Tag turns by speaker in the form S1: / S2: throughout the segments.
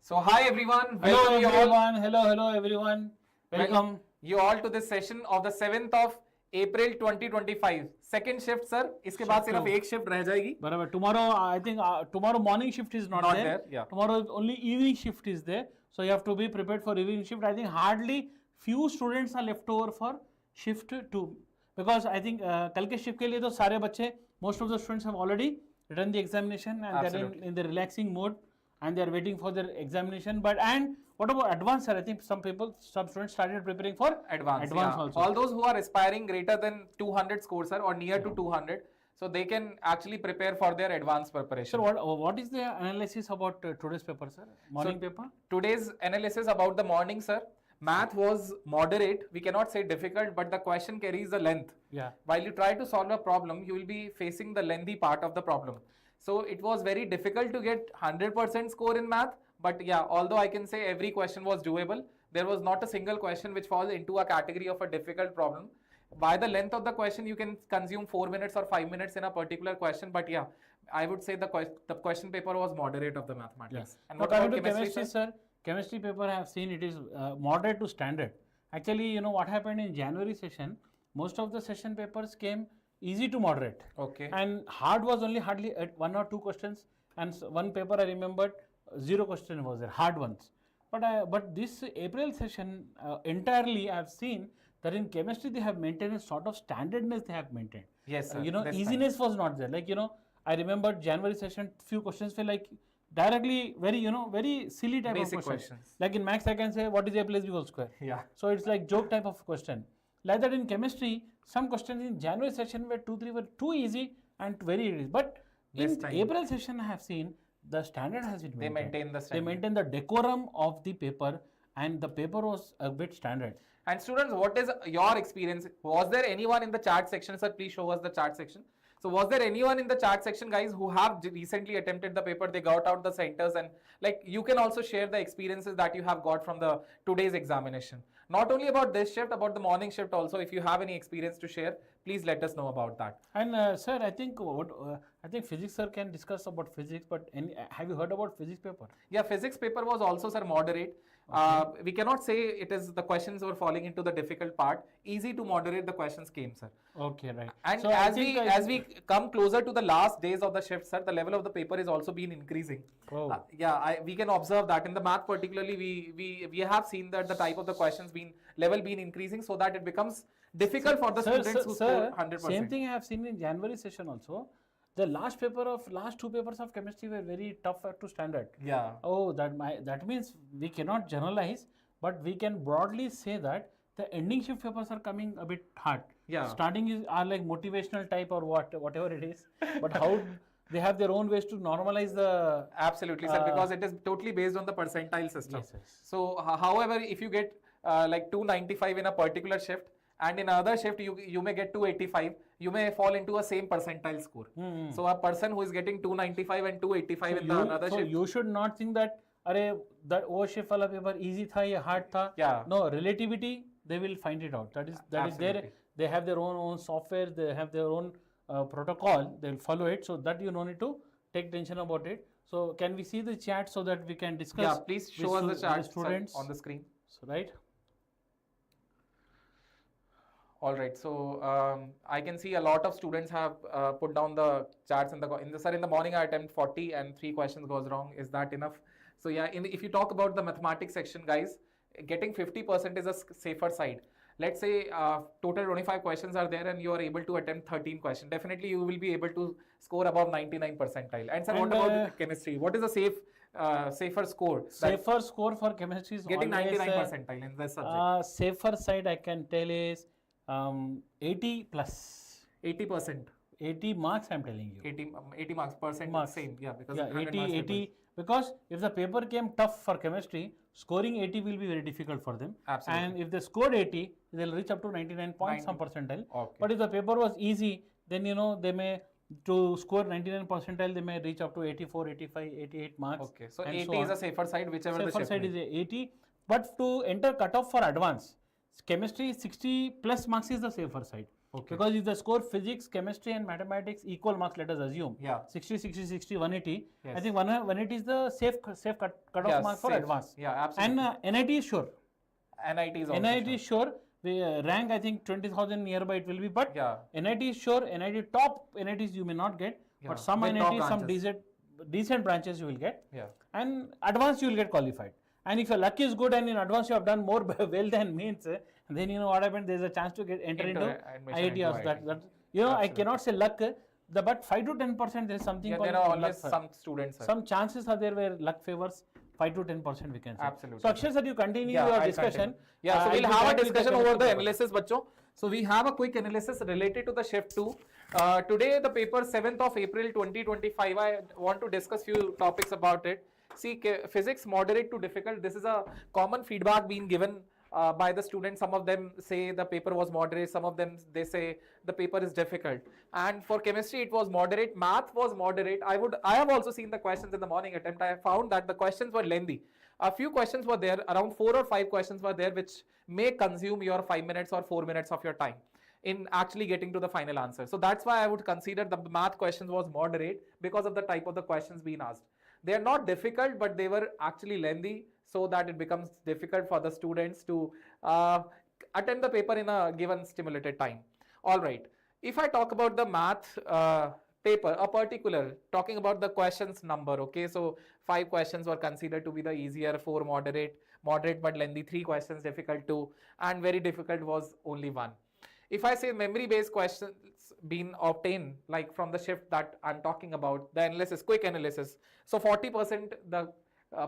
S1: So hi everyone,
S2: Hello
S1: welcome you all.
S2: everyone. Hello everyone. Welcome.
S1: You all to this session of the 7th of April 2025. Second shift sir. इसके बाद सिर्फ एक shift रह जाएगी.
S2: Barabar. Tomorrow, I think tomorrow morning shift is not there.
S1: Yeah.
S2: Tomorrow only evening shift is there. So you have to be prepared for evening shift. I think hardly few students are left over for shift 2 because I think कल के shift के लिए तो सारे बच्चे most of the students have already written the examination and they're in the relaxing mode and they're waiting for their examination. But and what about advanced, sir? I think some students started preparing for
S1: Advanced
S2: also.
S1: All those who are aspiring greater than 200 scores sir or near to 200, so they can actually prepare for their advanced preparation.
S2: Sir, what is the analysis about today's paper, sir? Morning paper?
S1: Today's analysis about the morning sir. Math was moderate. We cannot say difficult, but the question carries the length.
S2: Yeah.
S1: While you try to solve a problem, you will be facing the lengthy part of the problem. So it was very difficult to get 100% score in math. But yeah, although I can say every question was doable, there was not a single question which falls into a category of a difficult problem. By the length of the question, you can consume 4 minutes or 5 minutes in a particular question. But yeah, I would say the question paper was moderate of the mathematics.
S2: Yeah. And what about chemistry, sir? Chemistry paper I have seen it is moderate to standard. Actually, you know what happened in January session, most of the session papers came easy to moderate.
S1: Okay.
S2: And hard was only hardly 1 or 2 questions. And one paper I remembered, 0 question was there, hard ones. But this April session entirely I have seen that in chemistry they have maintained a sort of standardness they have maintained.
S1: Yes, sir.
S2: Easiness was not there. Like, I remember January session, few questions were like directly very silly type
S1: Basic
S2: of questions. Like in maths I can say what is a plus b whole square.
S1: Yeah.
S2: So it's like joke type of question. Like that in chemistry, some questions in January session were 2-3 were too easy and very easy. But in April session I have seen the standard has been maintained.
S1: They maintain the standard.
S2: They maintain the decorum of the paper and the paper was a bit standard.
S1: And students, what is your experience? Was there anyone in the chat section? Sir, please show us the chat section. So was there anyone in the chat section, guys, who have recently attempted the paper? They got out the centers and like you can also share the experiences that you have got from the today's examination. Not only about this shift, about the morning shift also. If you have any experience to share, please let us know about that.
S2: And sir, I think physics sir can discuss about physics. But have you heard about physics paper?
S1: Yeah, physics paper was also sir moderate. Okay. We cannot say it is the questions were falling into the difficult part. Easy to moderate the questions came, sir.
S2: Okay, right.
S1: And so as we come closer to the last days of the shift, sir, the level of the paper is also been increasing.
S2: Oh.
S1: We can observe that in the math particularly we have seen that the type of the questions level been increasing so that it becomes difficult for the students who score 100%.
S2: Same thing I have seen in January session also. The last 2 papers of chemistry were very tough to standard.
S1: Yeah.
S2: Oh, that means we cannot generalize, but we can broadly say that the ending shift papers are coming a bit hard.
S1: Yeah.
S2: Starting are like motivational type or whatever it is. But how they have their own ways to normalize the...
S1: Absolutely, sir, because it is totally based on the percentile system.
S2: Yes, yes.
S1: So, however, if you get like 295 in a particular shift, and in another shift you may get 285, you may fall into a same percentile score. So a person who is getting 295 and 285 in the another shift.
S2: So you should not think that that shift wala paper easy tha ya hard tha.
S1: Yeah.
S2: No, relativity they will find it out. That is there. They have their own software. They have their own protocol. They will follow it. So that you don't need to take tension about it. So can we see the chat so that we can discuss?
S1: Yeah, please show us the chat
S2: students
S1: on the screen.
S2: So right.
S1: All right, so I can see a lot of students have put down the charts in the morning I attempt 40 and 3 questions goes wrong. Is that enough? So yeah, if you talk about the mathematics section, guys, getting 50% is a safer side. Let's say total 25 questions are there and you are able to attempt 13 questions. Definitely you will be able to score above 99 percentile. And sir, what about chemistry? What is a safer score?
S2: Safer score for chemistry is
S1: getting 99 percentile in this subject.
S2: Safer side I can tell is 80 plus.
S1: 80%.
S2: 80 marks I'm telling you.
S1: 80 marks, percent marks. Same, yeah. Because
S2: 80, because if the paper came tough for chemistry, scoring 80 will be very difficult for them.
S1: Absolutely.
S2: And if they scored 80, they'll reach up to 99 point some percentile.
S1: Okay.
S2: But if the paper was easy, then they may, to score 99 percentile, they may reach up to 84, 85, 88 marks.
S1: Okay, so 80 is a safer side, whichever the
S2: safer side is 80. But to enter cutoff for advance, chemistry 60 plus marks is the safer side.
S1: Okay.
S2: Because if the score physics, chemistry and mathematics equal marks, let us assume.
S1: Yeah.
S2: 60, 60, 60, 180.
S1: Yes.
S2: I think 180 is the safe cutoff
S1: Yeah,
S2: mark for
S1: safe.
S2: advanced.
S1: Yeah, absolutely.
S2: And NIT is sure.
S1: NIT is also
S2: NIT
S1: sure.
S2: is sure. We rank, I think 20,000 nearby it will be. But
S1: Yeah.
S2: NIT is sure. NIT top NITs you may not get.
S1: Yeah.
S2: But some
S1: With top
S2: NITs, some
S1: branches.
S2: decent branches you will get.
S1: Yeah.
S2: And advanced you will get qualified. And if your luck is good and in advance you have done more well than means, then you know what happened. There is a chance to get enter into IIT also. That you know, I cannot say luck. But 5 to 10% there is something called
S1: there are always
S2: luck.
S1: some students.
S2: Some chances are there where luck favors 5 to 10% we can say.
S1: Absolutely.
S2: So Akshay sir, you continue your discussion.
S1: Yeah, so
S2: I'll
S1: we'll
S2: be
S1: have
S2: back
S1: a
S2: with the
S1: discussion
S2: chemistry
S1: over the
S2: paper.
S1: analysis, bachcho. So we have a quick analysis related to the shift 2. Today the paper 7th of April 2025. I want to discuss few topics about it. See, physics moderate to difficult. This is a common feedback being given by the students. Some of them say the paper was moderate. Some of them they say the paper is difficult. And for chemistry it was moderate. Math was moderate. I have also seen the questions in the morning attempt. I found that the questions were lengthy. A few questions were there, around 4 or 5 questions were there, which may consume your 5 minutes or 4 minutes of your time in actually getting to the final answer. So that's why I would consider the math questions was moderate because of the type of the questions being asked. They are not difficult, but they were actually lengthy, so that it becomes difficult for the students to attempt the paper in a given stimulated time. All right. If I talk about the math paper, a particular, talking about the questions number, okay, so 5 questions were considered to be the easier, 4 moderate but lengthy, 3 questions difficult 2, and very difficult was only 1. If I say memory based questions been obtained, like from the shift that I'm talking about, the analysis, quick analysis, so 40% the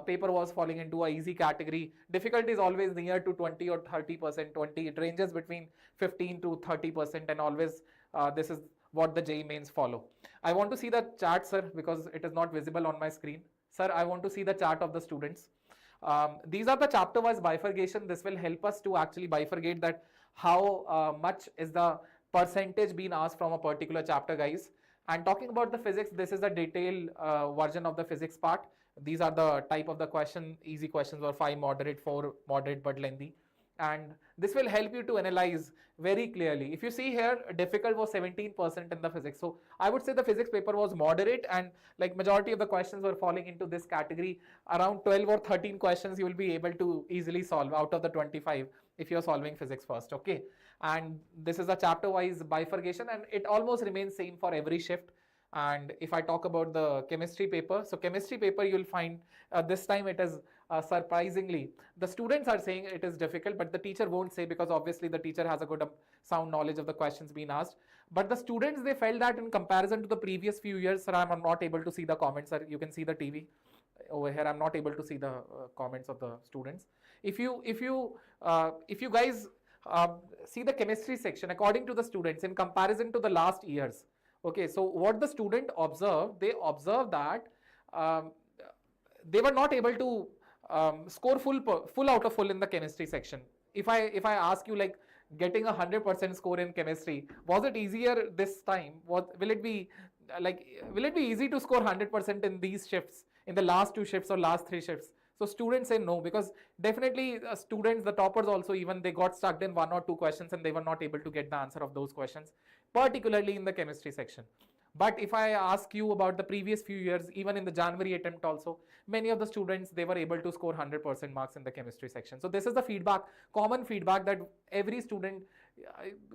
S1: paper was falling into a easy category. Difficulty is always near to 20 or 30%. 20, it ranges between 15 to 30%, and always this is what the JEE mains follow. I want to see the chart, sir, because it is not visible on my screen. Sir, I want to see the chart of the students. These are the chapter wise bifurcation. This will help us to actually bifurcate that how much is the percentage being asked from a particular chapter, guys. And talking about the physics, this is a detailed version of the physics part. These are the type of the question. Easy questions were 5 moderate, 4 moderate but lengthy. And this will help you to analyze very clearly. If you see here, difficult was 17% in the physics. So I would say the physics paper was moderate, and like majority of the questions were falling into this category. Around 12 or 13 questions you will be able to easily solve out of the 25 if you're solving physics first, okay? And this is a chapter wise bifurcation, and it almost remains same for every shift. And if I talk about the chemistry paper, so chemistry paper you'll find this time it is surprisingly, the students are saying it is difficult, but the teacher won't say, because obviously the teacher has a good sound knowledge of the questions being asked. But the students, they felt that in comparison to the previous few years, sir, I'm not able to see the comments, sir. You can see the TV over here. I'm not able to see the comments of the students. If you guys see the chemistry section, according to the students, in comparison to the last years, okay, so what the student observed, they observed that they were not able to score full out of full in the chemistry section. If I ask you, like, getting 100% score in chemistry, was it easier this time? Will it be easy to score 100% in these shifts, in the last 2 shifts or last 3 shifts? So students say no, because definitely students, the toppers also, even they got stuck in 1 or 2 questions and they were not able to get the answer of those questions, particularly in the chemistry section. But if I ask you about the previous few years, even in the January attempt also, many of the students, they were able to score 100% marks in the chemistry section. So this is the feedback, common feedback, that every student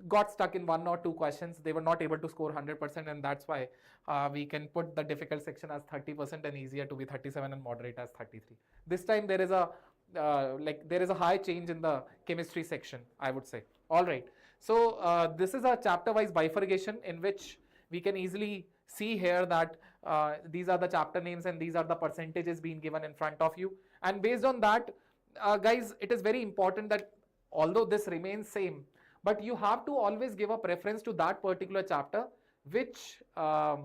S1: got stuck in 1 or 2 questions. They were not able to score 100%, and that's why we can put the difficult section as 30% and easier to be 37 and moderate as 33. This time there is a high change in the chemistry section, I would say. All right. So this is a chapter-wise bifurcation in which we can easily see here that these are the chapter names and these are the percentages being given in front of you. And based on that, guys, it is very important that although this remains same, but you have to always give a preference to that particular chapter which has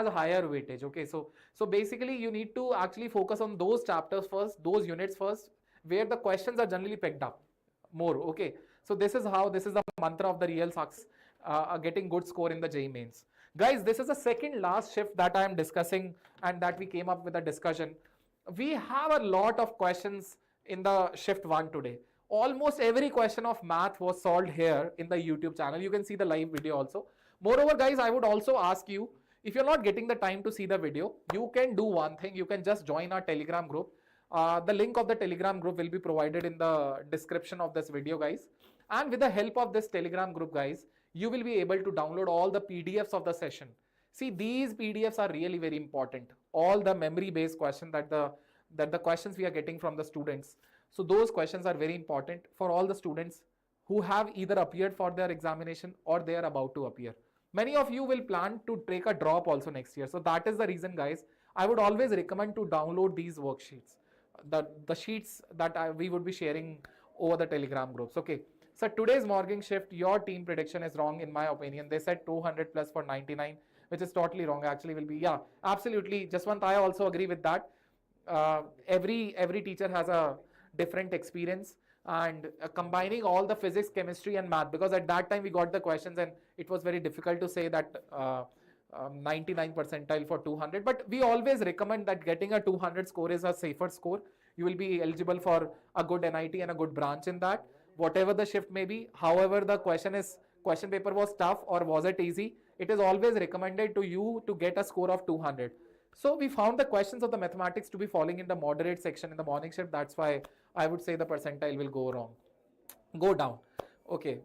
S1: a higher weightage. Okay, so basically you need to actually focus on those chapters first, those units first, where the questions are generally picked up more. Okay, so this is the mantra of the real success, getting good score in the JEE mains. Guys, this is the second last shift that I am discussing and that we came up with a discussion. We have a lot of questions in the shift 1 today. almost every question of math was solved here in the YouTube channel. You can see the live video also. Moreover, guys, I would also ask you, if you're not getting the time to see the video, you can do one thing. You can just join our Telegram group. The link of the Telegram group will be provided in the description of this video, guys. And with the help of this Telegram group, guys, you will be able to download all the PDFs of the session. See, these PDFs are really very important. All the memory-based questions that the questions we are getting from the students. So those questions are very important for all the students who have either appeared for their examination or they are about to appear. Many of you will plan to take a drop also next year. So that is the reason, guys, I would always recommend to download these worksheets, the sheets that we would be sharing over the Telegram groups. Okay. So today's morning shift, your team prediction is wrong in my opinion. They said 200 plus for 99, which is totally wrong. Actually will be, yeah, absolutely. Jaswant, I also agree with that. Every teacher has a different experience, and combining all the physics, chemistry and math, because at that time we got the questions and it was very difficult to say that 99 percentile for 200, but we always recommend that getting a 200 score is a safer score. You will be eligible for a good NIT and a good branch in that, whatever the shift may be. However, the question paper was tough or was it easy, it is always recommended to you to get a score of 200. So we found the questions of the mathematics to be falling in the moderate section in the morning shift. That's why I would say the percentile will go down. Okay.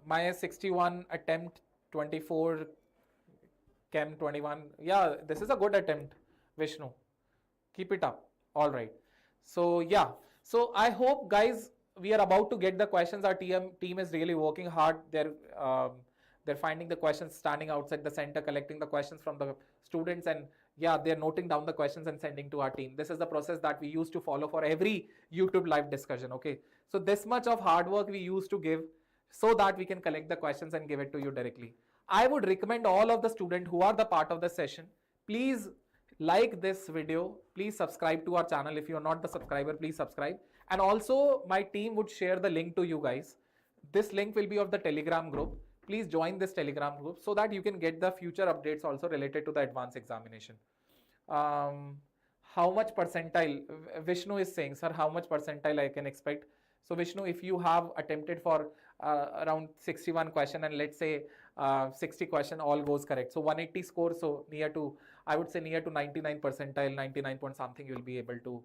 S1: My 61 attempt, 24 chem 21. Yeah, this is a good attempt, Vishnu. Keep it up. All right. So yeah. So I hope, guys, we are about to get the questions. Our team is really working hard. They're finding the questions, standing outside the center, collecting the questions from the students, and yeah, they're noting down the questions and sending to our team. This is the process that we used to follow for every YouTube live discussion. Okay, so this much of hard work we used to give so that we can collect the questions and give it to you directly. I would recommend all of the students who are the part of the session, please like this video, please subscribe to our channel. If you're not the subscriber, please subscribe. And also my team would share the link to you guys. This link will be of the Telegram group. Please join this Telegram group so that you can get the future updates also related to the advanced examination. How much percentile? Vishnu is saying, sir, how much percentile I can expect? So Vishnu, if you have attempted for around 61 question and let's say 60 question all goes correct, so 180 score, so near to, I would say near to 99 percentile, 99 point something you will be able to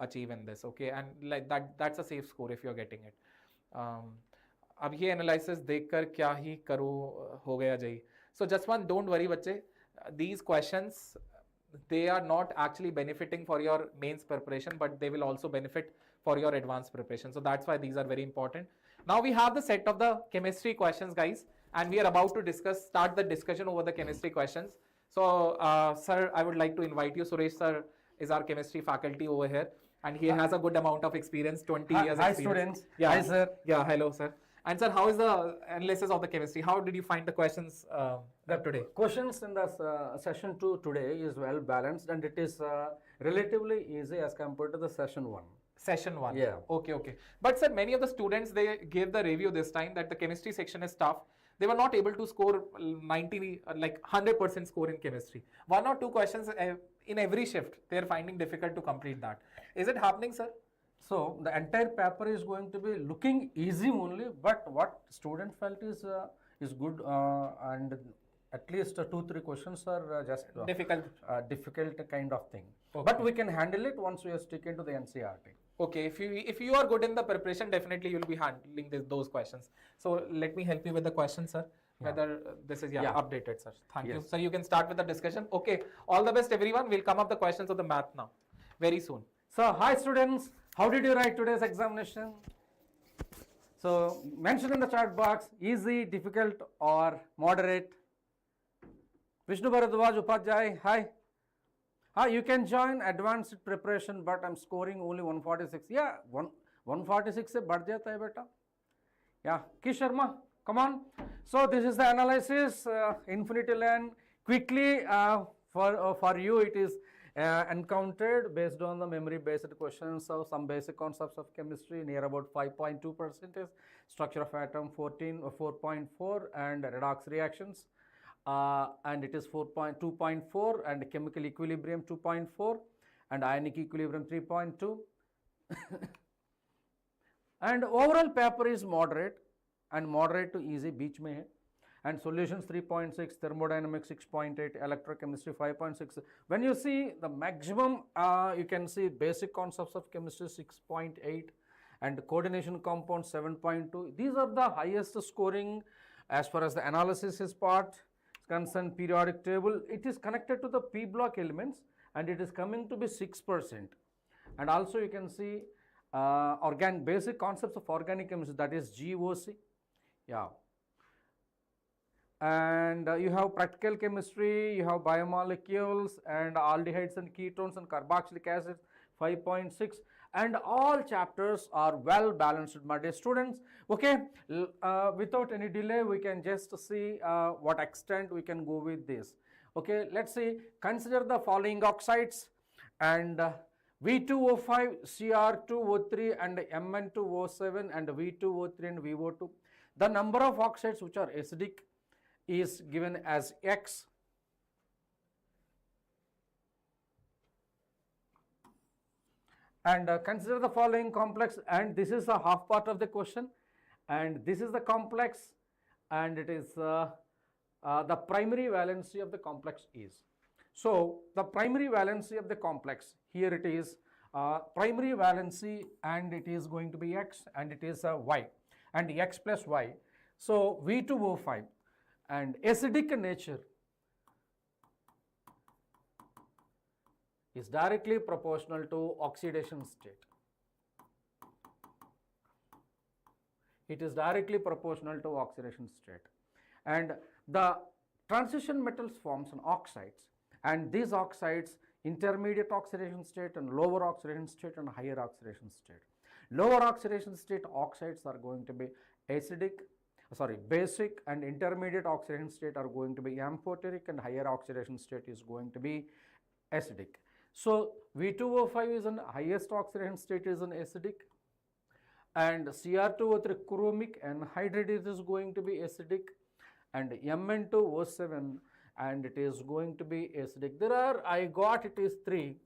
S1: achieve in this. Okay, and like that's a safe score if you're getting it. अब ये analysis देखकर क्या ही करूँ हो गया जय. So Jaswant, don't worry बच्चे, these questions they are not actually benefiting for your mains preparation, but they will also benefit for your advanced preparation. So that's why these are very important. Now we have the set of the chemistry questions, guys, and we are about to start the discussion over the chemistry questions. So sir, I would like to invite you. Suresh sir is our chemistry faculty over here, and he has a good amount of experience, 20 years
S3: Hi
S1: experience.
S3: students.
S1: Yeah.
S3: Hi sir.
S1: Yeah, hello sir. And sir, how is the analysis of the chemistry? How did you find the questions today?
S3: Questions in the session 2 today is well balanced and it is relatively easy as compared to the session 1.
S1: Session 1.
S3: Yeah.
S1: Okay, okay. But sir, many of the students, they gave the review this time that the chemistry section is tough. They were not able to score 90, like 100% score in chemistry. One or two questions in every shift, they are finding difficult to complete that. Is it happening, sir?
S3: So the entire paper is going to be looking easy only, but what student felt is good and at least 2-3 questions are just difficult kind of thing. Okay. But we can handle it once we are sticking to the NCERT.
S1: Okay, if you are good in the preparation, definitely you will be handling those questions. So let me help you with the questions, sir. Yeah. Whether this is updated, sir. Thank you. So you can start with the discussion. Okay, all the best, everyone. We'll come up the questions of the math now, very soon.
S3: So hi students, how did you write today's examination? So mention in the chat box, easy, difficult or moderate. Vishnu Bharadwaj Upadhyay, hi. Hi, you can join advanced preparation, but I'm scoring only 146. Yeah, 146 se badh jata hai beta. Yeah, Kish Sharma, come on. So this is the analysis, infinity learn quickly. For you it is encountered based on the memory based questions of some basic concepts of chemistry near about 5.2%, structure of atom 4.4 and redox reactions and it is 2.4 and chemical equilibrium 2.4 and ionic equilibrium 3.2. And overall paper is moderate and moderate to easy, beach mein hai. And solutions 3.6, thermodynamics 6.8, electrochemistry 5.6. When you see the maximum, you can see basic concepts of chemistry 6.8 and coordination compound 7.2. These are the highest scoring as far as the analysis is part concerned. Periodic table, it is connected to the P block elements and it is coming to be 6%. And also you can see basic concepts of organic chemistry, that is GOC. Yeah. And you have practical chemistry, you have biomolecules and aldehydes and ketones and carboxylic acids 5.6, and all chapters are well balanced, my dear students. Okay, without any delay we can just see what extent we can go with this. Okay, let's see, consider the following oxides, and V2O5, Cr2O3 and Mn2O7 and V2O3 and VO2. The number of oxides which are acidic is given as X. And consider the following complex, and this is a half part of the question, and this is the complex, and it is the primary valency of the complex is. So the primary valency of the complex, here it is primary valency, and it is going to be X and it is Y, and X plus Y. So V2O5, and acidic nature is directly proportional to oxidation state. It is directly proportional to oxidation state. And the transition metals forms an oxides, and these oxides intermediate oxidation state and lower oxidation state and higher oxidation state. Lower oxidation state oxides are going to be basic, and intermediate oxidation state are going to be amphoteric, and higher oxidation state is going to be acidic. So V2O5 is an highest oxidation state, is an acidic, and Cr2O3 chromic anhydride is going to be acidic, and Mn2O7 and it is going to be acidic. There are, I got it is 3,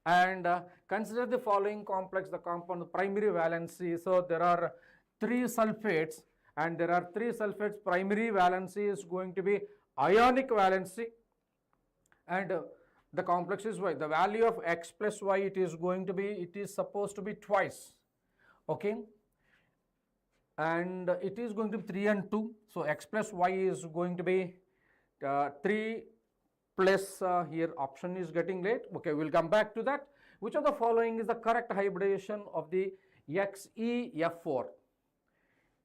S3: and consider the following complex, the compound primary valency. So there are 3 sulfates, and there are 3 sulfates. Primary valency is going to be ionic valency, and the complex is Y. The value of X plus Y, it is going to be, it is supposed to be twice. Okay, and it is going to be 3 and 2. So X plus Y is going to be 3 plus here option is getting late. Okay, we'll come back to that. Which of the following is the correct hybridization of the XeF4?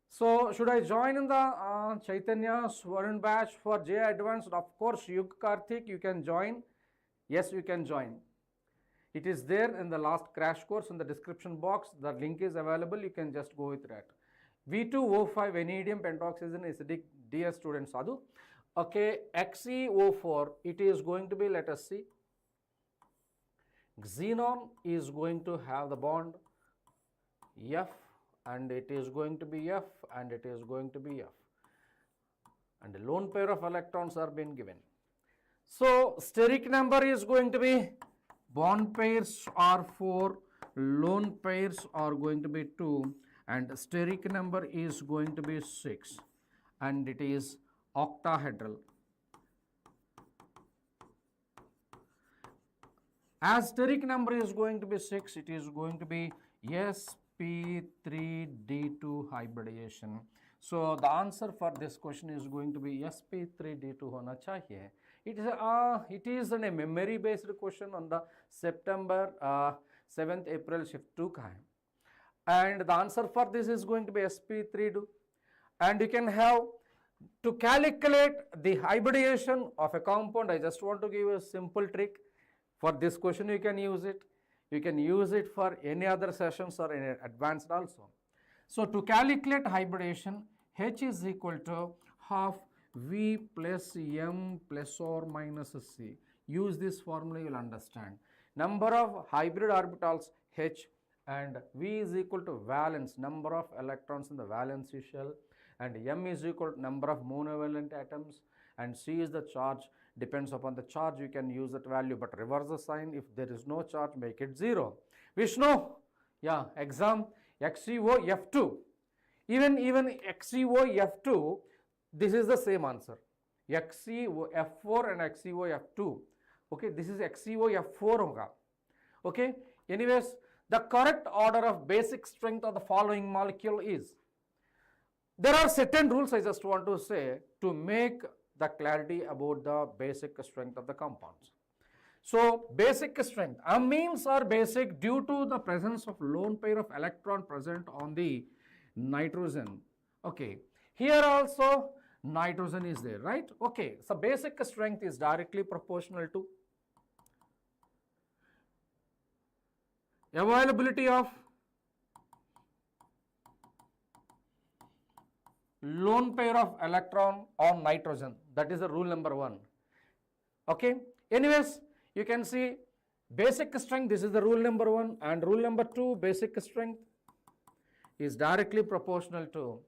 S3: So should I join in the Chaitanya Swaran batch for J Advanced? Of course, Yug Karthik, you can join. Yes, you can join. It is there in the last crash course in the description box. The link is available. You can just go with that. V2O5 vanadium pentoxide is acidic, dear student Sadhu. Okay, XeO4, it is going to be, let us see, xenon is going to have the bond F, and it is going to be F, and it is going to be F, and a lone pair of electrons are being given. So steric number is going to be, bond pairs are 4, lone pairs are going to be 2, and steric number is going to be 6, and it is octahedral. As steric number is going to be 6, it is going to be sp3d2 hybridization. So the answer for this question is going to be sp3d2 hona chahiye. It is a memory based question on the September 7th April shift 2 ka hai. And the answer for this is going to be sp3d2. And you can have to calculate the hybridization of a compound. I just want to give you a simple trick. For this question you can use it. You can use it for any other sessions or any advanced also. So to calculate hybridization, H is equal to half V plus M plus or minus C. Use this formula, you will understand. Number of hybrid orbitals H, and V is equal to valence, number of electrons in the valency shell, and M is equal to number of monovalent atoms, and C is the charge. Depends upon the charge, you can use that value, but reverse the sign. If there is no charge, make it 0. Vishnu, yeah, exam XeO F2. Even XeO F2, this is the same answer. XeO F4 and XeO F2. Okay, this is XeO F4 hoga. Okay, anyways, the correct order of basic strength of the following molecule is. There are certain rules I just want to say to make the clarity about the basic strength of the compounds. So, basic strength, amines are basic due to the presence of lone pair of electron present on the nitrogen. Okay, here also nitrogen is there, right? Okay, so basic strength is directly proportional to availability of lone pair of electron on nitrogen. That is the rule number 1. Okay, anyways, you can see basic strength, this is the rule number 1, and rule number 2, basic strength is directly proportional to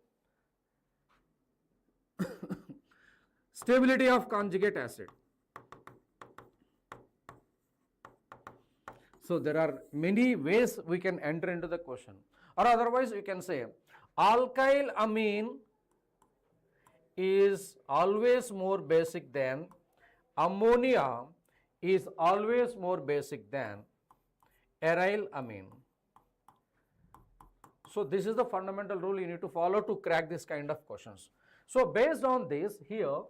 S3: stability of conjugate acid. So there are many ways we can enter into the question, or otherwise you can say alkyl amine is always more basic than ammonia is always more basic than aryl amine. So this is the fundamental rule you need to follow to crack this kind of questions. So based on this, here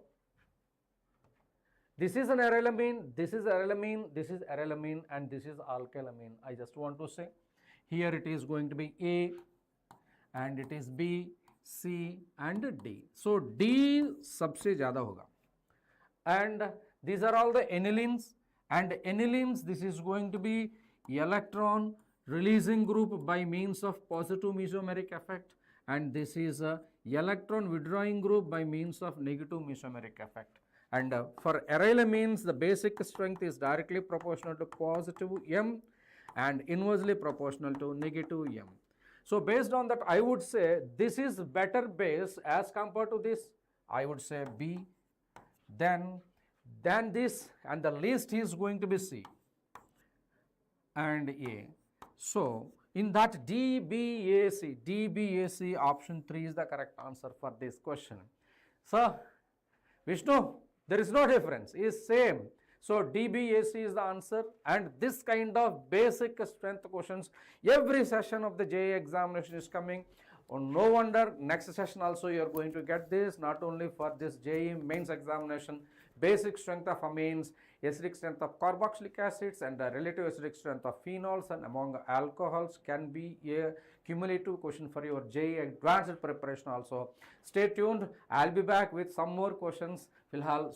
S3: this is an aryl amine, this is aryl amine, this is aryl amine, and this is alkyl amine. I just want to say here it is going to be A, and it is B, C and D. So D सबसे ज़्यादा होगा. And these are all the anilines, and anilines, this is going to be electron releasing group by means of positive mesomeric effect, and this is a electron withdrawing group by means of negative mesomeric effect. And for aryl amines, the basic strength is directly proportional to positive M and inversely proportional to negative M. So based on that, I would say this is better base as compared to this. I would say B, then this, and the least is going to be C and A. So in that DBAC, option 3 is the correct answer for this question. So Vishnu, there is no difference, is same. So DBAC is the answer, and this kind of basic strength questions every session of the JEE examination is coming. Oh, no wonder next session also you are going to get this, not only for this JEE mains examination, basic strength of amines, acidic strength of carboxylic acids, and the relative acidic strength of phenols and among alcohols can be a cumulative question for your JEE advanced preparation also. Stay tuned, I'll be back with some more questions.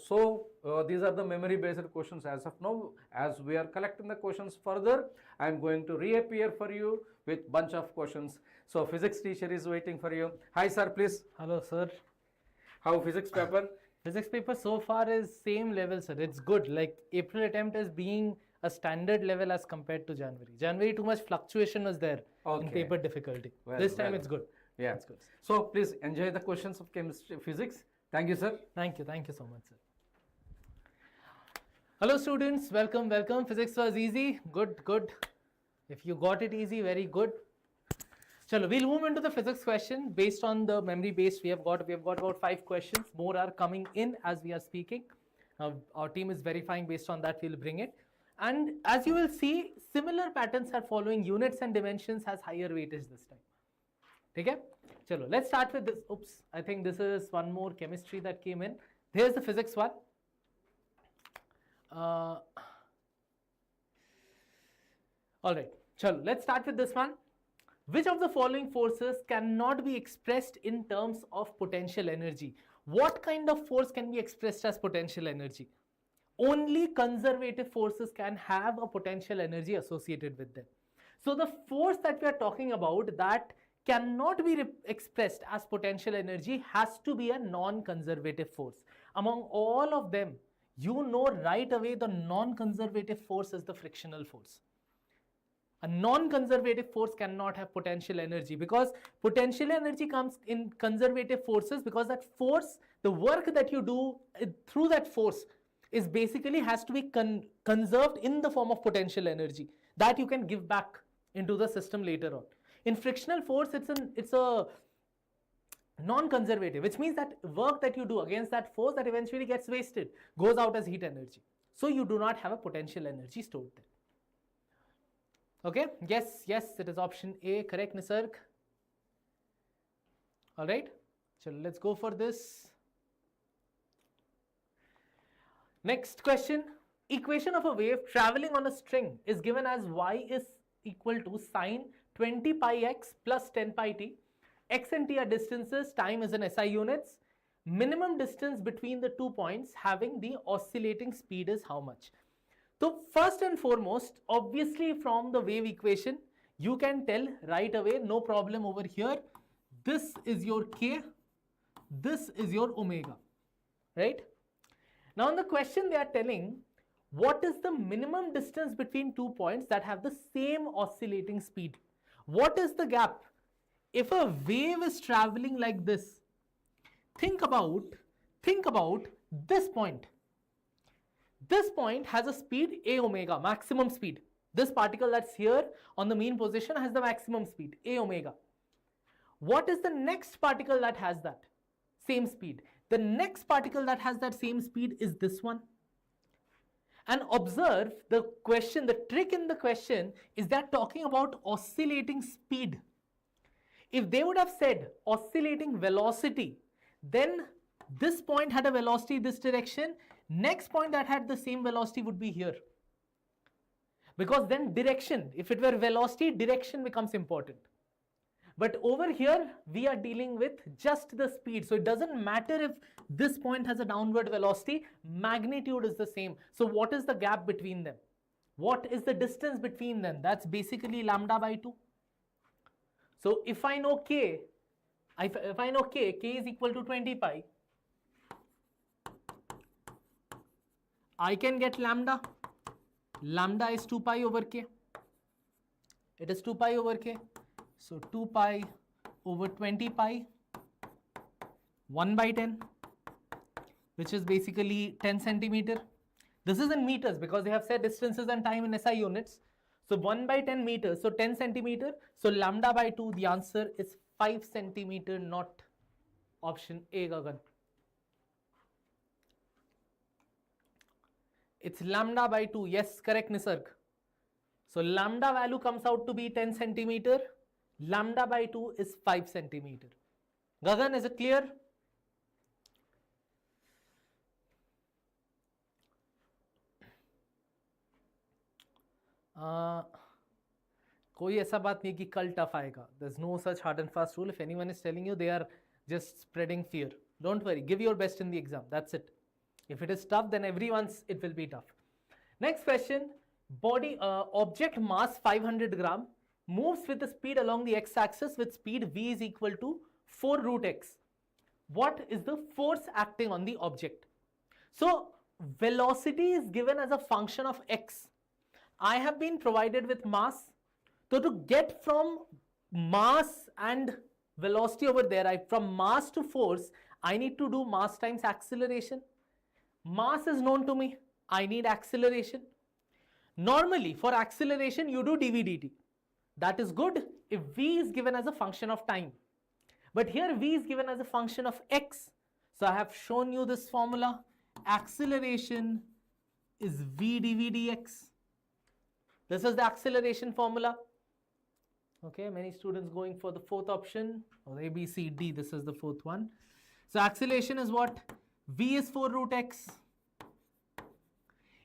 S3: So these are the memory based questions as of now. As we are collecting the questions further, I am going to reappear for you with bunch of questions. So physics teacher is waiting for you. Hi sir, please.
S4: Hello sir.
S3: How physics paper?
S4: Physics paper so far is same level sir. It's good. Like April attempt is being a standard level as compared to January. January too much fluctuation was there in paper difficulty. This time it's good.
S3: Yeah.
S4: It's good.
S3: So please enjoy the questions of chemistry, physics. Thank you sir.
S4: Thank you so much sir. Hello students, welcome. Physics was easy, good. If you got it easy, very good. Chalo, we'll move into the physics question based on the memory base we have got about 5 questions. More are coming in as we are speaking. Our team is verifying based on that, we'll bring it. And as you will see, similar patterns are following. Units and dimensions has higher weightage this time. Okay? Chalo, let's start with this. Oops, I think this is one more chemistry that came in. Here's the physics one. All right, chalo, let's start with this one. Which of the following forces cannot be expressed in terms of potential energy? What kind of force can be expressed as potential energy? Only conservative forces can have a potential energy associated with them. So the force that we are talking about that cannot be expressed as potential energy has to be a non-conservative force. Among all of them, you know right away the non-conservative force is the frictional force. A non-conservative force cannot have potential energy because potential energy comes in conservative forces because that force, the work that you do through that force is basically has to be conserved in the form of potential energy that you can give back into the system later on. In frictional force, it's a non-conservative, which means that work that you do against that force that eventually gets wasted goes out as heat energy. So you do not have a potential energy stored there. Okay, yes, it is option A, correct, Nisarg. All right, so let's go for this. Next question. Equation of a wave traveling on a string is given as y is equal to sine 20 pi x plus 10 pi t. X and t are distances, time is in SI units. Minimum distance between the 2 points having the oscillating speed is how much? So first and foremost, obviously from the wave equation, you can tell right away, no problem over here. This is your k, this is your omega, right? Now in the question they are telling, what is the minimum distance between 2 points that have the same oscillating speed? What is the gap? If a wave is traveling like this, think about this point. This point has a speed a omega, maximum speed. This particle that's here on the mean position has the maximum speed, a omega. What is the next particle that has that same speed? The next particle that has that same speed is this one. And observe the question, the trick in the question is that talking about oscillating speed. If they would have said oscillating velocity, then this point had a velocity this direction, next point that had the same velocity would be here. Because then direction, if it were velocity, direction becomes important. But over here, we are dealing with just the speed. So it doesn't matter if this point has a downward velocity, magnitude is the same. So what is the gap between them? What is the distance between them? That's basically lambda by 2. So if I know k, if I know k is equal to 20 pi, I can get lambda. Lambda is 2 pi over k. It is 2 pi over k. So 2 pi over 20 pi, 1 by 10, which is basically 10 centimeter. This is in meters because they have said distances and time in SI units. So 1 by 10 meters, so 10 centimeter. So lambda by 2, the answer is 5 centimeter, not option A, Gagan. It's lambda by 2. Yes, correct, Nisarg. So lambda value comes out to be 10 centimeter. Lambda by 2 is 5 centimeter. Gagan, is it clear? कोई ऐसा बात नहीं कि कल tough आएगा. There's no such hard and fast rule. If anyone is telling you, they are just spreading fear. Don't worry. Give your best in the exam. That's it. If it is tough, then everyone's it will be tough. Next question. Body object mass 500 gram moves with the speed along the x-axis with speed v is equal to 4 root x. What is the force acting on the object? So velocity is given as a function of x. I have been provided with mass. So to get from mass and velocity over there, from mass to force, I need to do mass times acceleration. Mass is known to me. I need acceleration. Normally, for acceleration, you do dv dt. That is good if v is given as a function of time. But here v is given as a function of x. So I have shown you this formula. Acceleration is v dv dx. This is the acceleration formula. Okay, many students going for the fourth option, or A, B, C, D. This is the fourth one. So acceleration is what? V is 4 root x.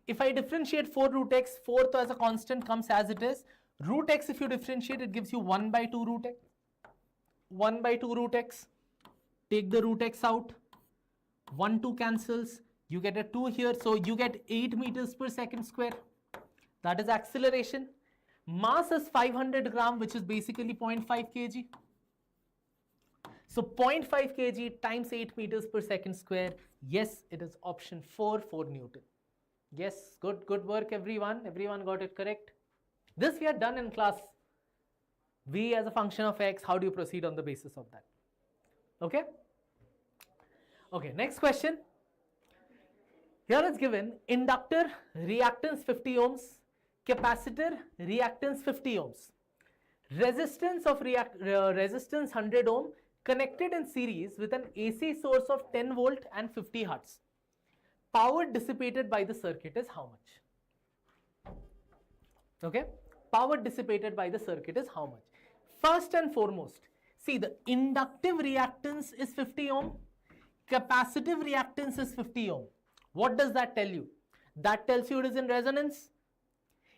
S4: If I differentiate 4 root x, 4 as a constant comes as it is. Root x, if you differentiate, it gives you 1 by 2 root x. 1 by 2 root x. Take the root x out. 1, 2 cancels. You get a 2 here, so you get 8 meters per second square. That is acceleration. Mass is 500 gram, which is basically 0.5 kg. So 0.5 kg times 8 meters per second square. Yes, it is option 4, 4 Newton. Yes, good work everyone. Everyone got it correct. This we are done in class. V as a function of x, how do you proceed on the basis of that? Okay? Okay, next question. Here is given inductor reactance 50 ohms, capacitor reactance 50 ohms. Resistance of resistance 100 ohm connected in series with an AC source of 10 volt and 50 hertz. Power dissipated by the circuit is how much? Okay, power dissipated by the circuit is how much? First and foremost, see, the inductive reactance is 50 ohm, capacitive reactance is 50 ohm. What does that tell you? That tells you it is in resonance.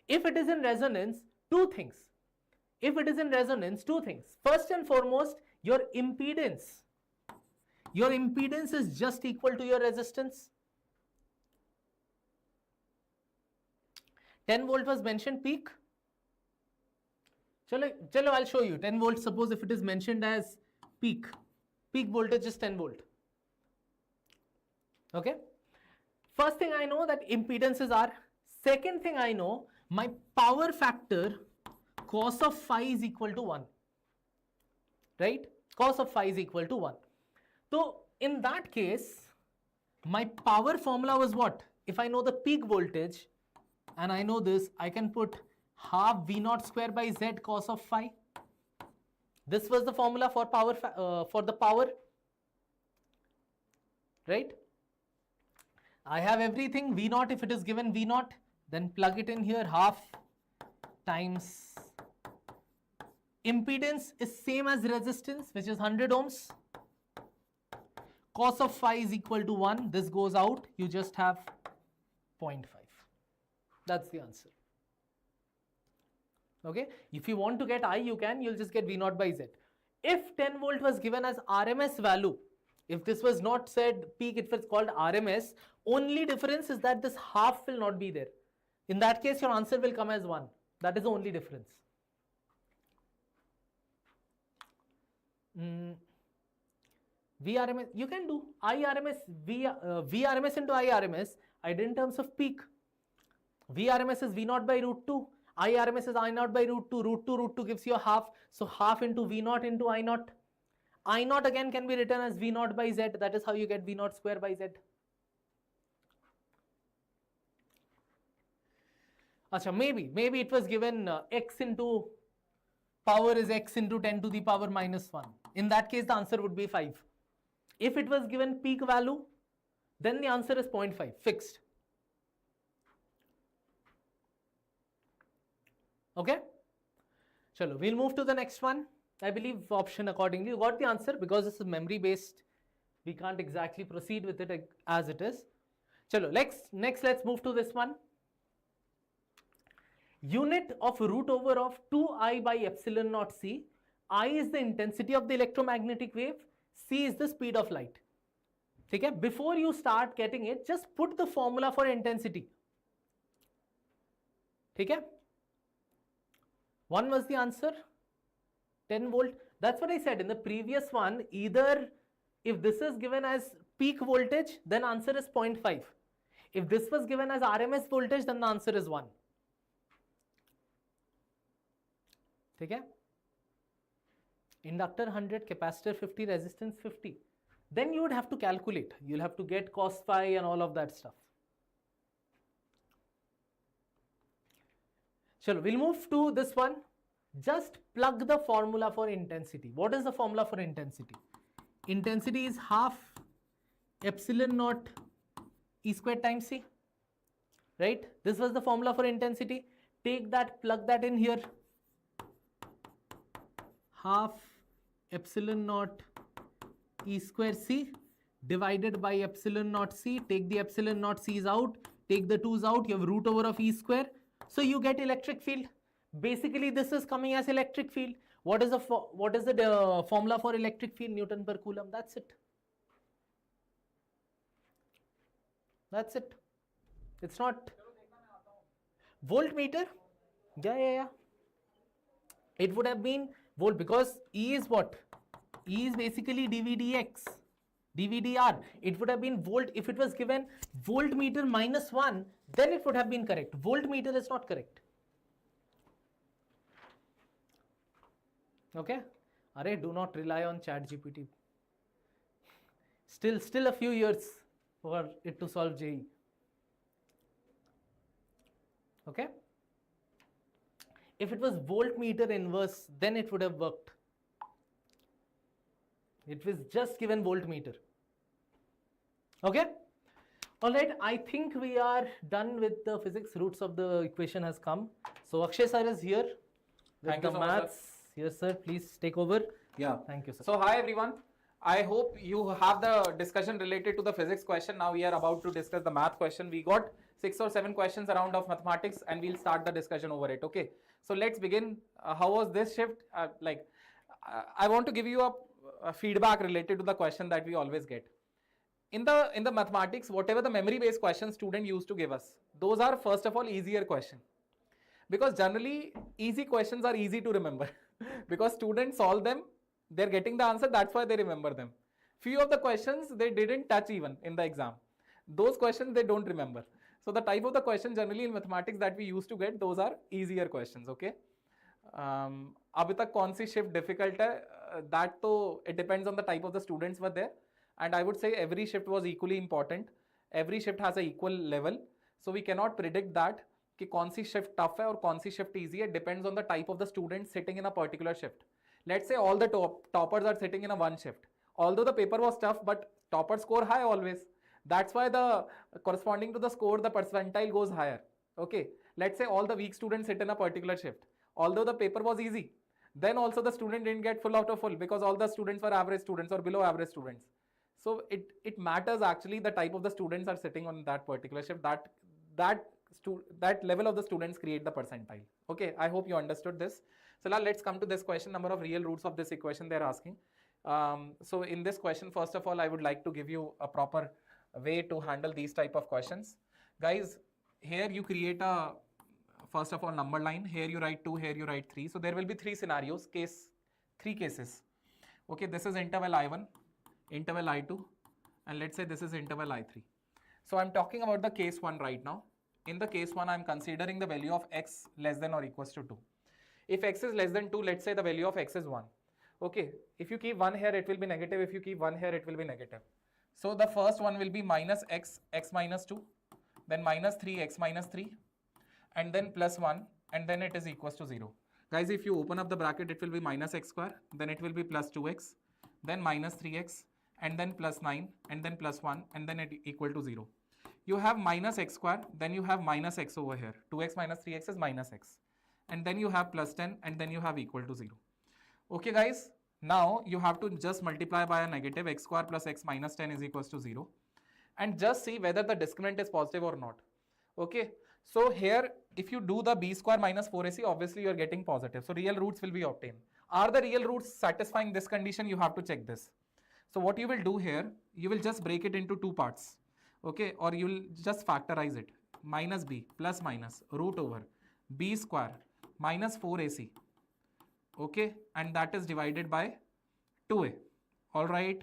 S4: If it is in resonance, two things. If it is in resonance, two things. First and foremost, your impedance is just equal to your resistance. 10 volt was mentioned peak. Chalo, I'll show you. 10 volt, suppose if it is mentioned as peak voltage is 10 volt. Okay. First thing I know that impedance is R. Second thing I know, my power factor cos of phi is equal to 1. Right? Cos of phi is equal to 1. So in that case, my power formula was what? If I know the peak voltage and I know this, I can put half V naught square by Z cos of phi. This was the formula for power for the power. Right? I have everything. V naught, if it is given V naught, then plug it in here, half times impedance is same as resistance, which is 100 ohms. Cos of phi is equal to 1. This goes out. You just have 0.5. That's the answer. Okay. If you want to get I, you can. You'll just get V naught by Z. If 10 volt was given as RMS value, if this was not said peak, it was called RMS. Only difference is that this half will not be there. In that case, your answer will come as 1. That is the only difference. VRMS, you can do IRMS, VRMS into IRMS. I did in terms of peak. VRMS is V naught by root 2. IRMS is I naught by root 2. Root 2 gives you a half. So half into V naught into I naught. I naught again can be written as V naught by Z. That is how you get V naught square by Z. Achha, maybe it was given x into power is x into 10 to the power minus 1. In that case, the answer would be 5. If it was given peak value, then the answer is 0.5, fixed. Okay? Chalo, we'll move to the next one. I believe option accordingly. You got the answer because this is memory based. We can't exactly proceed with it as it is. Chalo, next let's move to this one. Unit of root over of 2I by epsilon naught C. I is the intensity of the electromagnetic wave. C is the speed of light. Okay? Before you start getting it, just put the formula for intensity. Okay? 1 was the answer. 10 volt. That's what I said in the previous one. Either if this is given as peak voltage, then answer is 0.5. If this was given as RMS voltage, then the answer is 1. Okay? Inductor 100, capacitor 50, resistance 50. Then you would have to calculate. You'll have to get cos phi and all of that stuff. Chalo, we'll move to this one. Just plug the formula for intensity. What is the formula for intensity? Intensity is half epsilon naught E squared times C. Right? This was the formula for intensity. Take that, plug that in here. Half epsilon naught E square C divided by epsilon naught C. Take the epsilon naught C's out. Take the 2's out. You have root over of E square. So you get electric field. Basically, this is coming as electric field. What is the formula for electric field? Newton per coulomb. That's it. That's it. It's not voltmeter. Yeah. It would have been volt because E is what? E is basically dVdx, dVdr. It would have been volt. If it was given voltmeter minus 1, then it would have been correct. Voltmeter is not correct. Okay? Array, do not rely on ChatGPT. Still a few years for it to solve JEE. Okay? If it was voltmeter inverse, then it would have worked. It was just given voltmeter. Okay? All right, I think we are done with the physics. Roots of the equation has come. So Akshay sir is here with
S1: Thank you
S4: the
S1: so much, sir.
S4: maths. Yes, sir. Please take over.
S1: Yeah.
S4: Thank you, sir.
S1: So hi everyone. I hope you have the discussion related to the physics question. Now we are about to discuss the math question. We got 6 or 7 questions around of mathematics and we'll start the discussion over it. Okay. So let's begin. How was this shift? I want to give you a feedback related to the question that we always get. In the mathematics, whatever the memory based questions student used to give us, those are first of all easier question. Because generally easy questions are easy to remember because students solve them, they're getting the answer, that's why they remember them. Few of the questions they didn't touch even in the exam. Those questions they don't remember. So the type of the question generally in mathematics that we used to get, those are easier questions, okay? अभी तक कौन सी shift difficult है, that तो it depends on the type of the students were there. And I would say every shift was equally important. Every shift has a equal level. So we cannot predict that कि कौन सी shift tough है और कौन सी shift easy है. Depends on the type of the student sitting in a particular shift. Let's say all the toppers are sitting in a one shift. Although the paper was tough, but toppers score high always. That's why the corresponding to the score, the percentile goes higher. Okay. Let's say all the weak students sit in a particular shift. Although the paper was easy, then also the student didn't get full out of full because all the students were average students or below average students. So it matters actually the type of the students are sitting on that particular shift. That level of the students create the percentile. Okay, I hope you understood this. So now let's come to this question, number of real roots of this equation they're asking. So in this question, first of all, I would like to give you a proper way to handle these type of questions. Guys, here you create a, first of all, number line. Here you write 2, here you write 3. So there will be 3 scenarios, three cases. Okay, this is interval I1. Interval I2, and let's say this is interval I3. So I'm talking about the case 1 right now. In the case 1, I'm considering the value of x less than or equals to 2. If x is less than 2, let's say the value of x is 1. Okay, if you keep 1 here, it will be negative. If you keep 1 here, it will be negative. So the first one will be minus x minus 2, then minus 3, x minus 3, and then plus 1, and then it is equals to 0. Guys, if you open up the bracket, it will be minus x square, then it will be plus 2x, then minus 3x, and then plus 9, and then plus 1, and then it equal to 0. You have minus x square, then you have minus x over here. 2x minus 3x is minus x. And then you have plus 10, and then you have equal to 0. Okay guys, now you have to just multiply by a negative. X square plus x minus 10 is equals to 0. And just see whether the discriminant is positive or not. Okay, so here if you do the b square minus 4ac, obviously you are getting positive. So real roots will be obtained. Are the real roots satisfying this condition? You have to check this. So what you will do here, you will just break it into 2 parts. Okay, or you will just factorize it. Minus b plus minus root over b square minus 4ac. Okay, and that is divided by 2a. All right,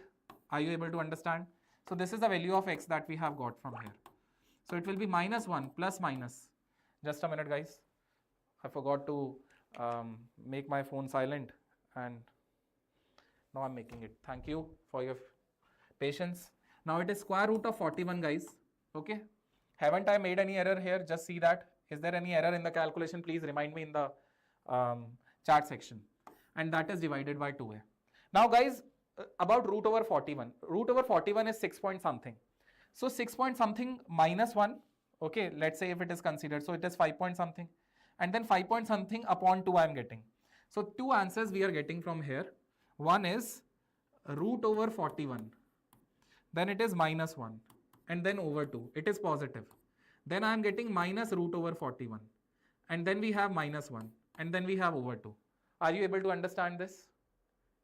S1: are you able to understand? So this is the value of x that we have got from here. So it will be minus 1 plus minus. Just a minute guys. I forgot to make my phone silent and now I'm making it. Thank you for your patience. Now it is square root of 41 guys. Okay. Haven't I made any error here? Just see that. Is there any error in the calculation? Please remind me in the chat section. And that is divided by 2a. Now guys, about root over 41. Root over 41 is 6 point something. So 6 point something minus 1. Okay, let's say if it is considered. So it is 5 point something. And then 5 point something upon 2 I am getting. So 2 answers we are getting from here. One is root over 41. Then it is minus 1. And then over 2. It is positive. Then I am getting minus root over 41. And then we have minus 1. And then we have over 2. Are you able to understand this?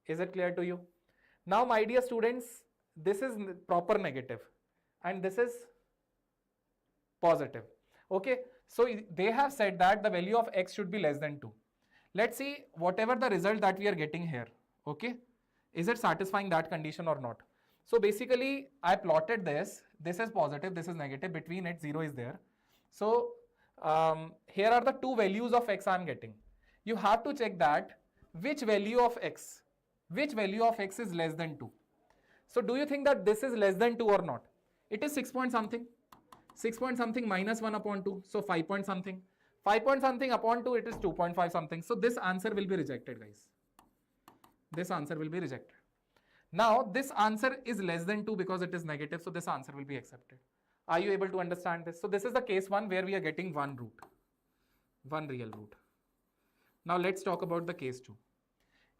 S1: Is it clear to you? Now my dear students, this is proper negative. And this is positive. Okay. So they have said that the value of x should be less than 2. Let's see whatever the result that we are getting here. Okay. Is it satisfying that condition or not? So basically I plotted this. This is positive, this is negative. Between it 0 is there. So here are the 2 values of x I am getting. You have to check that which value of x is less than 2. So do you think that this is less than 2 or not? It is 6 point something. 6 point something minus 1 upon 2. So 5 point something. 5 point something upon 2, it is 2.5 something. So this answer will be rejected, guys. This answer will be rejected. Now this answer is less than 2 because it is negative, so this answer will be accepted. Are you able to understand this? So this is the case 1 where we are getting one root, one real root. Now let's talk about the case 2.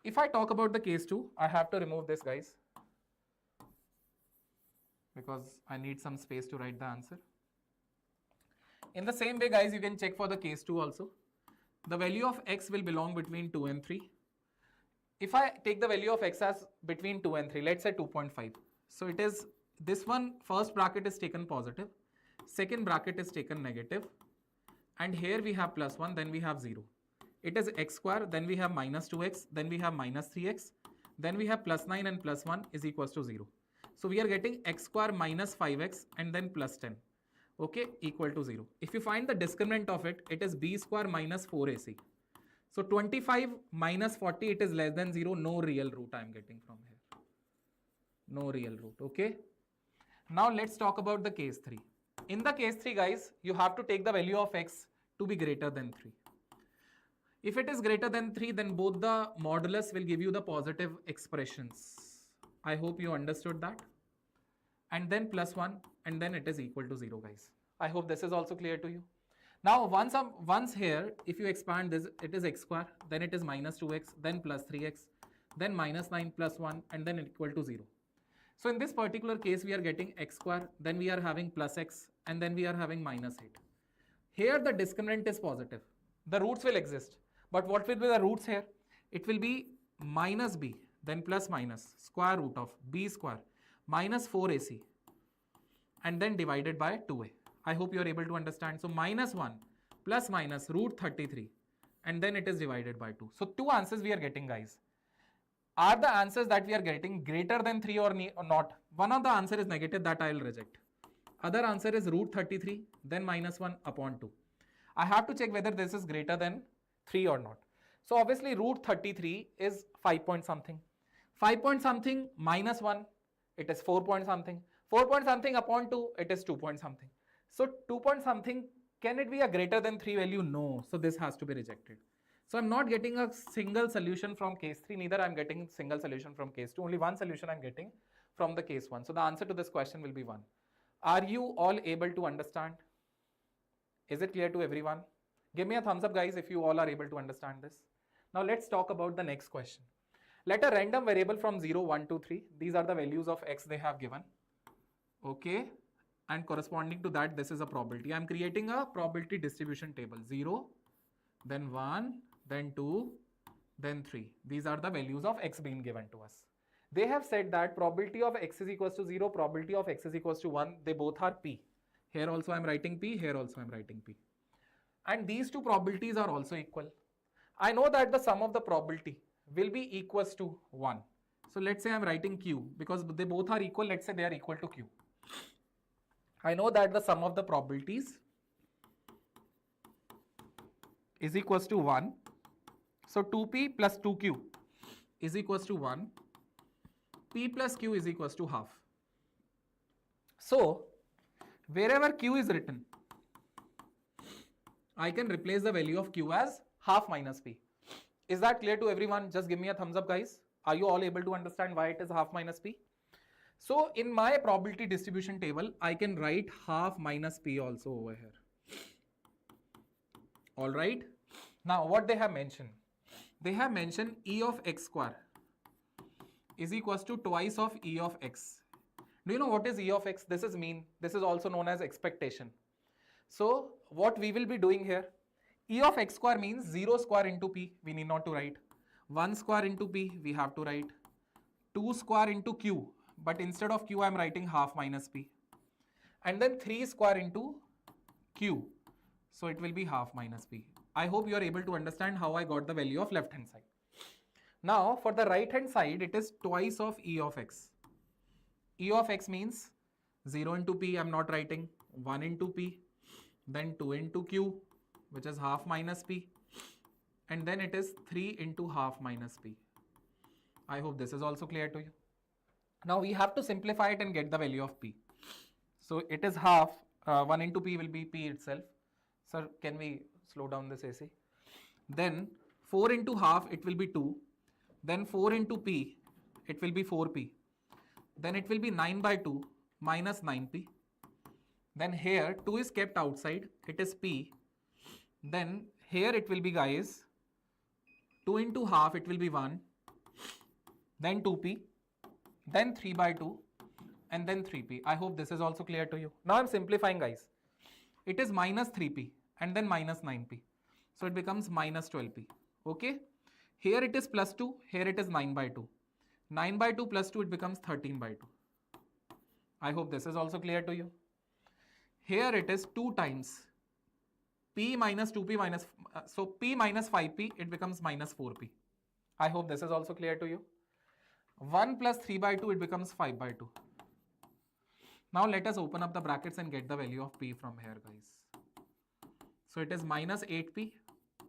S1: If I talk about the case 2, I have to remove this, guys, because I need some space to write the answer. In the same way, guys, you can check for the case 2 also. The value of x will belong between 2 and 3. If I take the value of x as between 2 and 3, let's say 2.5. So it is this one, first bracket is taken positive, second bracket is taken negative, and here we have plus 1, then we have 0. It is x square, then we have minus 2x, then we have minus 3x, then we have plus 9 and plus 1 is equals to 0. So we are getting x square minus 5x and then plus 10, okay, equal to 0. If you find the discriminant of it, it is b square minus 4ac. So 25 minus 40, it is less than 0, no real root I am getting from here. No real root, okay. Now let's talk about the case 3. In the case 3, guys, you have to take the value of x to be greater than 3. If it is greater than 3, then both the modulus will give you the positive expressions. I hope you understood that. And then plus 1, and then it is equal to 0, guys. I hope this is also clear to you. Now once here, if you expand this, it is x square, then it is minus 2x, then plus 3x, then minus 9 plus 1, and then equal to 0. So in this particular case, we are getting x square, then we are having plus x, and then we are having minus 8. Here the discriminant is positive. The roots will exist. But what will be the roots here? It will be minus b, then plus minus, square root of b square, minus 4ac, and then divided by 2a. I hope you are able to understand. So minus 1 plus minus root 33, and then it is divided by 2. So two answers we are getting, guys. Are the answers that we are getting greater than 3 or not? One of the answer is negative, that I will reject. Other answer is root 33, then minus 1 upon 2. I have to check whether this is greater than 3 or not. So obviously root 33 is 5 point something. 5 point something minus 1, it is 4 point something. 4 point something upon 2, it is 2 point something. So 2 point something, can it be a greater than 3 value? No. So this has to be rejected. So I'm not getting a single solution from case 3, neither I'm getting single solution from case 2. Only one solution I'm getting from the case 1. So the answer to this question will be 1. Are you all able to understand? Is it clear to everyone? Give me a thumbs up, guys, if you all are able to understand this. Now let's talk about the next question. Let a random variable from 0, 1, 2, 3. These are the values of x they have given. Okay. And corresponding to that, this is a probability. I'm creating a probability distribution table. 0, then 1, then 2, then 3. These are the values of x being given to us. They have said that probability of x is equals to 0, probability of x is equals to 1. They both are p. Here also I'm writing p, here also I'm writing p. And these two probabilities are also equal. I know that the sum of the probability will be equals to 1. So let's say I'm writing q, because they both are equal. Let's say they are equal to q. I know that the sum of the probabilities is equals to 1. So 2p plus 2q is equals to 1. P plus q is equals to half. So wherever q is written, I can replace the value of q as half minus p. Is that clear to everyone? Just give me a thumbs up, guys. Are you all able to understand why it is half minus p? So in my probability distribution table, I can write half minus p also over here. All right. Now what they have mentioned? They have mentioned e of x square is equals to twice of e of x. Do you know what is e of x? This is mean. This is also known as expectation. So what we will be doing here, e of x square means 0 square into p, we need not to write. 1 square into p, we have to write. 2 square into q, but instead of q I am writing half minus p. And then 3 square into q, so it will be half minus p. I hope you are able to understand how I got the value of left hand side. Now for the right hand side, it is twice of e of x. E of x means 0 into p, I am not writing, 1 into p, then 2 into q, which is half minus p, and then it is 3 into half minus p. I hope this is also clear to you. Now we have to simplify it and get the value of p. So it is half, 1 into p will be p itself. So can we slow down this AC. Then 4 into half, it will be 2. Then 4 into P, it will be 4P. Then it will be 9 by 2 minus 9P. Then here 2 is kept outside, it is P. Then here it will be, guys, 2 into half, it will be 1. Then 2P. Then 3 by 2. And then 3P. I hope this is also clear to you. Now I'm simplifying, guys. It is minus 3P and then minus 9P. So it becomes minus 12P. Okay. Here it is plus 2. Here it is 9 by 2. 9 by 2 plus 2, it becomes 13 by 2. I hope this is also clear to you. Here it is 2 times P minus 2P minus, so P minus 5P, it becomes minus 4P. I hope this is also clear to you. 1 plus 3 by 2, it becomes 5 by 2. Now let us open up the brackets and get the value of P from here, guys. So it is minus 8P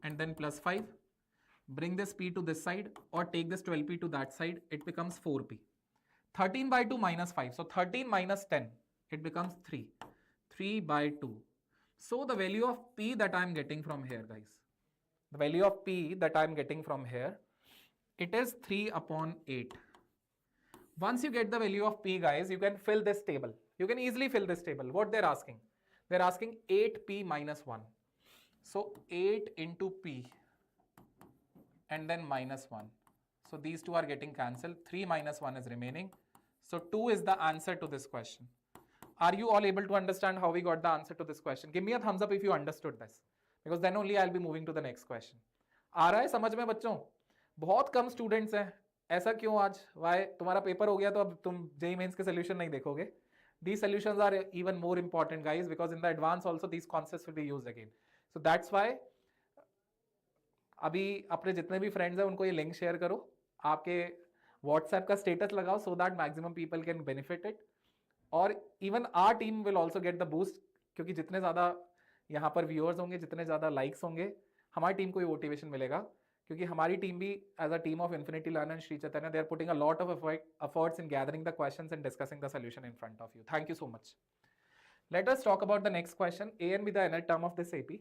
S1: and then plus 5. Bring this P to this side or take this 12P to that side, it becomes 4P. 13 by 2 minus 5. So 13 minus 10, it becomes 3. 3 by 2. So the value of P that I am getting from here, guys, the value of P that I am getting from here, it is 3 upon 8. Once you get the value of P, guys, you can fill this table. You can easily fill this table. What they're asking? They're asking 8P minus 1. So 8 into P and then minus 1. So these two are getting cancelled. 3 minus 1 is remaining. So 2 is the answer to this question. Are you all able to understand how we got the answer to this question? Give me a thumbs up if you understood this, because then only I'll be moving to the next question. आ रहा है समझ में बच्चों? बहुत कम students हैं. ऐसा क्यों आज? Why? तुम्हारा पेपर हो गया तो अब तुम JEE Mains के solution नहीं देखोगे. These solutions are even more important, guys, because in the advance also these concepts will be used again. So that's why अभी अपने जितने भी फ्रेंड्स हैं उनको ये लिंक शेयर करो, आपके व्हाट्सएप का स्टेटस लगाओ, so that maximum people can benefit it. और even our team will also get the boost, क्योंकि जितने ज़्यादा यहाँ पर व्यूअर्स होंगे, जितने ज़्यादा लाइक्स होंगे, हमारी टीम को ये मोटिवेशन मिलेगा, क्योंकि हमारी टीम भी as a team of infinity learner and Shri Chaitanya, they are putting a lot of efforts in gathering the questions and discussing the solution in front of you. Thank you so much. Let us talk about the next question. an be the nth term of this AP.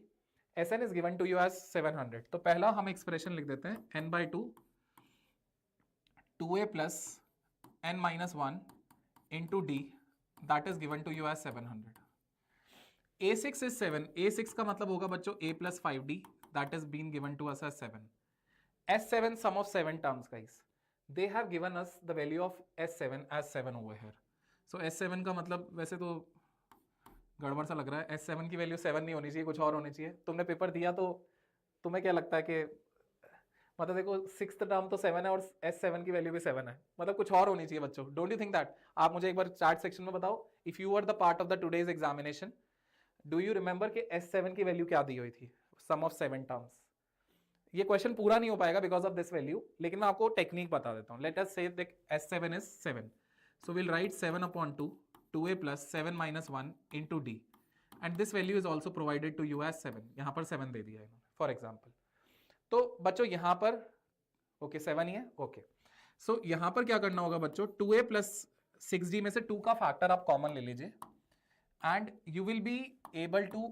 S1: Sn is given to you as 700. तो पहला हम expression लिख देते हैं n by 2 2a plus n minus 1 into d, that is given to you as 700. a6 is 7. a6 का मतलब होगा बच्चों a plus 5d, that is being given to us as 7. s7 sum of 7 terms, guys. They have given us the value of s7 as 7 over here. So s7 का मतलब वैसे तो गड़बड़ सा लग रहा है. S7 की वैल्यू 7 नहीं होनी चाहिए, कुछ और होनी चाहिए. तुमने पेपर दिया तो तुम्हें क्या लगता है कि मतलब देखो 6th टर्म तो 7 है और S7 की वैल्यू भी 7 है, मतलब कुछ और होनी चाहिए बच्चों. Don't you think that? आप मुझे एक बार चैट सेक्शन में बताओ, if you were the part of the today's examination, do you remember कि S7 की वैल्यू क्या दी हुई थी? सम ऑफ 7 टर्म्स. ये क्वेश्चन पूरा नहीं हो पाएगा बिकॉज ऑफ दिस वैल्यू, लेकिन मैं आपको टेक्निक बता देता हूँ. लेट अस से S7 is 7. So will write 7 upon 2 2a plus 7 minus 1 into d, and this value is also provided to you as 7. यहाँ पर 7 दे दिया है इन्होंने फॉर एग्जाम्पल. तो बच्चों यहाँ पर ओके 7 ही है. ओके सो यहाँ पर क्या करना होगा बच्चों? 2a plus 6d में से 2 का फैक्टर आप कॉमन ले लीजिए and you will be able to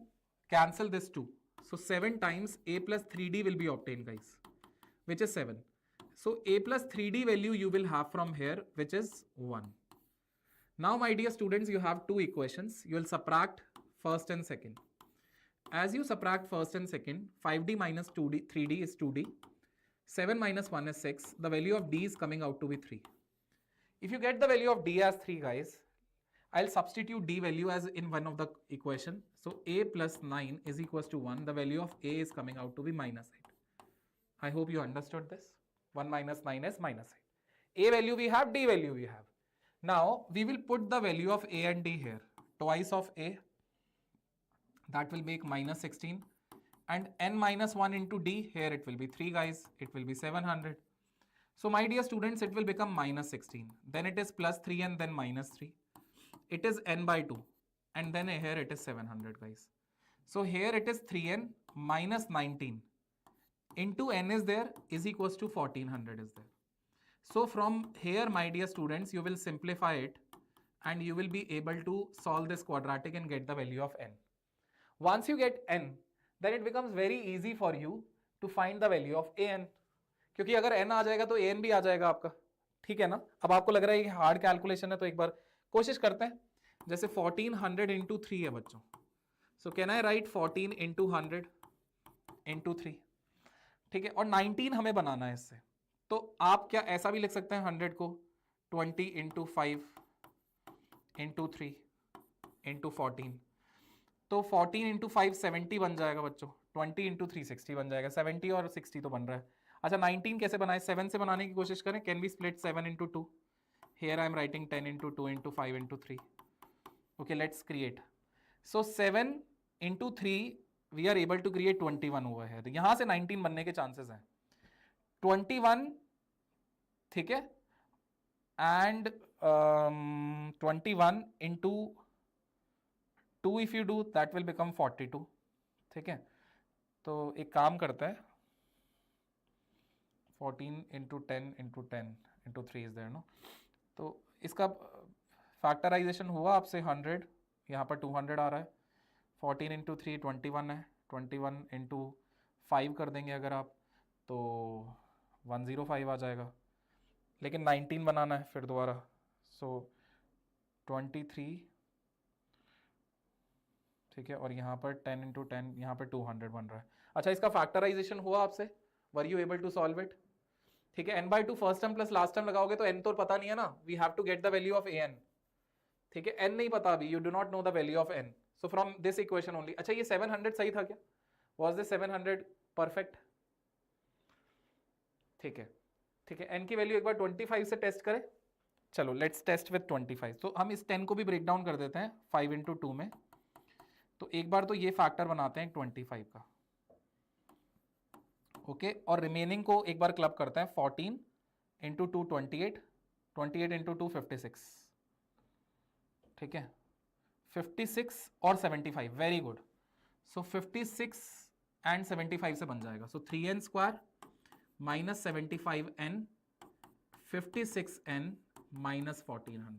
S1: cancel this 2. So 7 times a plus 3d will be obtained, guys, which is 7. So a plus 3d value you will have from here, which is 1. Now my dear students, you have two equations. You will subtract first and second. As you subtract first and second, 5d minus 2d 3d is 2d. 7 minus 1 is 6. The value of d is coming out to be 3. If you get the value of d as 3, guys, I'll substitute d value as in one of the equation. So a plus 9 is equals to 1. The value of a is coming out to be minus 8. I hope you understood this. 1 minus 9 is minus 8. A value we have, d value we have. Now we will put the value of a and d here. Twice of a, that will make minus 16, and n minus 1 into d, here it will be 3, guys, it will be 700. So my dear students, it will become minus 16, then it is plus 3 and then minus 3. It is n by 2 and then here it is 700, guys. So here it is 3n minus 19 into n is there is equals to 1400 is there. So from here, my dear students, you will simplify it and you will be able to solve this quadratic and get the value of n. Once you get n, then it becomes very easy for you to find the value of an, क्योंकि अगर n आ जाएगा तो an भी आ जाएगा आपका, ठीक है ना। अब आपको लग रहा है कि हार्ड कैलकुलेशन है, तो एक बार कोशिश करते हैं। जैसे 1400 इंटू 3 है बच्चों, so can I right 14 into 100 into 3, ठीक है। और 19 हमें बनाना है इससे, तो आप क्या ऐसा भी लिख सकते हैं 100 को 20 इंटू 5 इंटू 3 इंटू 14, तो 14 इंटू 5 70 बन जाएगा बच्चों, 20 इंटू 3 60 बन जाएगा, 70 और 60 तो बन रहा है। अच्छा 19 कैसे बनाए, 7 से बनाने की कोशिश करें। Can we split 7 into 2, here I am writing 10 into 2 into 5 into 3, okay let's create. So 7 into 3 we are able to create 21 हुआ है, तो यहां से 19 बनने के चांसेस हैं 21, ठीक है। And 21 into 2 if you do that will become 42, ठीक है। तो एक काम करता है 14 into 10 into 10 into 3 is there no, तो इसका फैक्टराइजेशन हुआ आपसे 100, यहाँ पर 200 आ रहा है, 14 इंटू 3 21 है, 21 इंटू 5 कर देंगे अगर आप तो 105 आ जाएगा, लेकिन 19 बनाना है फिर दोबारा, सो 23, ठीक है। और यहाँ पर 10 इंटू 10 यहाँ पर 200 बन रहा है। अच्छा इसका फैक्टराइजेशन हुआ आपसे, were you able to solve it, ठीक है। n/2 first term plus last term लगाओगे तो n तो पता नहीं है ना, we have to get the value of an, ठीक है। n नहीं पता अभी, you do not know the value of n, so from this equation only. अच्छा ये 700 सही था क्या, वॉज दिस 700 परफेक्ट, ठीक है, ठीक है। n की वैल्यू एक बार 25 से टेस्ट करें, चलो लेट्स टेस्ट विद 25। तो हम इस 10 को भी ब्रेक डाउन कर देते हैं 5 इंटू 2 में, तो एक बार तो ये फैक्टर बनाते हैं 25 का, ओके। और रिमेनिंग को एक बार क्लब करते हैं 14 इंटू 2 28, 28 इंटू 2 56, ठीक है। 56 और 75, वेरी गुड। सो 56 एंड 75 से बन जाएगा, सो 3n square minus 75n 56n minus 1400.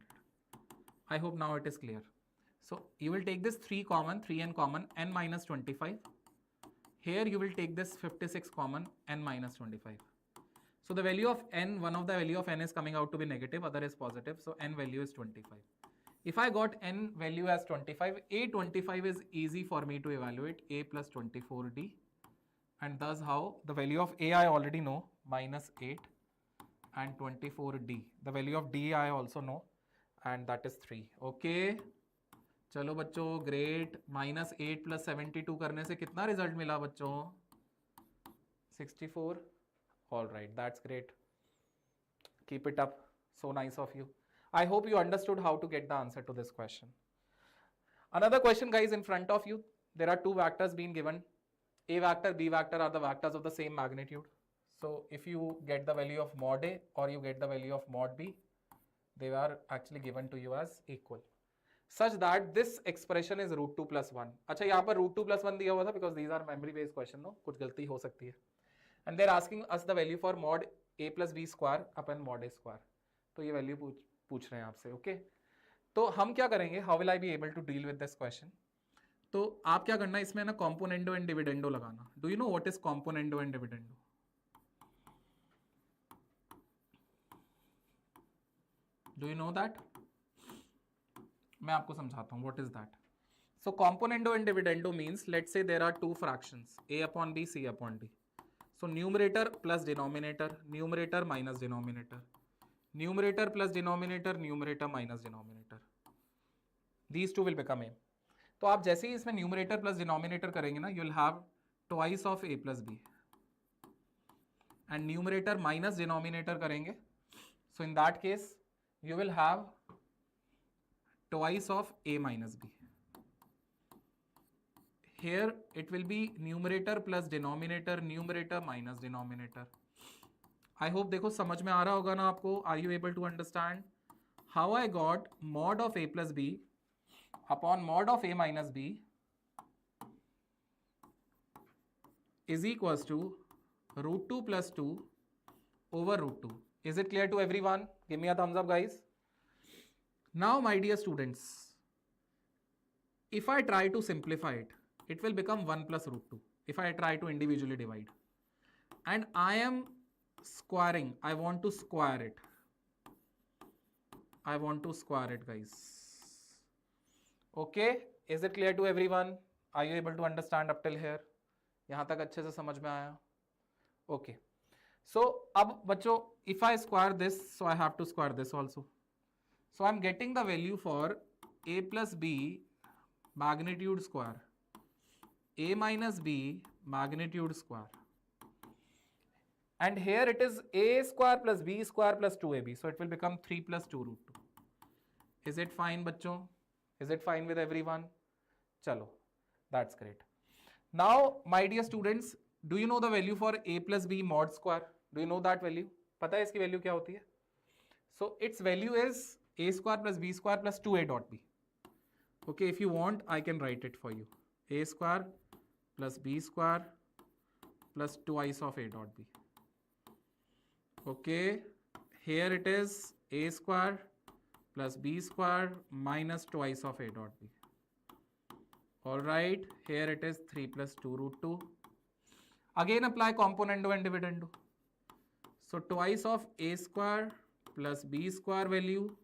S1: I hope now it is clear. So you will take this 3 common, 3n common, n minus 25. Here you will take this 56 common, n minus 25. So the value of n, one of the value of n is coming out to be negative, other is positive. So n value is 25. If I got n value as 25, a25 is easy for me to evaluate, a plus 24d. And thus how the value of a I already know, minus 8. And 24d, the value of d I also know, and that is 3, okay। चलो बच्चों great, minus 8 plus 72 करने से कितना result मिला बच्चों, 64, all right, that's great, keep it up, so nice of you. I hope you understood how to get the answer to this question. Another question guys, in front of you there are two vectors being given, a vector, b vector are the vectors of the same magnitude. So if you get the value of mod a or you get the value of mod b, they are actually given to you as equal, such that this expression is root 2 plus 1. अच्छा यहाँ पर root 2 plus 1 दिया हुआ था because these are memory based question, no, कुछ गलती हो सकती है। And they're asking us the value for mod a plus b square upon mod a square. तो ये value पूछ रहे हैं आपसे, okay? तो हम क्या करेंगे, how will I be able to deal with this question? तो आप क्या करना है इसमें ना, componendo and dividendo लगाना। Do you know what is componendo and dividendo? Do you know that? मैं आपको समझाता हूँ what is that. So componendo and dividendo means, let's say there are two fractions, a upon b, c upon d. So numerator plus denominator, numerator minus denominator, numerator plus denominator, numerator minus denominator. These two will become a. तो आप जैसे ही इसमें numerator plus denominator करेंगे ना, you'll have twice of a plus b. And numerator minus denominator करेंगे, so in that case you will have twice of a minus b. Here it will be numerator plus denominator, numerator minus denominator. I hope देखो समझ में आ रहा होगा ना आपको, are you able to understand how I got mod of a plus b upon mod of a minus b is equals to root 2 plus 2 over root 2. Is it clear to everyone? Give me a thumbs up guys. Now my dear students, if I try to simplify it, it will become 1 plus root 2. if I try to individually divide. And I am squaring. I want to square it. I want to square it, guys. Okay, is it clear to everyone? Are you able to understand up till here? यहाँ तक अच्छे से समझ में आया? Okay. So अब बच्चों, if I square this, so I have to square this also. So I'm getting the value for a plus b magnitude square, a minus b magnitude square. And here it is a square plus b square plus 2ab. So it will become 3 plus 2 root 2. Is it fine, bachcho? Is it fine with everyone? Chalo, that's great. Now, my dear students, do you know the value for a plus b mod square? Do you know that value? पता है इसकी value क्या होती है? So its value is a square plus b square plus 2a dot b. Okay, if you want, I can write it for you. A square plus b square plus twice of a dot b. Okay, here it is a square plus b square minus twice of a dot b. Alright, here it is 3 plus 2 root 2. Again apply componendo and dividendo. So twice of a square plus b square value,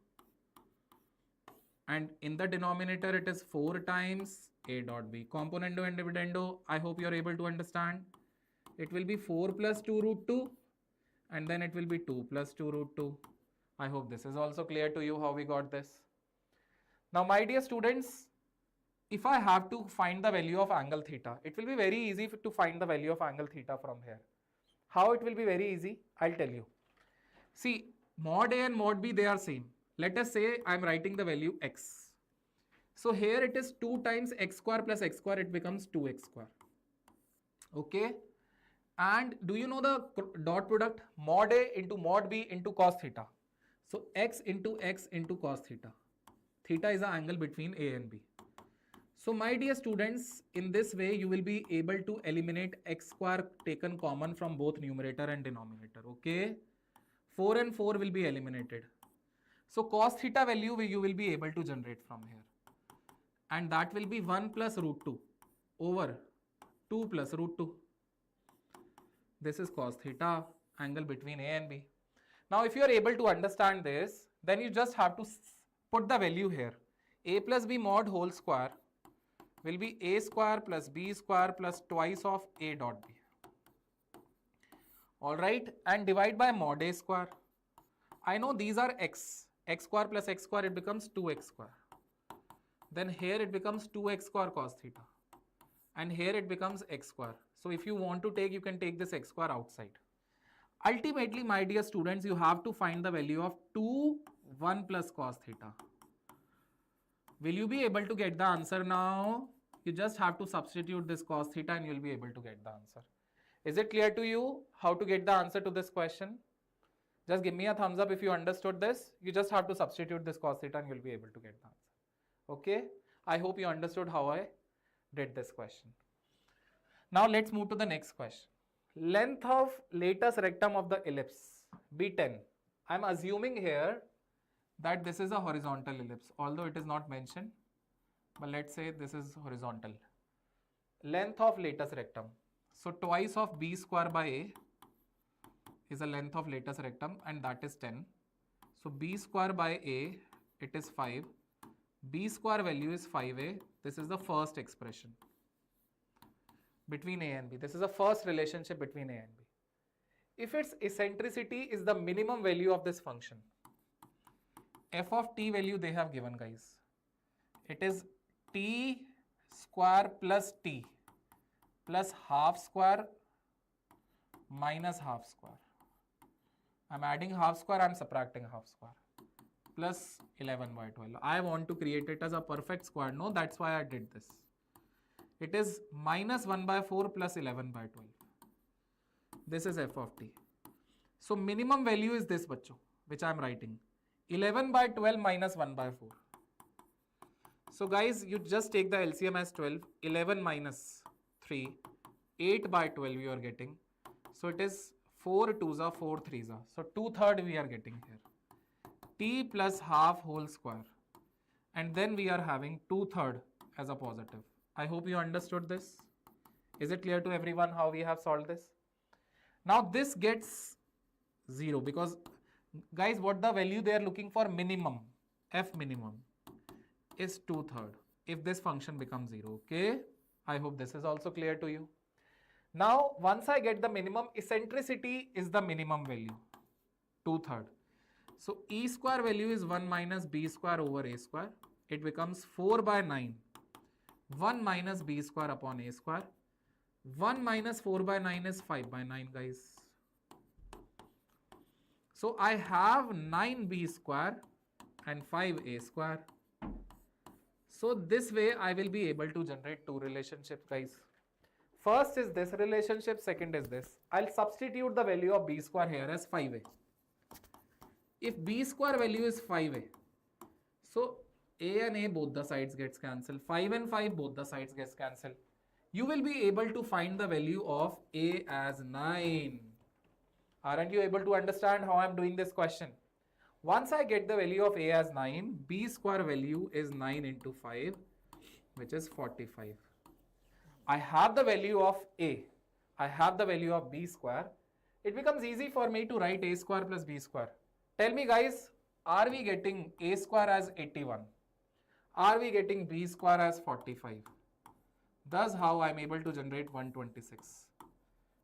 S1: and in the denominator it is 4 times a dot b. Componendo and dividendo, I hope you are able to understand. It will be 4 plus 2 root 2 and then it will be 2 plus 2 root 2. I hope this is also clear to you how we got this. Now my dear students, if I have to find the value of angle theta, it will be very easy to find the value of angle theta from here. How it will be very easy? I'll tell you. See, mod A and mod B, they are same. Let us say I am writing the value x. So here it is 2 times x square plus x square, it becomes 2x square. Okay. And do you know the dot product? Mod A into mod B into cos theta. So x into cos theta. Theta is the angle between A and B. So my dear students, in this way you will be able to eliminate x square taken common from both numerator and denominator. Okay. 4 and 4 will be eliminated. So cos theta value you will be able to generate from here. And that will be 1 plus root 2 over 2 plus root 2. This is cos theta, angle between A and B. Now if you are able to understand this, then you just have to put the value here. A plus b mod whole square will be a square plus b square plus twice of a dot b. Alright, and divide by mod a square. I know these are x square plus x square, it becomes 2x square. Then here it becomes 2x square cos theta. And here it becomes x square. So if you want to take, you can take this x square outside. Ultimately, my dear students, you have to find the value of 2, 1 plus cos theta. Will you be able to get the answer now? You just have to substitute this cos theta and you will be able to get the answer. Is it clear to you how to get the answer to this question? Just give me a thumbs up if you understood this. You just have to substitute this cos theta and you will be able to get the answer. Okay? I hope you understood how I did this question. Now let's move to the next question. Length of latus rectum of the ellipse B10. I am assuming here that this is a horizontal ellipse, although it is not mentioned, but let's say this is horizontal. Length of latus rectum. So twice of b square by a is the length of latus rectum, and that is 10. So b square by a, it is 5. B square value is 5a. This is the first expression between a and b. This is the first relationship between a and b. If its eccentricity is the minimum value of this function, f of t value they have given, guys. It is t square plus t plus half square minus half square. I'm adding half square, I'm subtracting half square, plus 11 by 12. I want to create it as a perfect square. No, that's why I did this. It is minus 1 by 4 plus 11 by 12. This is f of t. So minimum value is this, bachcho, which I am writing. 11 by 12 minus 1 by 4. So guys, you just take the LCM as 12. 11 minus 3. 8 by 12 you are getting. So it is 4 2s are 4 3s are. So 2/3 we are getting here. T plus half whole square. And then we are having 2/3 as a positive. I hope you understood this. Is it clear to everyone how we have solved this? Now this gets 0 because guys, what the value they are looking for? Minimum. F minimum is 2/3 if this function becomes 0. Okay, I hope this is also clear to you. Now once I get the minimum, eccentricity is the minimum value, 2/3. So e square value is 1 minus b square over a square. It becomes 4/9. 1 minus b square upon a square. 1 minus 4/9 is 5/9, guys. So I have 9b square and 5a square. So this way I will be able to generate two relationships, guys. First is this relationship, second is this. I'll substitute the value of b square here as 5a. If b square value is 5a, so a and a both the sides gets cancelled. 5 and 5 both the sides gets cancelled. You will be able to find the value of a as 9. Aren't you able to understand how I'm doing this question? Once I get the value of a as 9, b square value is 9 into 5, which is 45. I have the value of a. I have the value of b square. It becomes easy for me to write a square plus b square. Tell me guys, are we getting a square as 81? Are we getting b square as 45? Thus how I am able to generate 126.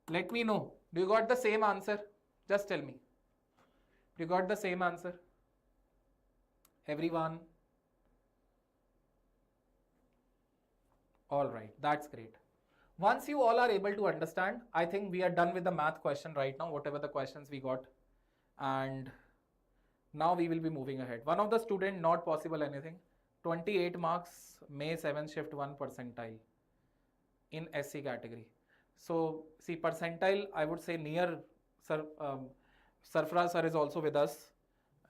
S1: Let me know. Do you got the same answer? Just tell me. You got the same answer? Everyone? Alright, that's great. Once you all are able to understand, I think we are done with the math question right now, whatever the questions we got. And now we will be moving ahead. One of the student, not possible anything, 28 marks, May 7 shift 1 percentile in SC category. So see, percentile, I would say near Sarfraz sir is also with us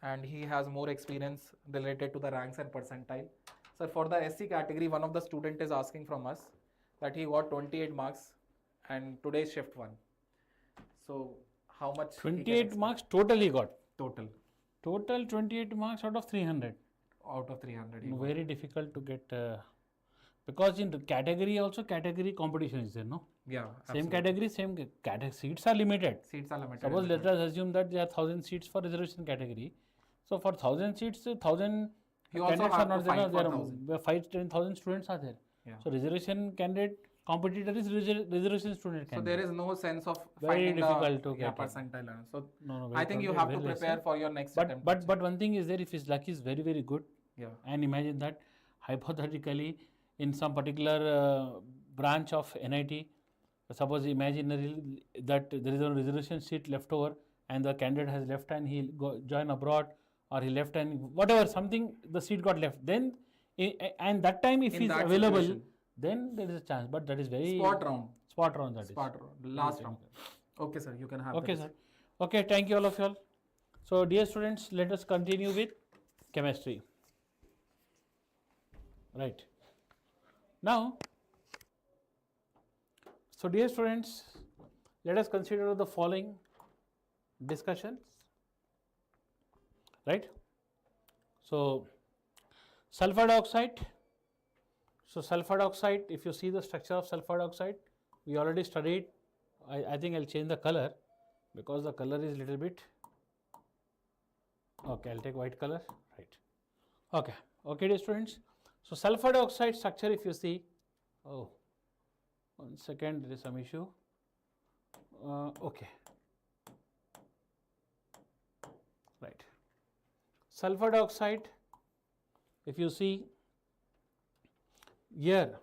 S1: and he has more experience related to the ranks and percentile. Sir, for the SC category, one of the student is asking from us that he got 28 marks and today's shift 1. So how much?
S2: 28 marks total he got.
S1: Total.
S2: Total 28 marks out of 300.
S1: Out of 300.
S2: Very difficult to get, because in the category also category competition is there, no?
S1: Yeah.
S2: Same category, same seats are limited.
S1: Seats are limited.
S2: Suppose let us assume that there are 1000 seats for reservation category. So for 1000 seats, 1000
S1: you also
S2: candidates are
S1: have
S2: not
S1: to
S2: there.
S1: fight
S2: There
S1: for
S2: are
S1: 1000.
S2: 5,000 students are there.
S1: Yeah.
S2: So reservation candidate competitor is reservation student candidate.
S1: So there is no sense of
S2: Very
S1: finding
S2: difficult
S1: the
S2: to get
S1: percentile. So
S2: No,
S1: I think you have to prepare for your next attempt.
S2: But one thing is there, if his luck is very, very good,
S1: yeah.
S2: and imagine that hypothetically in some particular branch of NIT, suppose imaginary that there is a reservation seat left over and the candidate has left and he'll go join abroad, or he left and whatever, something, the seat got left, then and that time if
S1: In
S2: he's
S1: that
S2: available,
S1: situation,
S2: then there is a chance, but that is very
S1: spot round.
S2: Spot round, that is.
S1: Spot round. Last round. Okay, sir, you can have
S2: Okay,
S1: the
S2: sir. Okay, thank you all of you all. So dear students, let us continue with chemistry. Right. Now, so dear students, let us consider the following discussions. Right. So sulfur dioxide. So sulfur dioxide, if you see the structure of sulfur dioxide, we already studied. I think I'll change the color because the color is little bit. Okay, I'll take white color. Right. Okay. Okay, dear students. So sulfur dioxide structure, if you see, oh, 1 second, there is some issue. Okay. Right. Sulfur dioxide, if you see here,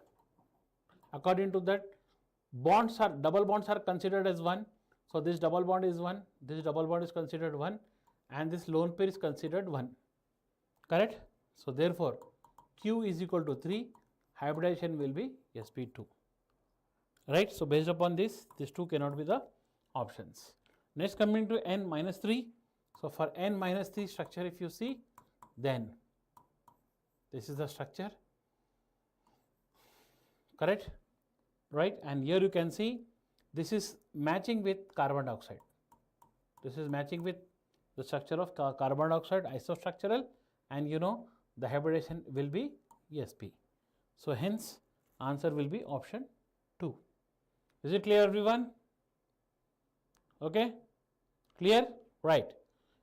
S2: according to that, double bonds are considered as 1. So this double bond is 1, this double bond is considered 1, and this lone pair is considered 1. Correct? So therefore, Q is equal to 3, hybridization will be sp2. Right? So based upon this, these two cannot be the options. Next, coming to n minus 3. So for n minus 3 structure, if you see, then this is the structure. Correct? Right? And here you can see this is matching with carbon dioxide. This is matching with the structure of carbon dioxide, isostructural, and you know the hybridization will be sp. So hence answer will be option 2. Is it clear, everyone? Okay, clear? Right.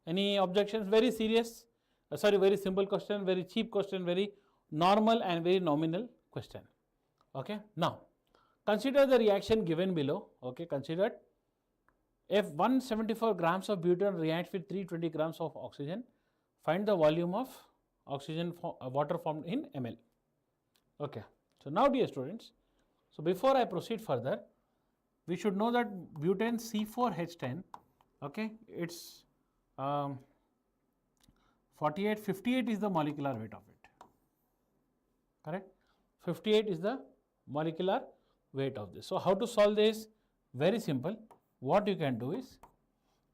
S2: Any objections? Very serious, very simple question, very cheap question, very normal and very nominal question. Okay, now consider the reaction given below. Okay, consider if 174 grams of butane reacts with 320 grams of oxygen, find the volume of oxygen water formed in ml. Okay, so now dear students, so before I proceed further, we should know that butane C4H10, okay, it's 58 is the molecular weight of it, correct? 58 is the molecular weight of this. So how to solve this? Very simple. What you can do is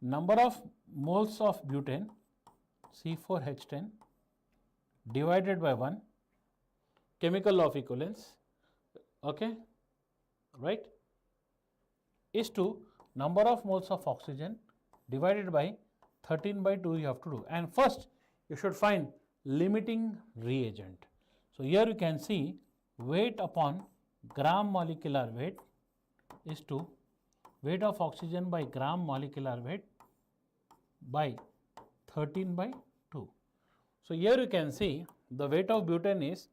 S2: number of moles of butane C4H10 divided by 1, chemical law of equivalence, okay, right, is to number of moles of oxygen divided by 13 by 2 you have to do. And first you should find limiting reagent. So here you can see weight upon gram molecular weight is to weight of oxygen by gram molecular weight by 13 by 2. So here you can see the weight of butane is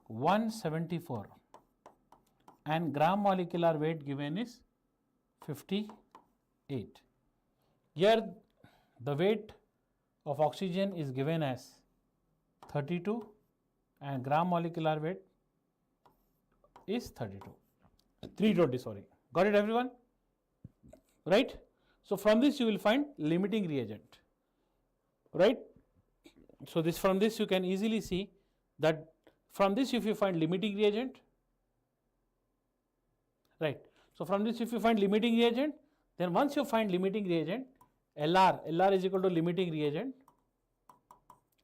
S2: 174 and gram molecular weight given is 58. Here the weight of oxygen is given as 32 and gram molecular weight is 320, sorry. Got it, everyone? Right? So from this you will find limiting reagent, right? So from this you can easily see that from this if you find limiting reagent, right? So from this if you find limiting reagent, then once you find limiting reagent, LR is equal to limiting reagent.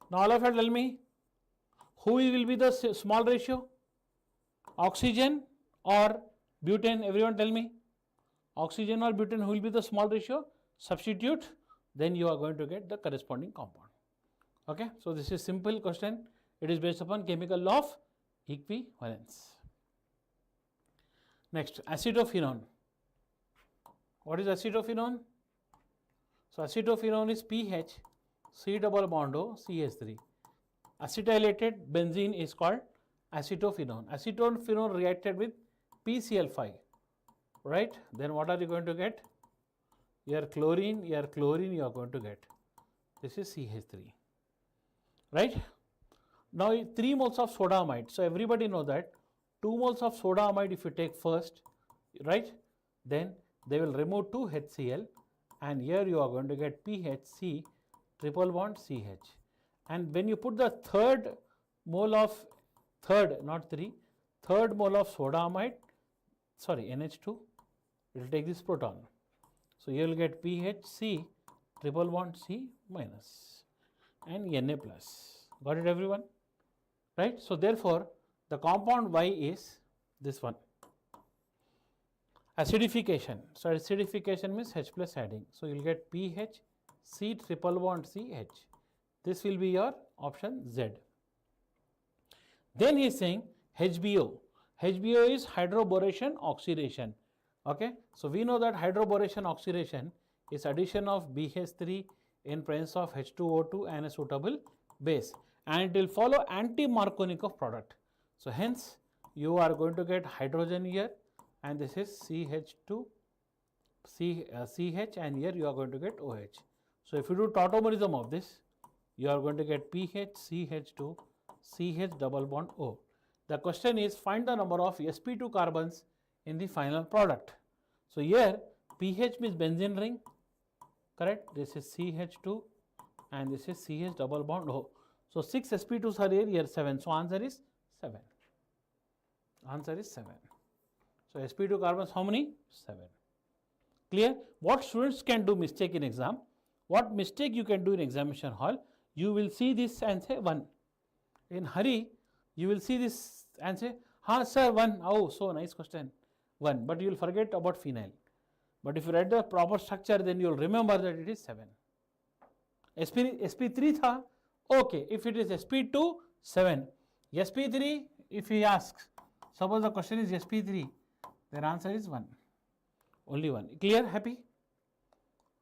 S2: Now all of you tell me, who will be the small ratio? Oxygen or butane? Everyone tell me. Oxygen or butane, who will be the small ratio? Substitute, then you are going to get the corresponding compound. Okay, so this is simple question. It is based upon chemical law of equivalence. Next, acetophenone. What is acetophenone? So acetophenone is PH C double bond O CH3. Acetylated benzene is called acetophenone. Acetophenone reacted with PCl5, right? Then what are you going to get? Your chlorine you are going to get. This is CH3, right? Now 3 moles of soda amide. So everybody know that 2 moles of soda amide if you take first, right? Then they will remove 2 HCl and here you are going to get PHC triple bond CH. And when you put the third mole of third mole of soda amide, sorry, NH2, it will take this proton. So you will get PHC triple bond C minus and Na plus. Got it, everyone? Right? So therefore the compound Y is this one. Acidification. So acidification means H plus adding. So you will get PH C triple bond CH. This will be your option Z. Then he is saying HBO. HBO is hydroboration oxidation. Okay. So we know that hydroboration oxidation is addition of BH3 in presence of H2O2 and a suitable base, and it will follow anti-Markovnikov product. So hence you are going to get hydrogen here, and this is CH2 CH, and here you are going to get OH. So if you do tautomerism of this, you are going to get PH CH2 CH double bond O. The question is find the number of sp2 carbons in the final product. So here PH means benzene ring, correct? This is CH2 and this is CH double bond O. So 6 sp2s are here 7. So answer is 7. Answer is 7. So sp2 carbons how many? 7. Clear? What students can do mistake in exam? What mistake you can do in examination hall? You will see this and say 1. In hurry, you will see this and say, ha sir, 1. Oh, so nice question. 1. But you will forget about phenyl. But if you read the proper structure, then you will remember that it is 7. sp3 tha? Okay. If it is sp2, 7. sp3, if he asks, suppose the question is sp3, then answer is 1. Only one. Clear? Happy?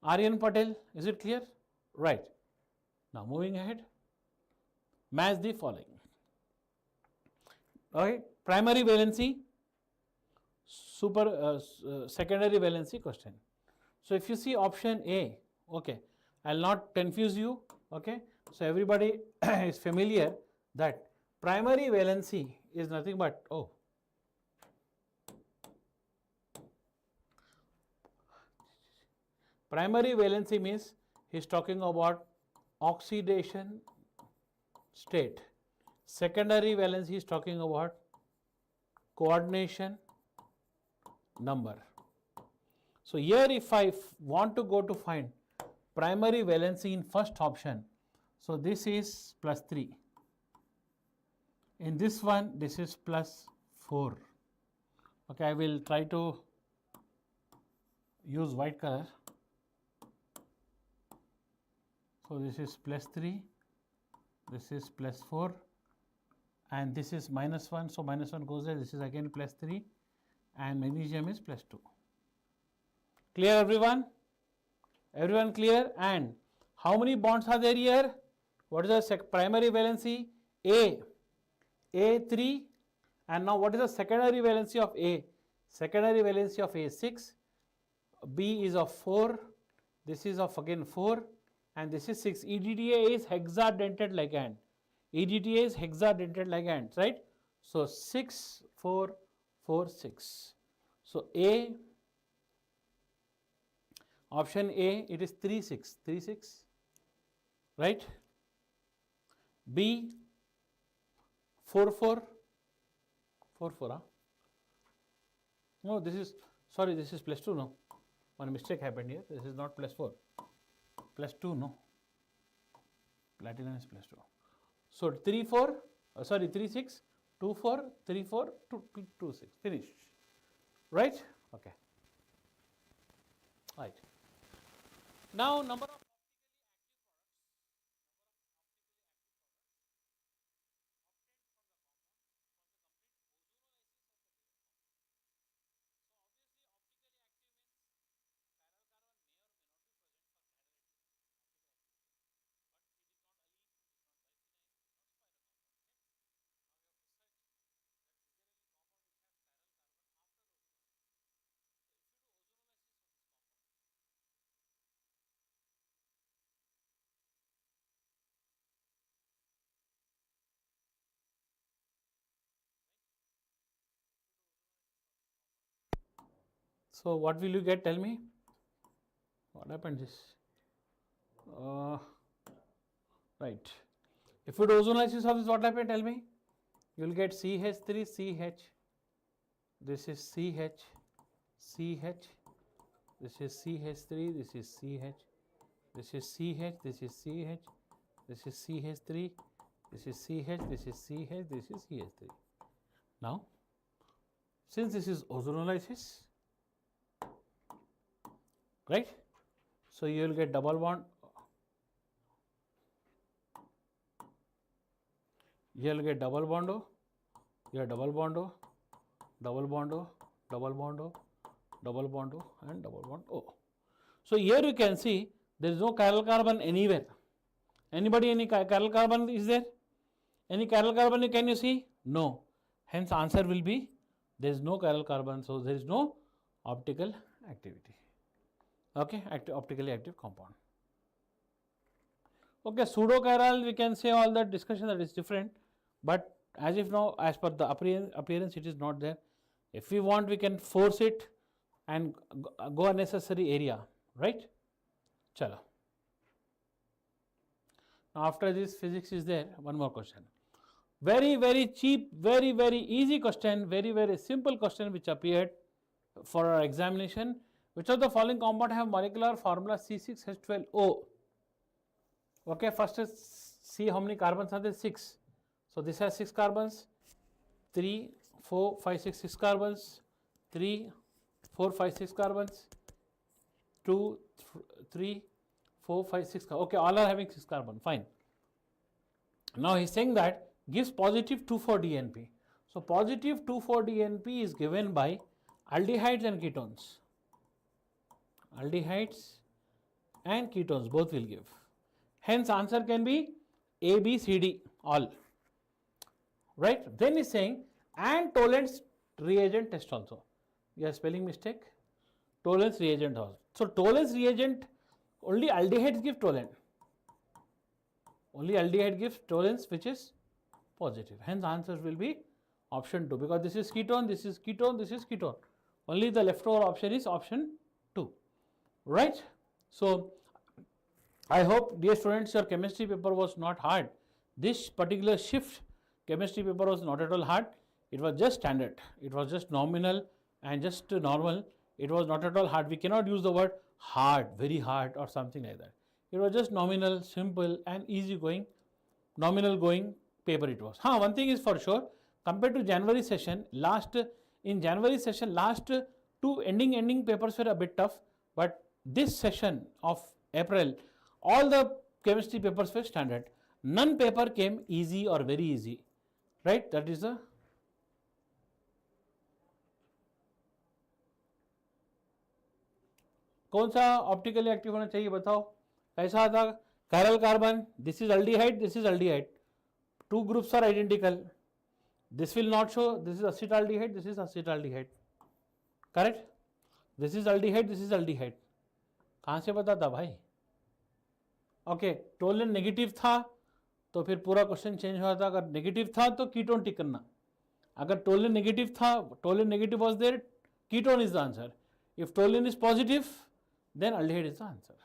S2: Aryan Patel, is it clear? Right. Now moving ahead. Match the following. Okay. Primary valency, secondary valency question. So if you see option A, okay, I'll not confuse you, okay. So everybody is familiar that primary valency is nothing but, primary valency means he's talking about oxidation state. Secondary valency is talking about coordination number. So here if I want to go to find primary valency in first option, so this is +3. In this one, this is +4. Okay, I will try to use white color. So this is +3, this is +4, and this is -1. So -1 goes there. This is again +3, and magnesium is +2. Clear, everyone? Everyone clear? And how many bonds are there here? What is the primary valency? A3. And now what is the secondary valency of A? Secondary valency of A is 6. B is of 4. This is of again 4. And this is 6. EDTA is hexadentate ligand. EDTA is hexadentate ligand, right? So 6, 4, 4, 6. So A, option A, it is 3, 6, 3, 6, right? B, 4, 4, 4, 4, huh? No, this is, sorry, this is +2, no? One mistake happened here. This is not +4. +2, no? Platinum is +2. So 3, 4, 3, 6, 2, 4, 3, 4, 2, 6. Finish. Right? Okay. Right. Now, number of So what will you get? Tell me. What happened? This. Right. If you do ozonolysis of this, what happened? Tell me. You will get CH3, CH. This is CH, CH. This is CH3. This is CH. This is CH. This is CH. This is CH3. This is CH. This is CH. This is CH3. Now, since this is ozonolysis, right? So you will get double bond. You will get double bond O. You have double bond O, double bond O, double bond O, double bond O, and double bond O. So here you can see there is no chiral carbon anywhere. Anybody, any chiral carbon is there? Any chiral carbon can you see? No. Hence answer will be there is no chiral carbon, so there is no optical activity. Okay, optically active compound. Okay, pseudochiral, we can say all that discussion that is different, but as if now, as per the appearance, it is not there. If we want, we can force it and go unnecessary area, right? Chalo. Now after this physics is there, one more question. Very, very cheap, very, very easy question, very, very simple question which appeared for our examination. Which of the following compound have molecular formula C6H12O? Okay, first is see how many carbons are there? 6. So this has 6 carbons. 3, 4, 5, 6, 6 carbons. 3, 4, 5, 6 carbons. 2, 3, 4, 5, 6. Okay, all are having 6 carbon. Fine. Now he's saying that gives positive 2,4-DNP. So positive 2,4-DNP is given by aldehydes and ketones. aldehydes and ketones both will give. Hence answer can be A, B, C, D all. Right? Then is saying and Tollens reagent test also. You are spelling mistake. Tollens reagent also. So Tollens reagent only aldehydes give Tollens. Only aldehyde gives Tollens which is positive. Hence answer will be option 2 because this is ketone, this is ketone, this is ketone. Only the leftover option is option 2. Right? So I hope dear students your chemistry paper was not hard. This particular shift chemistry paper was not at all hard. It was just standard. It was just nominal and just normal. It was not at all hard. We cannot use the word hard, very hard or something like that. It was just nominal, simple and easy going, nominal going paper it was. One thing is for sure, compared to January session, last 2 ending papers were a bit tough, but this session of April, all the chemistry papers were standard. None paper came easy or very easy, right? That is the कौन सा optically active होना चाहिए बताओ कैसा आता chiral carbon this is aldehyde 2 groups are identical this will not show this is acetaldehyde correct this is aldehyde कहाँ से पता था भाई ओके टोलन नेगेटिव था तो फिर पूरा क्वेश्चन चेंज हुआ था अगर नेगेटिव था तो कीटोन टिक करना अगर टोलन नेगेटिव था Tollen negative was there ketone is the answer if Tollen is positive then aldehyde is the answer.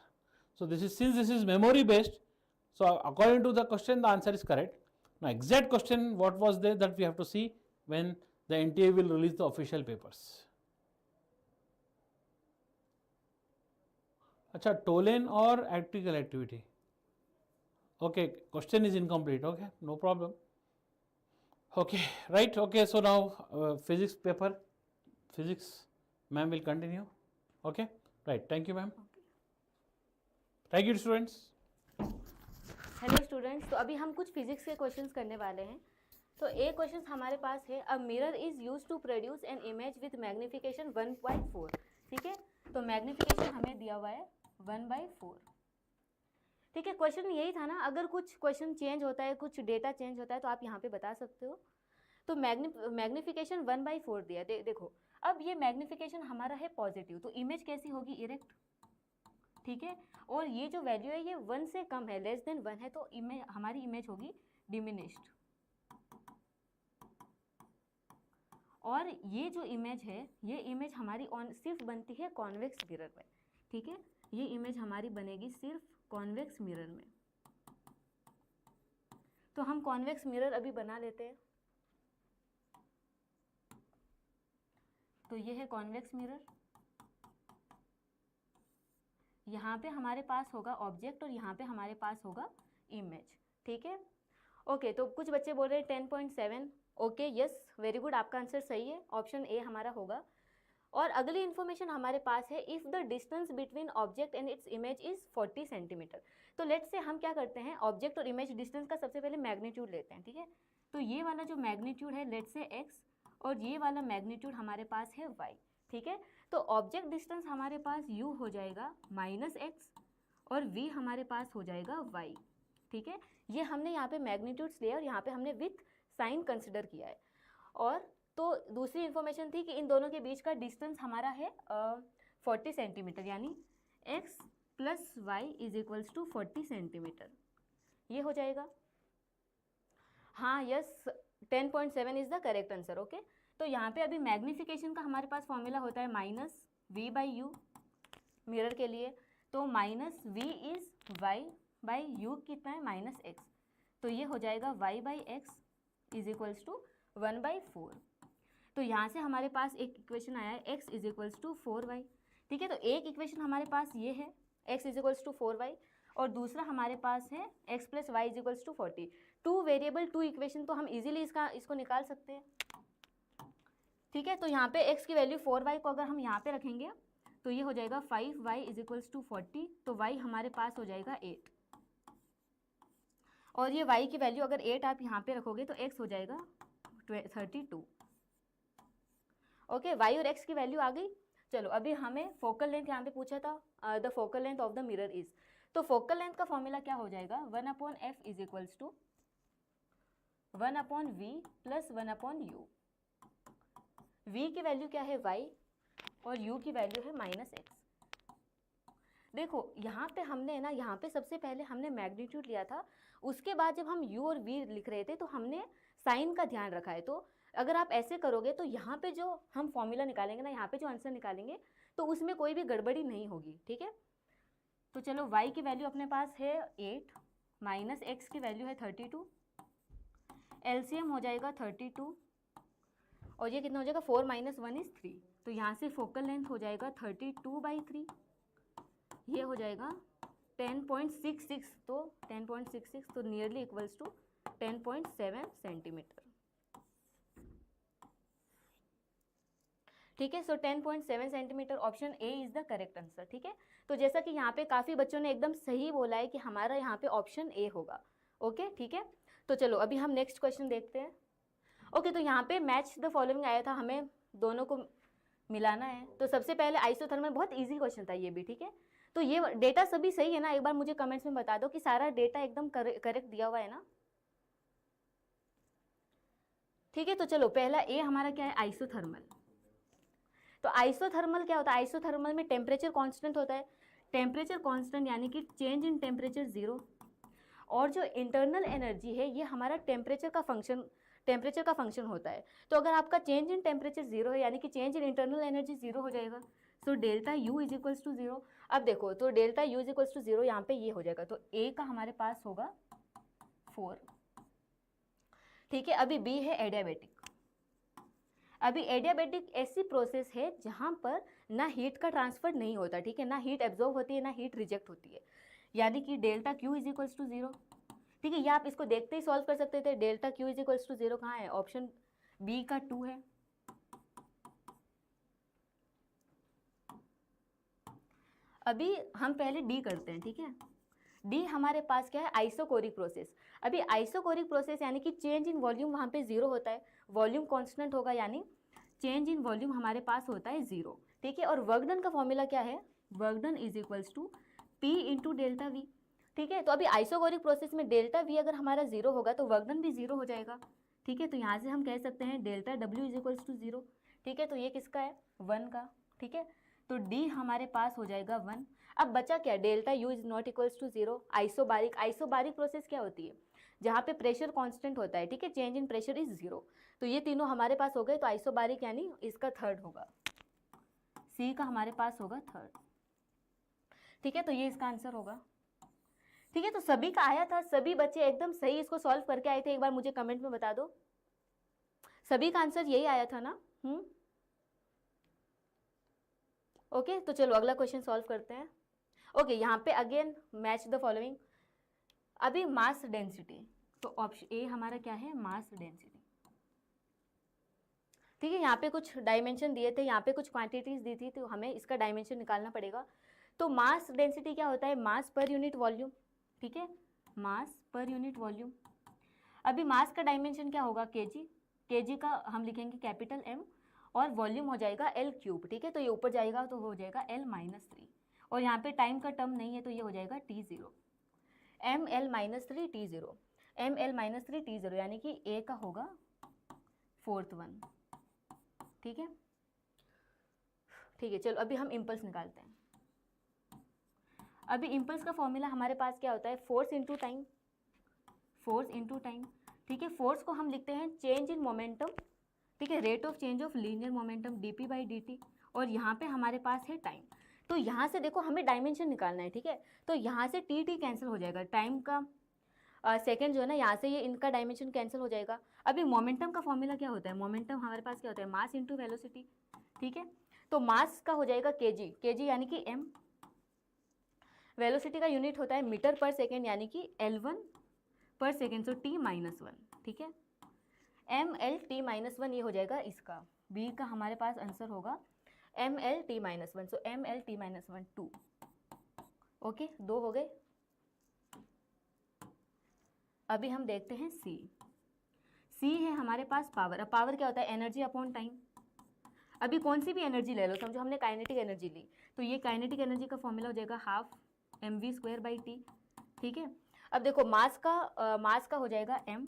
S2: So this is since this is memory based, so according to the question the answer is correct. Now exact question what was there that we have to see when the NTA will release the official papers. अच्छा Tollens और electrical activity. Okay, question is incomplete. Okay, no problem. Okay, right. Okay, so now physics paper, physics, ma'am will continue. Okay. Right, thank you ma'am. Thank you students.
S5: Hello students, तो अभी हम कुछ physics के questions करने वाले हैं. तो एक क्वेश्चन हमारे पास है, a mirror is used to produce an image with magnification 1/4. ठीक है, तो मैग्नीफिकेशन हमें दिया हुआ है 1/4. ठीक है, क्वेश्चन यही था ना, अगर कुछ क्वेश्चन चेंज होता है, कुछ डेटा चेंज होता है तो आप यहाँ पे बता सकते हो. तो मैग्नीफिकेशन 1/4 दिया. देखो अब ये मैग्नीफिकेशन हमारा है पॉजिटिव, तो इमेज कैसी होगी, इरेक्ट. ठीक है, और ये जो वैल्यू है ये 1 से कम है, लेस देन 1 है, तो हमारी इमेज होगी डिमिनिश्ड. और ये जो इमेज है, ये इमेज हमारी सिर्फ बनती है कॉन्वेक्स मिरर में. ठीक है, ये इमेज हमारी बनेगी सिर्फ कॉन्वेक्स मिरर में. तो हम कॉन्वेक्स मिरर अभी बना लेते हैं. तो ये है कॉन्वेक्स मिरर. यहाँ पे हमारे पास होगा ऑब्जेक्ट और यहाँ पे हमारे पास होगा इमेज. ठीक है, ओके. तो कुछ बच्चे बोल रहे हैं 10.7. ओके, यस, वेरी गुड, आपका आंसर सही है, ऑप्शन ए हमारा होगा. और अगली इन्फॉर्मेशन हमारे पास है, if the distance between object and its image is 40 centimetre. तो लेट्स से हम क्या करते हैं, ऑब्जेक्ट और इमेज डिस्टेंस का सबसे पहले मैग्नीट्यूड लेते हैं. ठीक है, तो ये वाला जो मैग्नीट्यूड है लेट्स से एक्स, और ये वाला मैग्नीट्यूड हमारे पास है y. ठीक है, तो ऑब्जेक्ट डिस्टेंस हमारे पास u हो जाएगा -x और v हमारे पास हो जाएगा y. ठीक है, ये हमने यहाँ पे मैग्नीट्यूड्स लिए और यहाँ पे हमने विथ साइन कंसिडर किया है. और तो दूसरी इन्फॉर्मेशन थी कि इन दोनों के बीच का डिस्टेंस हमारा है 40 सेंटीमीटर, यानी x + y = 40 सेंटीमीटर. ये हो जाएगा. हाँ, yes, 10.7 is the correct answer. Okay, तो यहाँ पे अभी मैग्नीफिकेशन का हमारे पास फॉर्मूला होता है -v/u मिरर के लिए. तो -v इज़ y/u कितना है, -x. तो ये हो जाएगा y/x = 1/4. तो यहाँ से हमारे पास एक इक्वेशन आया है x = 4y. ठीक है, तो एक इक्वेशन हमारे पास ये है x = 4y और दूसरा हमारे पास है x + y = 40. 2 वेरिएबल 2 इक्वेशन, तो हम इजीली इसको निकाल सकते हैं. ठीक है, तो यहाँ पे x की वैल्यू 4y को अगर हम यहाँ पे रखेंगे तो ये हो जाएगा 5y = 40. तो y हमारे पास हो जाएगा 8 और ये y की वैल्यू अगर 8 आप यहाँ पे रखोगे तो x हो जाएगा 32. ओके, y और x की वैल्यू आ गई. चलो अभी हमें फोकल लेंथ यहाँ पे पूछा था, the focal length of the mirror is, तो फोकल लेंथ का फॉर्मूला क्या हो जाएगा, 1/f is equals to 1/v plus 1/u। v की वैल्यू क्या है y और u की वैल्यू है -x। देखो यहाँ पे हमने ना, यहाँ पे सबसे पहले हमने मैग्नीट्यूड लिया था, उसके बाद जब हम u और v लिख रहे थे तो हमने साइन का ध्यान रखा है। तो अगर आप ऐसे करोगे तो यहाँ पे जो हम फॉर्मूला निकालेंगे ना, यहाँ पे जो आंसर निकालेंगे तो उसमें कोई भी गड़बड़ी नहीं होगी, ठीक है। तो चलो y की वैल्यू अपने पास है 8, माइनस x की वैल्यू है 32, एलसीएम हो जाएगा 32 और ये कितना हो जाएगा, 4 - 1 = 3। तो यहाँ से फोकल लेंथ हो जाएगा 32/3, ये हो जाएगा 10.66, तो 10.66 तो नियरली इक्वल्स टू 10.7 सेंटीमीटर, ठीक है। सो 10.7 centimetre, option A is the correct answer, ठीक है। तो जैसा कि यहाँ पे काफ़ी बच्चों ने एकदम सही बोला है कि हमारा यहाँ पे ऑप्शन ए होगा, ओके, ठीक है। तो चलो अभी हम नेक्स्ट क्वेश्चन देखते हैं। ओके, तो यहाँ पे मैच द फॉलोइंग आया था, हमें दोनों को मिलाना है। तो सबसे पहले आइसोथर्मल, बहुत ईजी क्वेश्चन था ये भी, ठीक है। तो ये डेटा सभी सही है ना, एक बार मुझे कमेंट्स में बता दो कि सारा डेटा एकदम करेक्ट दिया हुआ है ना, ठीक है। तो चलो पहला ए हमारा क्या है, आइसोथर्मल। तो आइसोथर्मल क्या होता है, आइसोथर्मल में टेम्परेचर कांस्टेंट होता है, टेम्परेचर कांस्टेंट यानी कि चेंज इन टेम्परेचर 0, और जो इंटरनल एनर्जी है ये हमारा टेम्परेचर का फंक्शन होता है। तो अगर आपका चेंज इन टेम्परेचर 0 है यानी कि चेंज इन इंटरनल एनर्जी 0 हो जाएगा। So delta U is equals to 0। अब देखो, तो delta U is equals to 0 यहाँ पे ये हो जाएगा, तो A का हमारे पास होगा 4, ठीक है। अभी B है एडियाबेटिक। अभी एडियाबेटिक ऐसी प्रोसेस है जहाँ पर ना हीट का ट्रांसफर नहीं होता, ठीक है, ना हीट एब्जॉर्ब होती है ना हीट रिजेक्ट होती है, यानी कि delta Q is equals to 0, ठीक है। ये आप इसको देखते ही सॉल्व कर सकते थे। Delta Q is equals to 0 कहाँ है, ऑप्शन बी का 2 है। अभी हम पहले डी करते हैं, ठीक है। डी हमारे पास क्या है, आइसोकोरिक प्रोसेस। अभी आइसोकोरिक प्रोसेस यानी कि चेंज इन वॉल्यूम वहाँ पे 0 होता है, वॉल्यूम कांस्टेंट होगा यानी चेंज इन वॉल्यूम हमारे पास होता है 0, ठीक है। और वर्क डन का फॉर्मूला क्या है, work done is equals to P into delta V, ठीक है। तो अभी आइसोकोरिक प्रोसेस में डेल्टा वी अगर हमारा 0 होगा तो वर्क डन भी 0 हो जाएगा, ठीक है। तो यहाँ से हम कह सकते हैं delta W is equals to 0, ठीक है। तो ये किसका है, 1 का, ठीक है। तो डी हमारे पास हो जाएगा 1। अब बचा क्या, delta U is not equals to 0। Isobaric process क्या होती है, जहाँ पे प्रेशर कांस्टेंट होता है, ठीक है, चेंज इन प्रेशर इज 0। तो ये तीनों हमारे पास हो गए। तो आइसोबारिक यानी इसका थर्ड होगा, सी का हमारे पास होगा थर्ड, ठीक है। तो ये इसका आंसर होगा, ठीक है। तो सभी का आया था, सभी बच्चे एकदम सही इसको सॉल्व करके आए थे। एक बार मुझे कमेंट में बता दो, सभी का आंसर यही आया था ना। ओके, तो चलो अगला क्वेश्चन सॉल्व करते हैं। ओके, यहाँ पे अगेन मैच द फॉलोइंग। अभी मास डेंसिटी, तो ऑप्शन ए हमारा क्या है, मास डेंसिटी, ठीक है। यहाँ पे कुछ डायमेंशन दिए थे, यहाँ पे कुछ क्वांटिटीज दी थी, तो हमें इसका डायमेंशन निकालना पड़ेगा। तो मास डेंसिटी क्या होता है, मास पर यूनिट वॉल्यूम, ठीक है, मास पर यूनिट वॉल्यूम। अभी मास का डायमेंशन क्या होगा, केजी का हम लिखेंगे कैपिटल M और वॉल्यूम हो जाएगा L3, ठीक है। तो ये ऊपर जाएगा तो हो जाएगा L-3, और यहाँ पे टाइम का टर्म नहीं है तो ये हो जाएगा T0, ml-3 T0, ml-3 T0 यानी कि A का होगा 4th वन, ठीक है, ठीक है। चलो अभी हम इम्पल्स निकालते हैं। अभी इम्पल्स का फॉर्मूला हमारे पास क्या होता है, फोर्स इंटू टाइम, ठीक है। फोर्स को हम लिखते हैं चेंज इन मोमेंटम, ठीक है, rate of change of linear momentum dp/dt, और यहाँ पे हमारे पास है टाइम। तो यहाँ से देखो हमें डायमेंशन निकालना है, ठीक है। तो यहाँ से टी कैंसिल हो जाएगा, टाइम का सेकेंड जो है ना, यहाँ से ये इनका डायमेंशन कैंसिल हो जाएगा। अभी मोमेंटम का फॉर्मूला क्या होता है, मोमेंटम हमारे पास क्या होता है, मास इंटू वेलोसिटी, ठीक है। तो मास का हो जाएगा केजी यानी कि m, वेलोसिटी का यूनिट होता है मीटर पर सेकेंड यानी कि L1 पर सेकेंड, सो T-1, ठीक है, mL-T-1 ये हो जाएगा इसका, बी का हमारे पास आंसर होगा mL-T-1, सो mL-T-1 2, ओके, 2 हो गए। अभी हम देखते हैं सी है हमारे पास पावर। अब पावर क्या होता है, एनर्जी अपॉन टाइम। अभी कौन सी भी एनर्जी ले लो, समझो हमने काइनेटिक एनर्जी ली, तो ये काइनेटिक एनर्जी का फॉर्मूला हो जाएगा हाफ mv²/t, ठीक है। अब देखो मास का हो जाएगा m,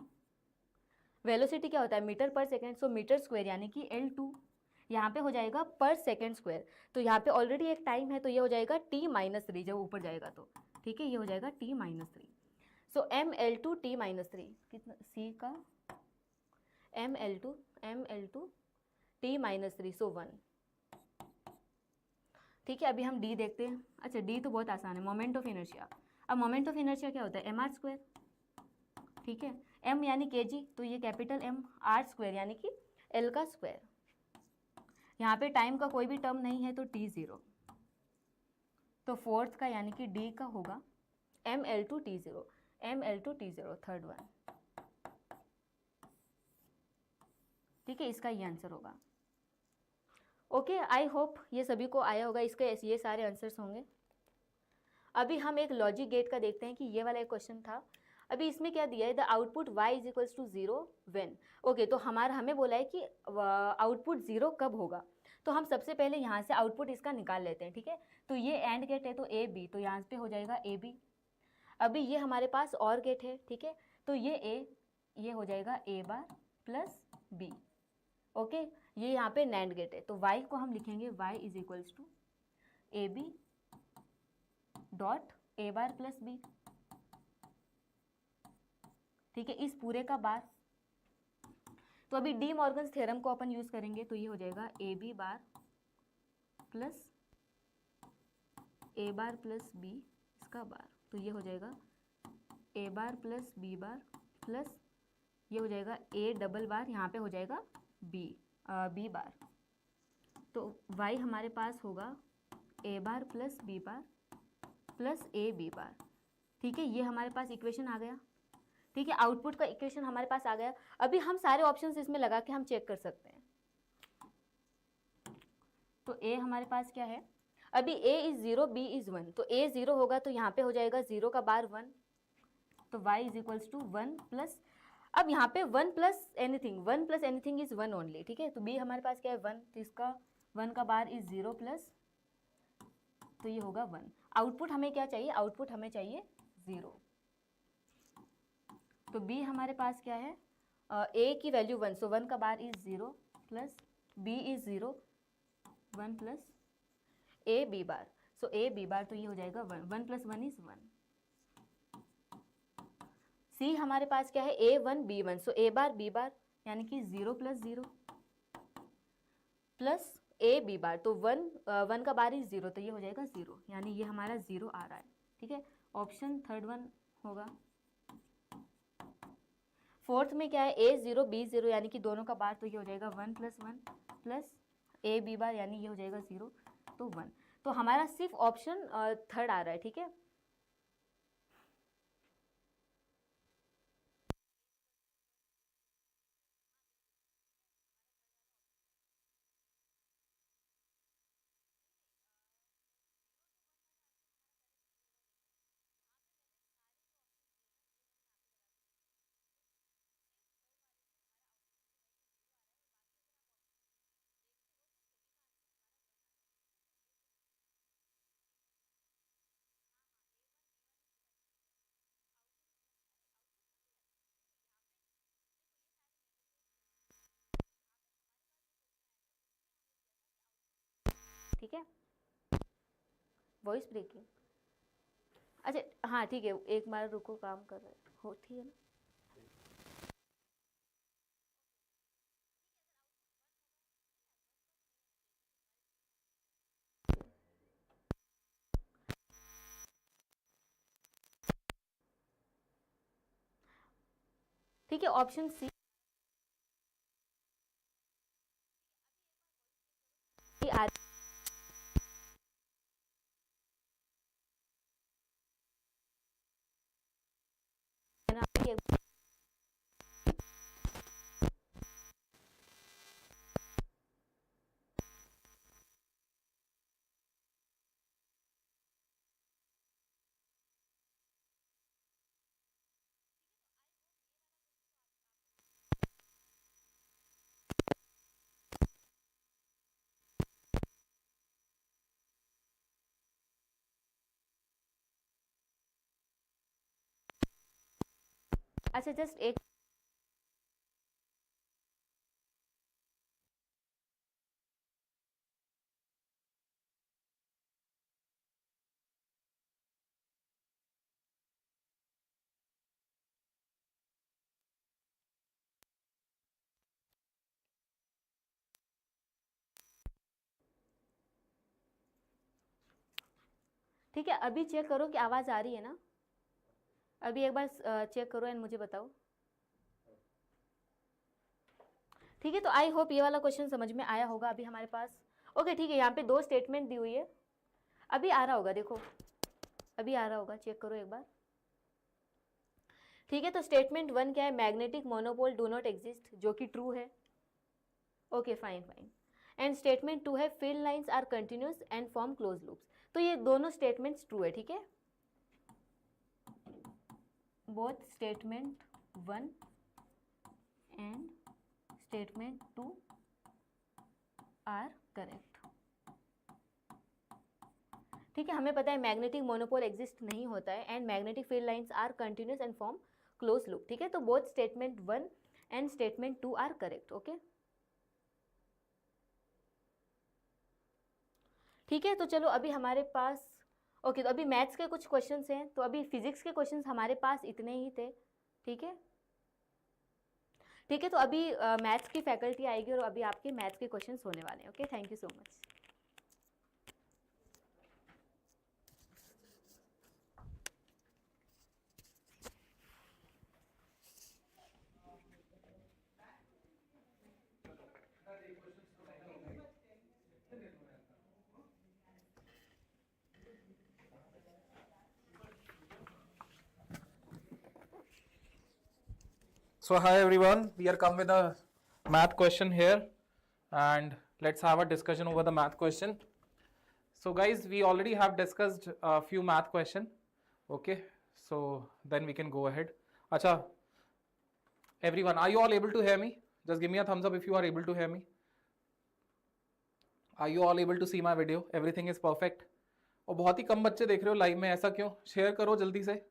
S5: वेलोसिटी क्या होता है मीटर पर सेकेंड, सो मीटर स्क्वायर यानी कि L2, यहाँ पे हो जाएगा पर सेकेंड स्क्वायर, तो यहाँ पे ऑलरेडी एक टाइम है तो ये हो जाएगा t-3 जब ऊपर जाएगा तो, ठीक है, ये हो जाएगा t-3, सो mL2 t-3 कितना c का mL2 t-3 सो 1, ठीक है। अभी हम d देखते हैं। अच्छा d तो बहुत आसान है, मोमेंट ऑफ इनर्शिया। अब मोमेंट ऑफ इनर्शिया क्या होता है mr², ठीक है, m यानी kg, तो ये कैपिटल M, r² यानी कि l का स्क्वायर। यहाँ पे टाइम का कोई भी टर्म नहीं है तो t0, तो फोर्थ का यानी कि d का होगा mL2 t0 थर्ड वन, ठीक है, इसका ये आंसर होगा। ओके, आई होप ये सभी को आया होगा, इसके ये सारे आंसर्स होंगे। अभी हम एक लॉजिक गेट का देखते हैं कि ये वाला एक क्वेश्चन था। अभी इसमें क्या दिया है, the output y is to 0 when, okay, तो हमें बोला है कि आउटपुट 0 कब होगा, तो हम सबसे पहले यहाँ से आउटपुट इसका निकाल लेते हैं, ठीक है। तो ये एंड गेट है तो ए बी, तो यहाँ पे हो जाएगा ए बी। अभी ये हमारे पास और गेट है, ठीक है, तो ये हो जाएगा A bar plus B, okay. ये यहाँ पे नैंड गेट है तो y को हम लिखेंगे y is equals to A B dot A bar plus B, ठीक है, इस पूरे का बार। तो अभी डी मॉर्गन्स थ्योरम को अपन यूज करेंगे, तो ये हो जाएगा A B bar plus A bar plus B इसका बार, तो ये हो जाएगा A bar plus B bar plus ये हो जाएगा ए डबल बार, यहाँ पे हो जाएगा बी बार। तो y हमारे पास होगा A bar plus B bar plus A B bar, ठीक है, ये हमारे पास इक्वेशन आ गया, ठीक है, आउटपुट का इक्वेशन हमारे पास आ गया। अभी हम सारे ऑप्शंस इसमें लगा के हम चेक कर सकते हैं। तो a हमारे पास क्या है, अभी a इज 0 b इज 1, तो a 0 होगा तो यहाँ पे हो जाएगा 0 का बार 1, तो y is equals to 1 plus, अब यहाँ पे 1 प्लस एनीथिंग इज 1 ओनली, ठीक है, तो b हमारे पास क्या है 1, तो इसका 1 का बार इज 0 प्लस, तो ये होगा 1। आउटपुट हमें क्या चाहिए, आउटपुट हमें चाहिए 0, तो b हमारे पास क्या है a की वैल्यू 1, सो 1 का bar is 0 plus b is 0 1 plus A B bar, so A B bar, तो ये हो जाएगा 1 प्लस 1 इज 1। c हमारे पास क्या है a1 b1, सो ए बार बी बार यानी कि 0 plus 0 plus A B bar, तो 1 का बार इज 0, तो ये हो जाएगा 0, यानी ये हमारा 0 आ रहा है, ठीक है, ऑप्शन थर्ड वन होगा। फोर्थ में क्या है a0 b0 यानी कि दोनों का बार, तो ये हो जाएगा 1 plus 1 plus A B bar यानी ये हो जाएगा 0, तो 1, तो हमारा सिर्फ ऑप्शन थर्ड आ रहा है, ठीक है। ठीक है, वॉइस ब्रेकिंग, अच्छा हाँ ठीक है, एक बार रुको, काम कर रहे होती है ना। ठीक है, ऑप्शन सी आ है ना, अच्छा जस्ट एक ठीक है, अभी चेक करो कि आवाज़ आ रही है ना, अभी एक बार चेक करो एंड मुझे बताओ। ठीक है, तो आई होप ये वाला क्वेश्चन समझ में आया होगा अभी हमारे पास। ओके ठीक है, यहाँ पे 2 स्टेटमेंट दी हुई है, अभी आ रहा होगा, देखो अभी आ रहा होगा, चेक करो एक बार। ठीक है, तो स्टेटमेंट 1 क्या है, magnetic monopole do not exist, जो कि ट्रू है। Okay fine fine. And statement 2 है field lines are continuous and form close loops, तो ये दोनों स्टेटमेंट्स ट्रू है। ठीक है, both statement 1 and statement 2 are correct. ठीक है, हमें पता है मैग्नेटिक मोनोपोल एग्जिस्ट नहीं होता है and magnetic field lines are continuous and form close loop. ठीक है, तो both statement 1 and statement 2 are correct. Okay ठीक है, तो चलो अभी हमारे पास ओके, तो अभी मैथ्स के कुछ क्वेश्चंस हैं, तो अभी फिजिक्स के क्वेश्चंस हमारे पास इतने ही थे। ठीक है ठीक है, तो अभी मैथ्स की फैकल्टी आएगी और अभी आपके मैथ्स के क्वेश्चंस होने वाले हैं। Okay, thank you so much.
S1: So hi everyone, we are come with a math question here and let's have a discussion over the math question. So guys, we already have discussed a few math question. Okay, so then we can go ahead. Acha, everyone, are you all able to hear me? Just give me a thumbs up if you are able to hear me. Are you all able to see my video? Everything is perfect. और बहुत ही कम बच्चे देख रहे हो live में, ऐसा क्यों? Share करो जल्दी से.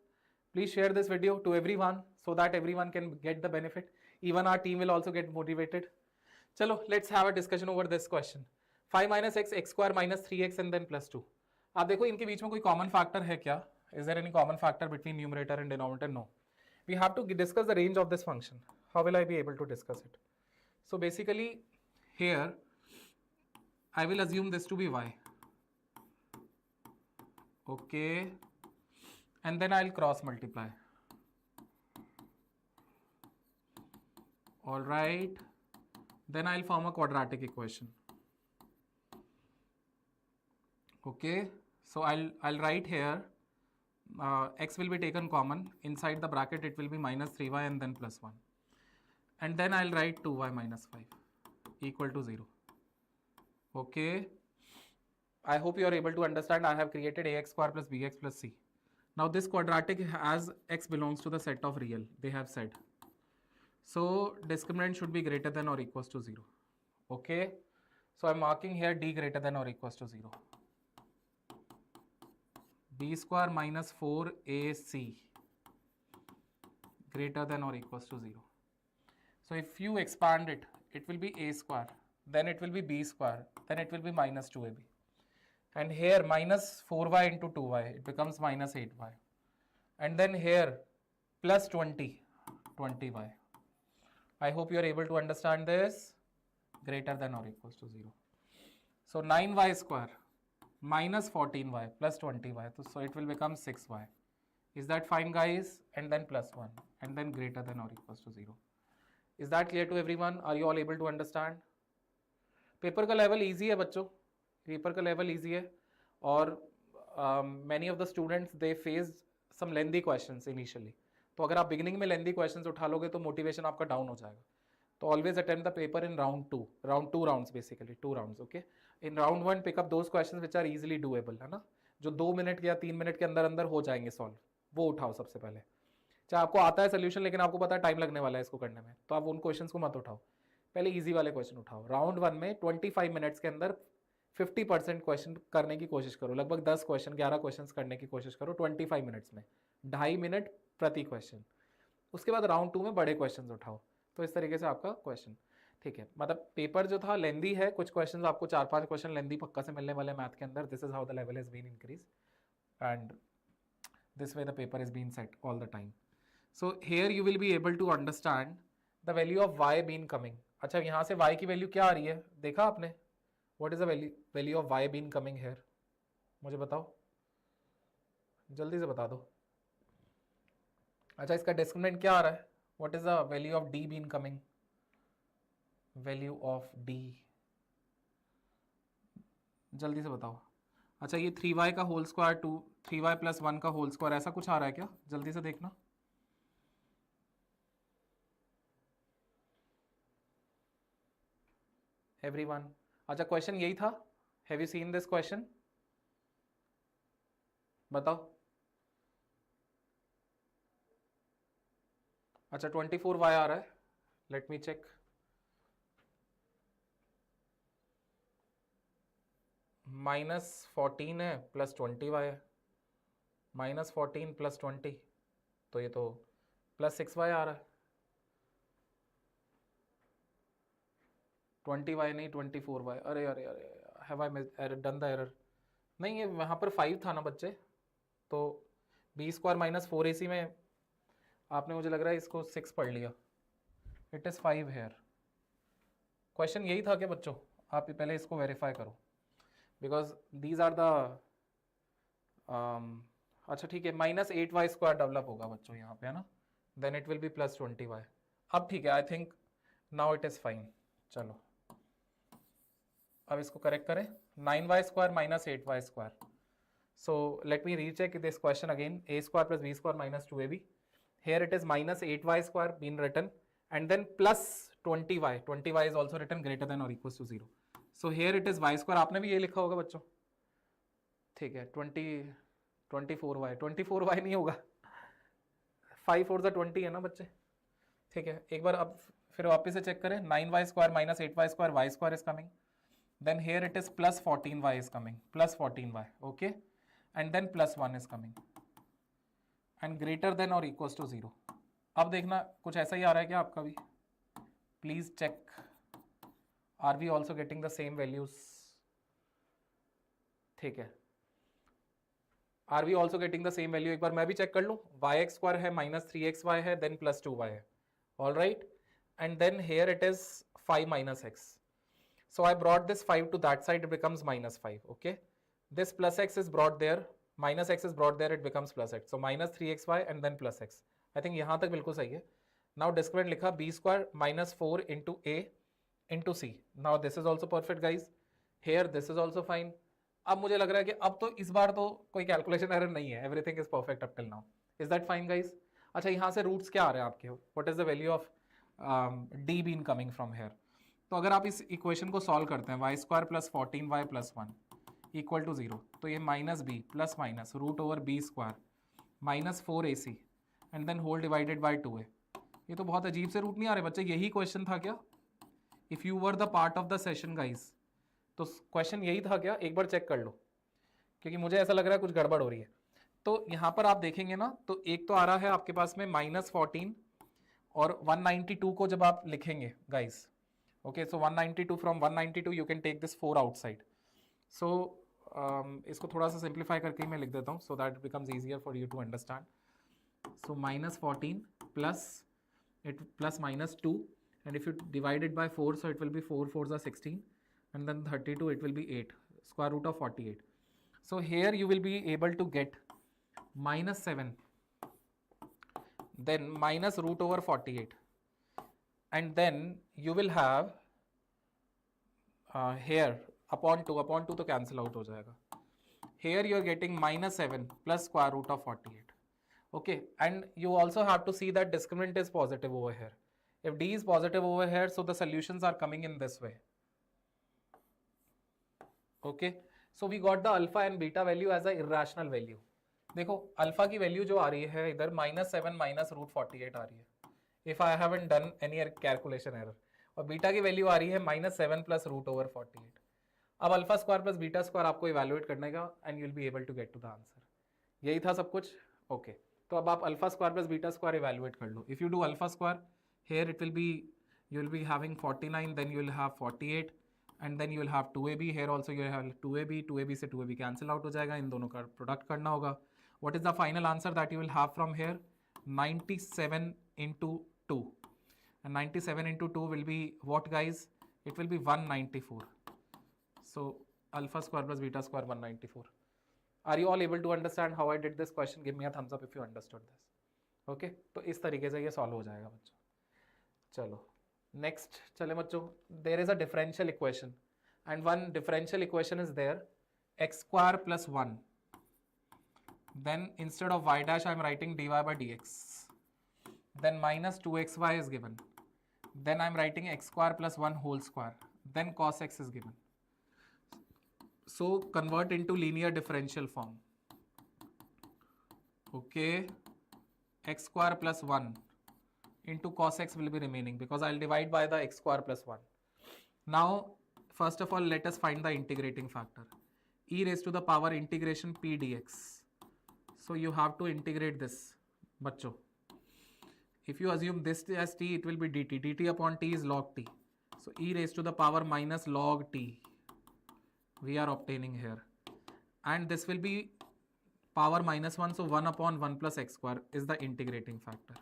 S1: Please share this video to everyone so that everyone can get the benefit. Even our team will also get motivated. Chalo, let's have a discussion over this question. 5 minus x, x square minus 3x and then plus 2. आप देखो इनके बीच में कोई common factor है क्या? Is there any common factor between numerator and denominator? No. We have to discuss the range of this function. How will I be able to discuss it? So basically here I will assume this to be y. Okay. And then I'll cross multiply. All right. Then I'll form a quadratic equation. Okay. So I'll write here x will be taken common. Inside the bracket it will be minus 3y and then plus 1. And then I'll write 2y minus 5 equal to 0. Okay. I hope you are able to understand. I have created ax square plus bx plus c. Now this quadratic, as x belongs to the set of real, they have said. So discriminant should be greater than or equals to 0. Okay. So I'm marking here d greater than or equals to 0. B square minus 4ac greater than or equals to 0. So if you expand it, it will be a square, then it will be b square, then it will be minus 2ab. And here minus 4y into 2y, it becomes minus 8y. And then here plus 20y. I hope you are able to understand this. Greater than or equals to 0. So 9y square minus 14y plus 20y. So it will become 6y. Is that fine, guys? And then plus 1. And then greater than or equals to 0. Is that clear to everyone? Are you all able to understand? Paper का level easy है बच्चों, paper का level easy है और many of the students they face some lengthy questions initially. तो अगर आप beginning में लेंदी क्वेश्चंस उठा लोगे तो मोटिवेशन आपका डाउन हो जाएगा. तो always attempt the paper in round two rounds basically 2 rounds. Okay, in round 1 pick up those questions which are easily doable, है ना, जो 2 मिनट या 3 मिनट के अंदर अंदर हो जाएंगे सॉल्व, वो उठाओ सबसे पहले. चाहे आपको आता है सोल्यूशन लेकिन आपको पता है टाइम लगने वाला है इसको करने में, तो आप उन क्वेश्चंस को मत उठाओ, पहले इजी वाले क्वेश्चन उठाओ. राउंड 1 में 25 मिनट्स के अंदर 50% क्वेश्चन करने की कोशिश करो, लगभग 10 क्वेश्चन 11 क्वेश्चन करने की कोशिश करो 25 मिनट्स में, 2.5 मिनट प्रति क्वेश्चन. उसके बाद राउंड 2 में बड़े क्वेश्चंस उठाओ। तो इस तरीके से आपका क्वेश्चन, ठीक है। मतलब पेपर जो था लेंदी है, कुछ क्वेश्चंस आपको 4-5 क्वेश्चन लेंदी पक्का से मिलने वाले मैथ के अंदर। This is how the level has been increase and this way the paper is being set all the time. So here you will be able to understand the value of y being coming. अच्छा, यहाँ से y की value क्या आ रही है देखा आपने? What is the value of y being coming here? मुझे बताओ, जल्दी से बता दो। अच्छा, इसका डिस्क्रिमिनेंट क्या आ रहा है? What is the value of d being coming? Value of d, जल्दी से बताओ। अच्छा, ये 3y का होल स्क्वायर 3y प्लस 1 का होल स्क्वायर ऐसा कुछ आ रहा है क्या? जल्दी से देखना। एवरीवन, अच्छा क्वेश्चन यही था। Have you seen this question? बताओ। अच्छा, 24y आ रहा है, लेट मी चेक। -14 है प्लस 20y है, -14 प्लस 20, तो ये तो प्लस 6y आ रहा है। 20y नहीं 24y, अरे अरे अरे, have I done the error? नहीं, ये वहाँ पर 5 था ना बच्चे, तो b स्क्वायर माइनस 4ac में आपने, मुझे लग रहा है इसको 6 पढ़ लिया। It is 5 hair. क्वेश्चन यही था क्या बच्चों? आप पहले इसको वेरीफाई करो, बिकॉज दीज आर द अच्छा ठीक है, -8y स्क्वायर डेवलप होगा बच्चों यहाँ पे, है ना? Then it will be plus 20y। अब ठीक है, I think now it is fine. चलो अब इसको करेक्ट करें। 9y square minus 8y square. So let me recheck this question again. a square plus b square minus 2ab। Here it is -8y square been written and then plus 20y. 20y is also written greater than or equals to 0. So here it is y square. आपने भी ये लिखा होगा बच्चों, ठीक है। 24y 24y नहीं होगा, 5 4 20 है ना बच्चे, ठीक है। एक बार अब फिर वापस से चेक करें। 9y square minus 8y square, y square is coming, then here it is plus 14y is coming, plus 14y, okay, and then plus 1 is coming and greater than or equals to 0. अब देखना कुछ ऐसा ही आ रहा है क्या आपका भी? Please check, are we also getting the same values? ठीक है, are we also getting the same value? एक बार मैं भी चेक कर लूँ। वाई एक्स स्क्वायर है, -3xy है, देन प्लस 2y है, all right, and then here it is 5 minus x. So I brought this 5 to that side, it becomes -5, okay. This plus x is brought there, minus x is brought there, it becomes plus x. So -3xy and then plus x. I think यहाँ तक बिल्कुल सही है। Now discriminant लिखा b square minus 4 into a into c. Now this is also perfect guys. Here this is also fine. अब मुझे लग रहा है कि अब तो इस बार तो कोई कैलकुलेशन एरर नहीं है, everything is perfect up till now. Is that fine guys? अच्छा, यहाँ से रूट्स क्या आ रहे हैं आपके? What is the value of d been coming from here? तो अगर आप इस इक्वेशन को सॉल्व करते हैं, Y square plus 14y plus 1 equal to 0, तो ये -b plus minus root over b square minus 4ac and then whole divided by 2a। ये तो बहुत अजीब से रूट नहीं आ रहे बच्चे, यही क्वेश्चन था क्या? If you were the part of the session guys, तो क्वेश्चन यही था क्या? एक बार चेक कर लो, क्योंकि मुझे ऐसा लग रहा है कुछ गड़बड़ हो रही है। तो यहाँ पर आप देखेंगे ना, तो एक तो आ रहा है आपके पास में -14 और 192 को जब आप लिखेंगे guys, okay, so 192 from 192 you can take this 4 outside. So इसको थोड़ा सा सिंप्लीफाई करके ही मैं लिख देता हूँ, so that it becomes easier for you to understand. So -14 plus it plus -2, and if you divide it by 4, so it will be 4 4s are 16, and then 32 it will be 8, square root of 48. So here you will be able to get -7, then minus root over 48. And then you will have here upon 2 तो cancel out हो जाएगा. Here you are getting -7 plus square root of 48. Okay, and you also have to see that discriminant is positive over here. If d is positive over here, so the solutions are coming in this way. Okay, so we got the alpha and beta value as a irrational value. देखो alpha की value जो आ रही है इधर -7 minus root 48 आ रही है, if I haven't done any calculation error, और beta की वैल्यू आ रही है -7 plus root over 48. अब alpha square plus beta square आपको इवेलुएट करने का, and you will be able to get to the answer. यही था सब कुछ, ओके। तो अब आप alpha square plus beta square evaluate कर लो. If you do alpha square, here it will be, you will be having 49, then you will have 48, and then you will have 2ab. Here also you will have 2ab से 2ab cancel out हो जाएगा, इन दोनों का product करना होगा. What is the final answer that you will have from here? 97 into 2, and 97 into 2 will be what, guys? It will be 194. So alpha square plus beta square 194. Are you all able to understand how I did this question? Give me a thumbs up if you understood this. Okay, तो इस तरीके से ये solve हो जाएगा बच्चों. चलो next चले बच्चों. There is a differential equation and one differential equation is there, X square plus 1, then instead of y dash I am writing dy by dx, then minus 2xy is given, then I am writing x square plus 1 whole square, then cos x is given. So convert into linear differential form. Okay, x square plus 1 into cos x will be remaining because I'll divide by the x square plus 1. Now first of all let us find the integrating factor, e raised to the power integration p dx. So you have to integrate this बच्चों. If you assume this as t, it will be dt. dt upon t is log t. So e raised to the power minus log t we are obtaining here, and this will be power minus 1, so 1 upon 1 plus x square is the integrating factor.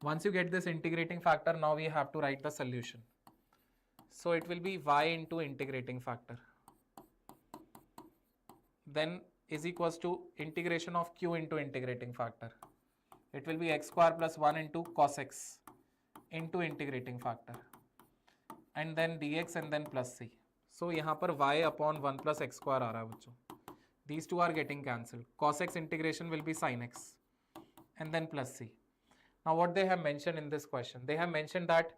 S1: Once you get this integrating factor, now we have to write the solution. So it will be y into integrating factor, then is equals to integration of q into integrating factor. It will be x square plus 1 into cos x into integrating factor, and then dx and then plus c. So यहाँ पर y upon 1 plus x square आ रहा है बच्चों. These two are getting cancelled. Cos x integration will be sin x and then plus c. Now what they have mentioned in this question, they have mentioned that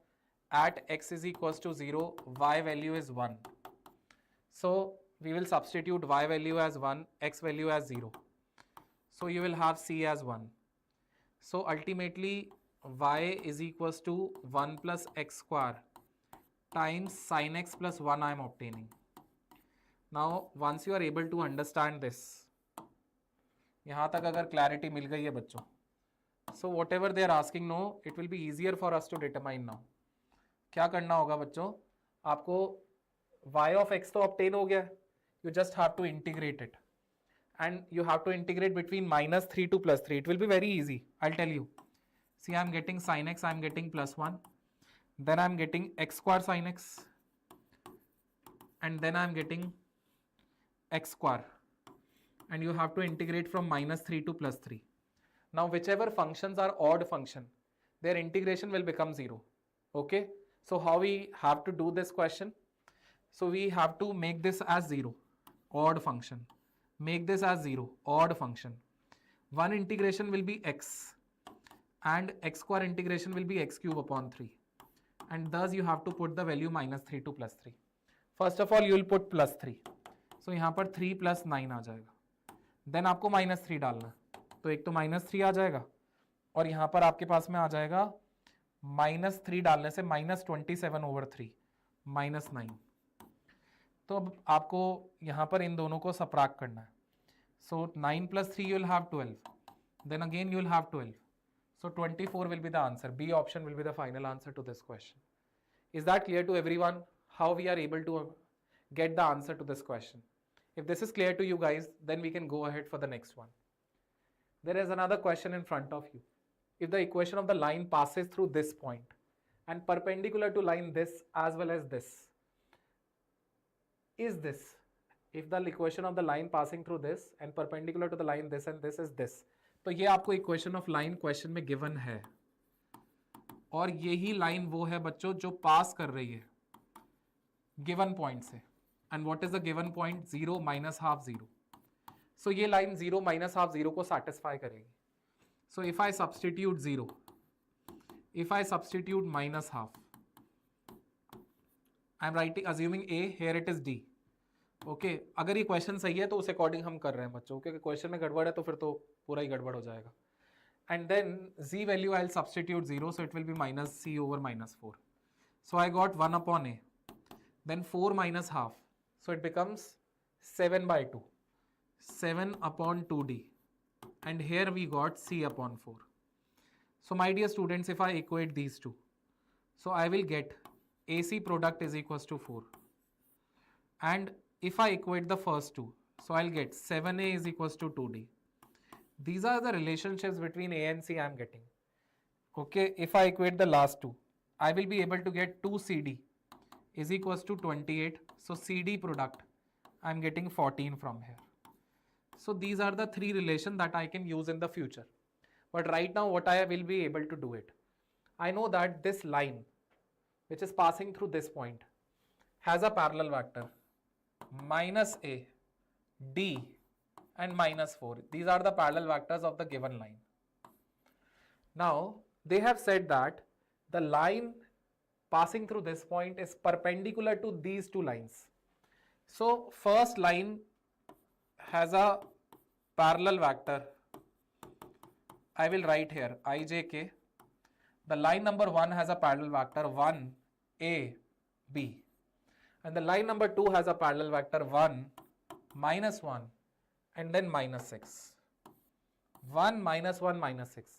S1: at x is equals to 0, y value is 1. So we will substitute y value as 1, x value as 0. So you will have c as 1. So ultimately y is equals to 1 plus x square times sin x plus 1 I am obtaining. Now once you are able to understand this, यहाँ तक अगर clarity मिल गई है बच्चों, so whatever they are asking now, it will be easier for us to determine now. क्या करना होगा बच्चों, आपको y of x तो obtain हो गया, you just have to integrate it, and you have to integrate between minus 3 to plus 3. It will be very easy, I'll tell you. See, I am getting sin x, I am getting plus 1, then I am getting x square sin x, and then I am getting x square, and you have to integrate from minus 3 to plus 3. Now whichever functions are odd function, their integration will become 0. Okay, so how we have to do this question? So we have to make this as 0, odd function, make this as 0, odd function. One integration will be x, and x square integration will be x cube upon 3, and thus you have to put the value minus 3 to plus 3. First of all you will put plus 3, so यहाँ पर 3 plus 9 आ जाएगा, then आपको minus 3 डालना, तो एक तो minus 3 आ जाएगा, और यहाँ पर आपके पास में आ जाएगा minus 3 डालने से minus 27 over 3 minus 9. तो अब आपको यहाँ पर इन दोनों को subtract करना है. So 9 plus 3 you will have 12, then again you will have 12. So 24 will be the answer. B option will be the final answer to this question. Is that clear to everyone how we are able to get the answer to this question? If this is clear to you guys, then we can go ahead for the next one. There is another question in front of you. If the equation of the line passes through this point and perpendicular to line this as well as this, is this, if the equation of the line passing through this and perpendicular to the line this and this is this, तो ये आपको equation of line question में given है, और यही line वो है बच्चों जो पास कर रही है गिवन पॉइंट से. And what is the given point? 0 minus half 0. सो ये लाइन 0 माइनस हाफ 0 को सैटिस्फाई करेगी. So if I substitute 0, if I substitute minus half, I am writing assuming A, here it is D. Okay, अगर ये question सही है तो उस according हम कर रहे हैं बच्चों, क्योंकि क्वेश्चन में गड़बड़ है तो फिर तो पूरा ही गड़बड़ हो जाएगा. And then z value I will substitute 0, so it will be minus c over minus 4. So I got 1 upon a, then 4 minus half, so it becomes 7 by 2, 7 upon 2d. and here we got C upon 4. So my dear students, if I equate these two, so I will get AC product is equals to 4. And if I equate the first two, so I'll get 7A is equals to 2D. These are the relationships between A and C I'm getting. Okay, if I equate the last two, I will be able to get 2CD is equals to 28. So CD product, I'm getting 14 from here. So these are the three relations that I can use in the future. But right now what I will be able to do it, I know that this line which is passing through this point has a parallel vector minus A, D and minus 4. These are the parallel vectors of the given line. Now they have said that the line passing through this point is perpendicular to these two lines. So first line has a parallel vector. I will write here ijk. The line number 1 has a parallel vector 1 a b, and the line number 2 has a parallel vector 1 minus 1 and then minus 6. 1 minus 1 minus 6.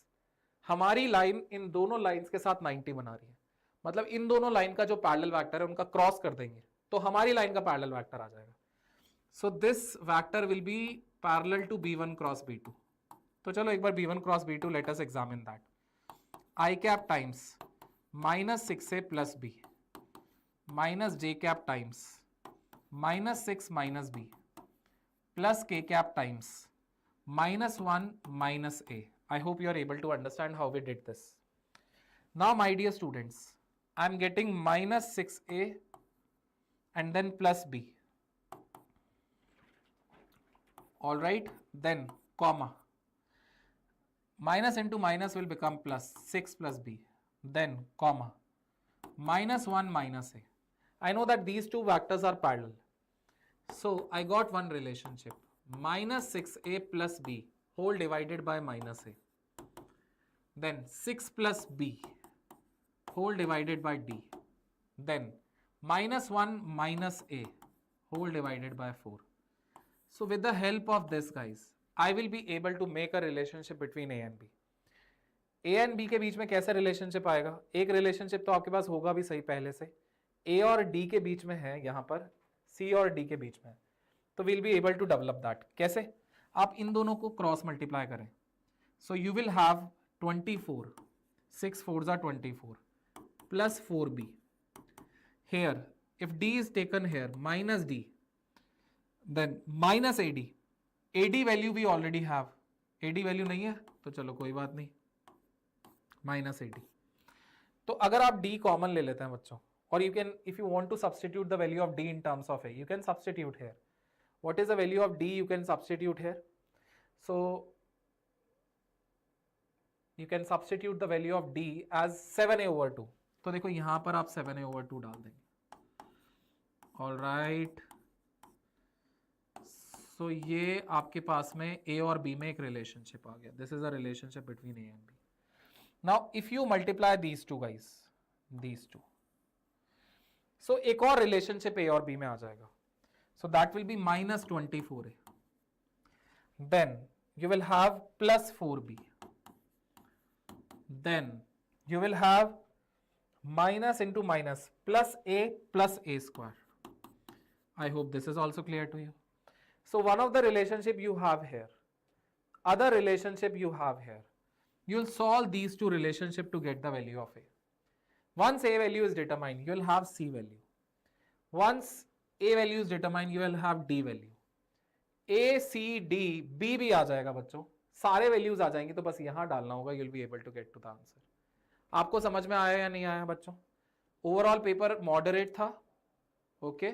S1: हमारी line in दोनों lines के साथ 90 बना रही है, मतलब इन दोनों line का जो पैरेलल वेक्टर है उनका क्रॉस कर देंगे तो हमारी लाइन का पैरेलल वेक्टर आ जाएगा. So this vector will be parallel to b1 cross b2. तो चलो एक बार b1 cross b2 let us examine that. I cap times minus 6a plus b minus j cap times minus 6 minus b plus k cap times minus 1 minus a. I hope you are able to understand how we did this. Now my dear students, I am getting minus 6a and then plus b. Alright, then comma. Minus into minus will become plus 6 plus b. Then comma. Minus 1 minus a. I know that these two vectors are parallel. So I got one relationship. Minus 6a plus b whole divided by minus a. Then 6 plus b whole divided by d. Then minus 1 minus a whole divided by 4. So with the help of this guys, I will be able to make a relationship between a and b. a and b के बीच में कैसा relationship आएगा? एक relationship तो आपके पास होगा भी सही पहले से. a और d के बीच में है यहाँ पर, c और d के बीच में है. तो we'll be able to develop that. कैसे? आप इन दोनों को क्रॉस मल्टीप्लाई करें. So you will have 24, 6 4s are 24 plus 4b. Here, if d is taken here, minus d, then minus ad. ad value we already have. ad value नहीं है तो चलो कोई बात नहीं, minus ad. तो अगर आप d कॉमन ले लेते हैं बच्चों, और you can, if you want to substitute the value of d in terms of a, you can substitute here. What is the value of d? You can substitute here. So you can substitute the value of d as 7a over 2. तो देखो यहाँ पर आप 7a over 2 डाल देंगे. All right. So ये आपके पास में a और b में एक relationship आ गया. This is a relationship between a and b. Now if you multiply these two guys, these two, so एक और relationship a और b में आ जाएगा. So that will be minus 24a. Then you will have plus 4b. Then you will have minus into minus plus a square. I hope this is also clear to you. So one of the relationship you have here, other relationship you have here, you will solve these two relationship to get the value of a. Once a value is determined, you will have c value. Once a value is determined, you will have d value. a, c, d, b भी आ जाएगा बच्चों, सारे values आ जाएंगे, तो बस यहाँ डालना होगा. You will be able to get to the answer. आपको समझ में आया या नहीं आया बच्चों? ओवरऑल पेपर मॉडरेट था. Okay,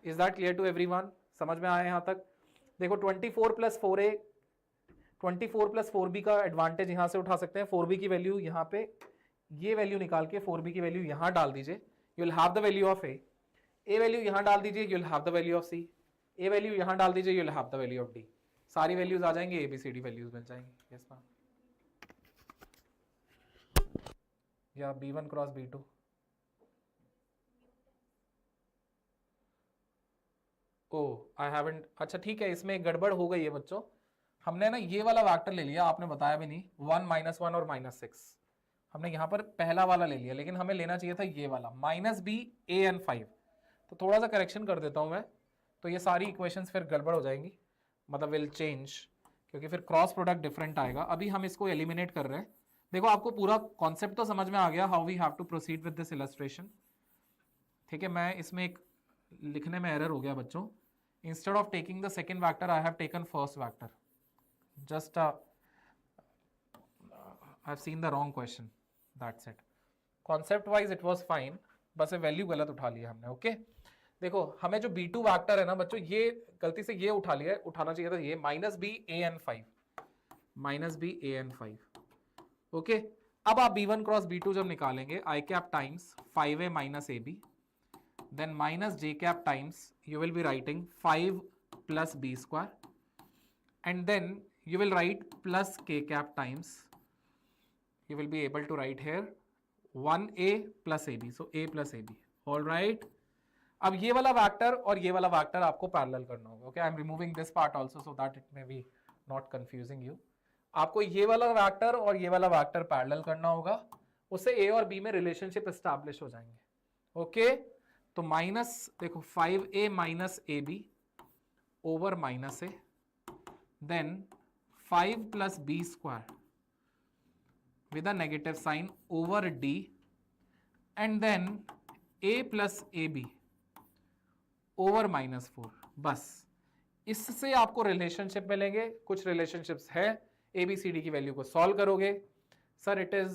S1: is that clear to everyone? समझ में आया यहाँ तक? देखो 24 प्लस 4a, 24 प्लस 4b का एडवांटेज यहाँ से उठा सकते हैं. 4b की वैल्यू यहाँ पे, ये वैल्यू निकाल के 4b की वैल्यू यहाँ डाल दीजिए, you will have the value of a. a value यहाँ डाल दीजिए, you will have the value of c. a value यहाँ डाल दीजिए, you will have the value of d. सारी वैल्यूज आ जाएंगे, ABCD वैल्यूज मिल जाएंगे. Yes ma'am. या B1 cross B2. O I haven't. अच्छा ठीक है, इसमें एक गड़बड़ हो गई है बच्चों. हमने ना ये वाला वेक्टर ले लिया, आपने बताया भी नहीं, 1 -1 और -6 हमने यहाँ पर पहला वाला ले लिया, लेकिन हमें लेना चाहिए था ये वाला -b an5। तो थोड़ा सा करेक्शन कर देता हूँ मैं, तो ये सारी इक्वेशंस फिर गड़बड़ हो जाएंगी, मतलब विल चेंज, क्योंकि फिर क्रॉस प्रोडक्ट डिफरेंट आएगा। अभी हम इसको एलिमिनेट कर रहे हैं। देखो आपको पूरा कॉन्सेप्ट तो समझ में आ गया, how we have to proceed with this illustration. ठीक है, मैं इसमें एक लिखने में एरर हो गया बच्चों, instead of taking the second vector I have taken first vector, just I have seen the wrong question, that's it. Concept wise it was fine, बस वैल्यू गलत उठा लिया हमने। ओके देखो हमें जो b2 वैक्टर है ना बच्चों, ये गलती से ये उठा लिया है, उठाना चाहिए था ये -b an5। ओके अब आप b1 क्रॉस b2 जब निकालेंगे, i cap times 5a minus ab, then minus j cap times you will be writing 5 plus b square, and then you will write plus k cap times, you will be able to write here 1a plus ab, so a plus ab, all right। अब ये वाला vector और ये वाला vector आपको parallel करना होगा। Okay I am removing this part also so that it may be not confusing you. आपको ये वाला वेक्टर और ये वाला वेक्टर पैरेलल करना होगा, उससे a और b में रिलेशनशिप एस्टैब्लिश हो जाएंगे। ओके तो माइनस देखो 5a minus ab over minus a, then 5 plus b square with a negative sign over d, and then a plus ab over -4। बस इससे आपको रिलेशनशिप मिलेंगे। कुछ रिलेशनशिप्स है, ए बी सी डी की वैल्यू को सॉल्व करोगे, sir it is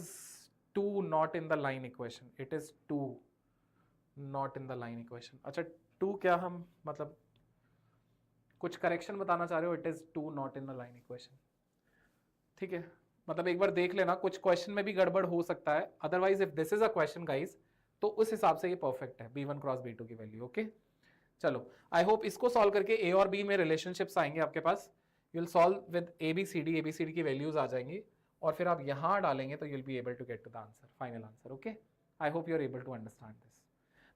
S1: 2 not in the line equation, it is 2 not in the line equation. अच्छा 2 क्या हम मतलब कुछ करेक्शन बताना चाह रहे हो, it is 2 not in the line equation. ठीक है, मतलब एक बार देख लेना, कुछ क्वेश्चन में भी गड़बड़ हो सकता है, otherwise if this is a question guys तो उस हिसाब से ये परफेक्ट है b1 क्रॉस b2 की वैल्यू। ओके चलो आई होप इसको सॉल्व करके a और b में रिलेशनशिप्स आएंगे आपके पास, you will solve with ABCD की वैल्यूज आ जाएंगी और फिर आप यहाँ डालेंगे तो you will be able to get to the answer, final answer. Okay I hope you are able to understand this.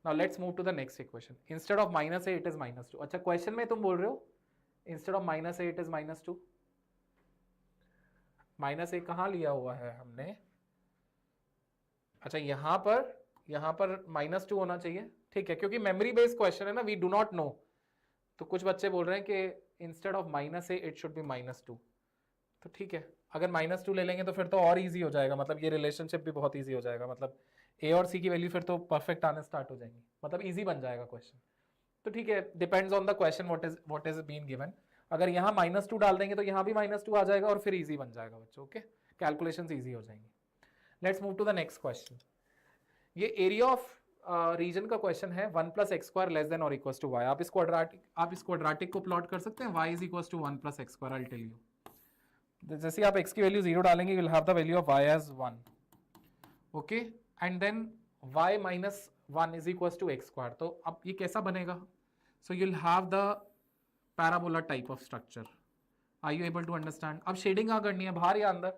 S1: Now let's move to the next equation. Instead of -a it is -2। अच्छा question में तुम बोल रहे हो instead of -a it is -2, -a कहाँ लिया हुआ है हमने? अच्छा यहाँ पर -2 होना चाहिए। ठीक है, क्योंकि मेमोरी बेस्ड क्वेश्चन है ना, वी डू नॉट नो, तो कुछ बच्चे बोल रहे हैं कि instead of -a it should be -2। तो ठीक है, अगर -2 ले लेंगे तो फिर तो और इजी हो जाएगा, मतलब ये रिलेशनशिप भी बहुत इजी हो जाएगा, मतलब a और c की वैल्यू फिर तो परफेक्ट आने स्टार्ट हो जाएंगी, मतलब इजी बन जाएगा क्वेश्चन। तो ठीक है, depends on the question what is been given. अगर यहाँ -2 डाल देंगे तो यहाँ भी -2 आ जाएगा और फिर इजी बन जाएगा बच्चों। ओके कैलकुलेशंस इजी हो जाएंगी। Let's move to the next question. ये एरिया ऑफ रीजन का क्वेश्चन है, 1 + x² लेस देन और इक्वल्स टू y। आप इस क्वाड्रेटिक को प्लॉट कर सकते हैं, y = 1 + x²। I tell you, जैसे आप x की वैल्यू 0 डालेंगे, you will have the value of y as 1। Okay and then y - 1 = x²। तो अब ये कैसा बनेगा? So you will have the parabola type of structure. Are you able to understand? अब शेडिंग कहाँ करनी है, बाहर या अंदर?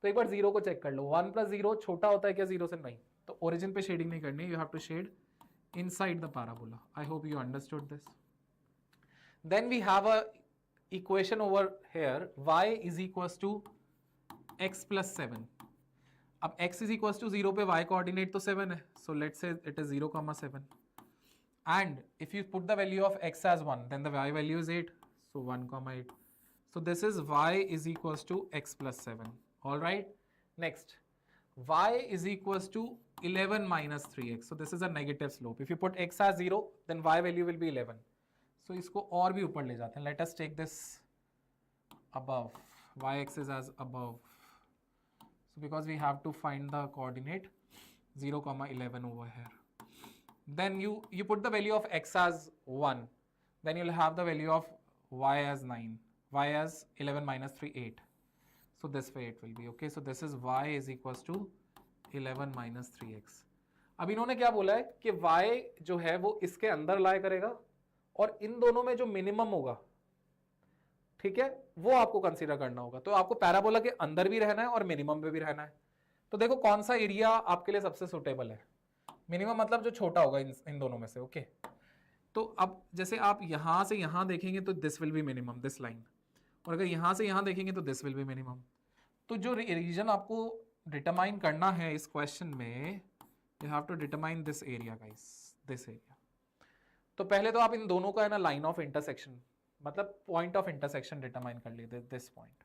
S1: तो एक बार 0 को चेक कर लो, 1 + 0 छोटा होता है क्या 0 से? नहीं, तो ओरिजिन पे शेडिंग नहीं करनी, you have to shade inside the parabola. I hope you understood this. Then we have a equation over here, y = x + 7। अब x = 0 पे y कोऑर्डिनेट तो 7 है, so let's say it is 0,7, and if you put the value of x as 1, then the y value is 8, so 1,8. So this is y = x + 7. All right, next y = 11 - 3x. So this is a negative slope. If you put x as 0, then y value will be 11. So इसको और भी ऊपर ले जाते हैं. Let us take this above, y-axis as above. So because we have to find the coordinate 0,11 over here. Then you put the value of x as 1, then you'll have the value of y as 9, y as 11 - 3, 8. So this way it will be. Okay, so this is y = 11 - 3x. अब इन्होंने क्या बोला है कि y जो है वो इसके अंदर लाई करेगा और इन दोनों में जो मिनिमम होगा, ठीक है, वो आपको कंसीडर करना होगा। तो आपको पैराबोला के अंदर भी रहना है और मिनिमम पे भी रहना है। तो देखो कौन सा एरिया आपके लिए सबसे सुटेबल है। मिनिमम मतलब जो छोटा होगा इन दोनों में से। ओके तो अब जैसे आप यहां से यहां देखेंगे तो this will be minimum, this line, और अगर यहाँ से यहाँ देखेंगे तो दिस विल बी मिनिमम। तो जो रीजन आपको डिटरमाइन करना है इस क्वेश्चन में, you have to determine this area guys, this area. तो पहले तो आप इन दोनों का है ना लाइन ऑफ इंटरसेक्शन, मतलब पॉइंट ऑफ इंटरसेक्शन डिटरमाइन कर लीजिए, दिस पॉइंट,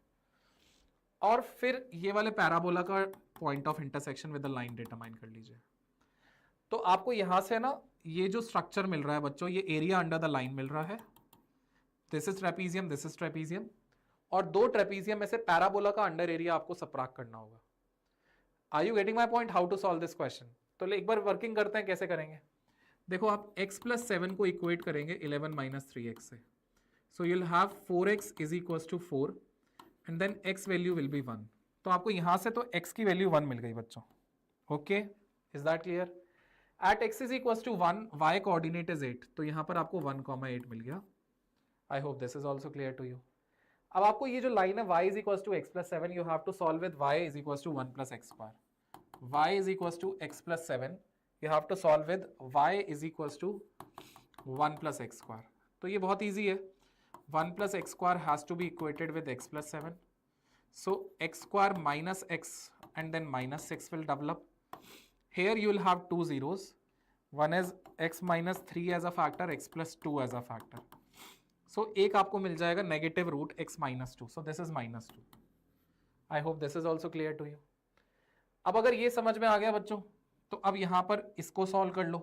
S1: और फिर ये वाले पैराबोला का point of intersection with the line determine कर लीजिए। तो आपको यहाँ से ना ये जो स्ट्रक्चर मिल रहा है बच्चों, ये एरिया अंडर द लाइन मिल रहा है, this is trapezium, this is trapezium, और दो ट्रेपीजियम में से पैराबोला का अंडर एरिया आपको सबट्रैक्ट करना होगा। Are you getting my point, how to solve this question? तो एक बार वर्किंग करते हैं, कैसे करेंगे। देखो आप x + 7 को इक्वेट करेंगे 11 - 3x से, so you will have 4x = 4 and then x value will be 1। तो आपको यहाँ से तो x की वैल्यू 1 मिल गई बच्चों, okay, is that clear? At x = 1, y coordinate is 8, तो यहाँ पर आपको 1, 8 मिल गया। I hope this is also clear to you. अब आपको ये जो लाइन है y = x + 7, you have to solve with y = 1 + x²। y = x + 7, you have to solve with y = 1 + x²। तो ये बहुत easy है, 1 + x² has to be equated with x + 7, so x² minus x and then -6 will develop. Here you will have two zeros, one is x - 3 as a factor, x + 2 as a factor, so एक आपको मिल जाएगा -√x - 2, so this is -2। I hope this is also clear to you। अब अगर ये समझ में आ गया बच्चों, तो अब यहां पर इसको सॉल्व कर लो।